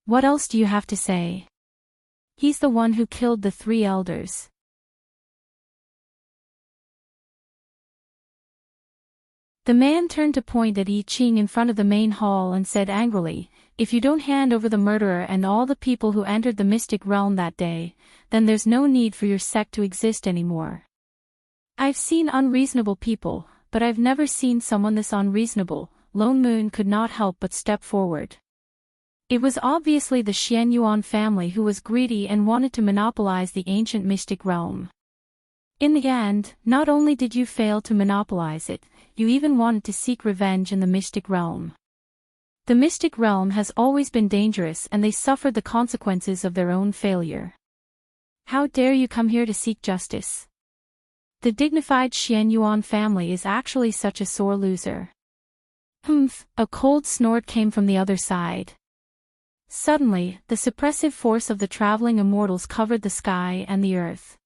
"What else do you have to say?" "He's the one who killed the 3 elders." The man turned to point at Yi Qing in front of the main hall and said angrily, "If you don't hand over the murderer and all the people who entered the mystic realm that day, then there's no need for your sect to exist anymore. I've seen unreasonable people, but I've never seen someone this unreasonable." Lone Moon could not help but step forward. It was obviously the Xian Yuan family who was greedy and wanted to monopolize the ancient mystic realm. In the end, not only did you fail to monopolize it, you even wanted to seek revenge in the mystic realm. The mystic realm has always been dangerous and they suffered the consequences of their own failure. How dare you come here to seek justice? The dignified Xian Yuan family is actually such a sore loser. A cold snort came from the other side. Suddenly, the suppressive force of the traveling immortals covered the sky and the earth.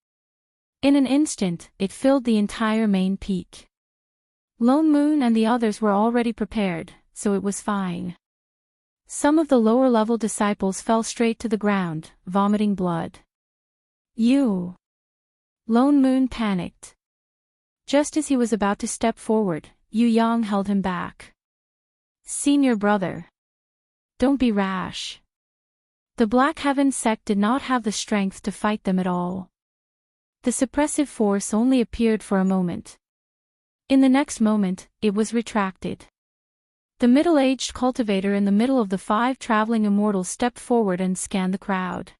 In an instant, it filled the entire main peak. Lone Moon and the others were already prepared, so it was fine. Some of the lower-level disciples fell straight to the ground, vomiting blood. "You!" Lone Moon panicked. Just as he was about to step forward, Yu Yang held him back. "Senior brother. Don't be rash." The Black Heaven sect did not have the strength to fight them at all. The suppressive force only appeared for a moment. In the next moment, it was retracted. The middle-aged cultivator in the middle of the 5 traveling immortals stepped forward and scanned the crowd.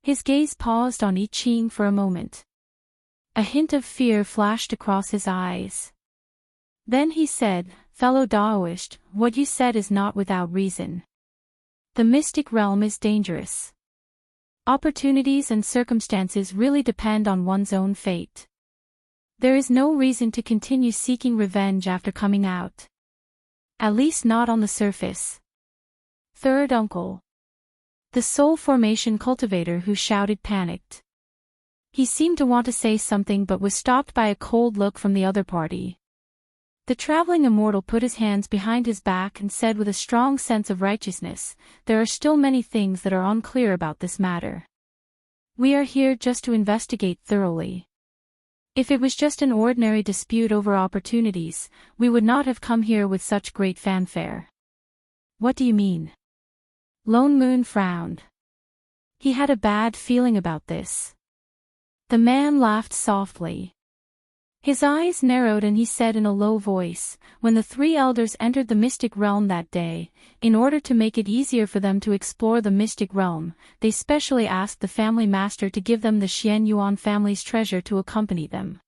His gaze paused on Yi Qing for a moment. A hint of fear flashed across his eyes. Then he said, "Fellow Daoist, what you said is not without reason. The mystic realm is dangerous. Opportunities and circumstances really depend on one's own fate. There is no reason to continue seeking revenge after coming out. At least not on the surface." Third uncle. The soul formation cultivator who shouted panicked. He seemed to want to say something but was stopped by a cold look from the other party. The traveling immortal put his hands behind his back and said with a strong sense of righteousness, "There are still many things that are unclear about this matter. We are here just to investigate thoroughly. If it was just an ordinary dispute over opportunities, we would not have come here with such great fanfare." "What do you mean?" Lone Moon frowned. He had a bad feeling about this. The man laughed softly. His eyes narrowed and he said in a low voice, when the three elders entered the mystic realm that day, in order to make it easier for them to explore the mystic realm, they specially asked the family master to give them the Xian Yuan family's treasure to accompany them.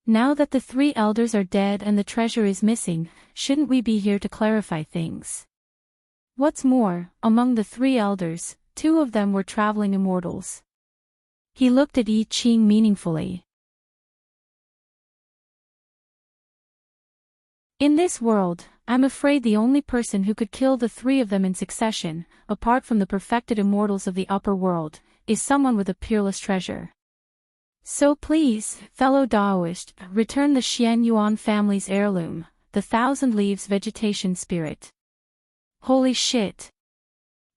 Now that the three elders are dead and the treasure is missing, shouldn't we be here to clarify things? What's more, among the three elders, two of them were traveling immortals. He looked at I Ching meaningfully. In this world, I'm afraid the only person who could kill the three of them in succession, apart from the perfected immortals of the upper world, is someone with a peerless treasure. So please, fellow Daoist, return the Xian Yuan family's heirloom, the Thousand Leaves vegetation spirit. Holy shit!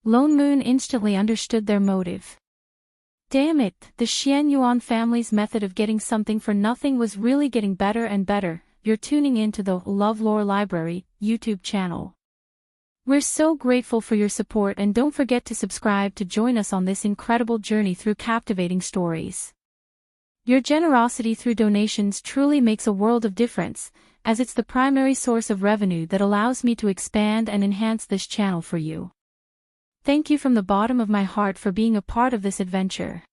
Lone Moon instantly understood their motive. Damn it, the Xian Yuan family's method of getting something for nothing was really getting better and better. You're tuning in to the LoveLore Library YouTube channel. We're so grateful for your support and don't forget to subscribe to join us on this incredible journey through captivating stories. Your generosity through donations truly makes a world of difference, as it's the primary source of revenue that allows me to expand and enhance this channel for you. Thank you from the bottom of my heart for being a part of this adventure.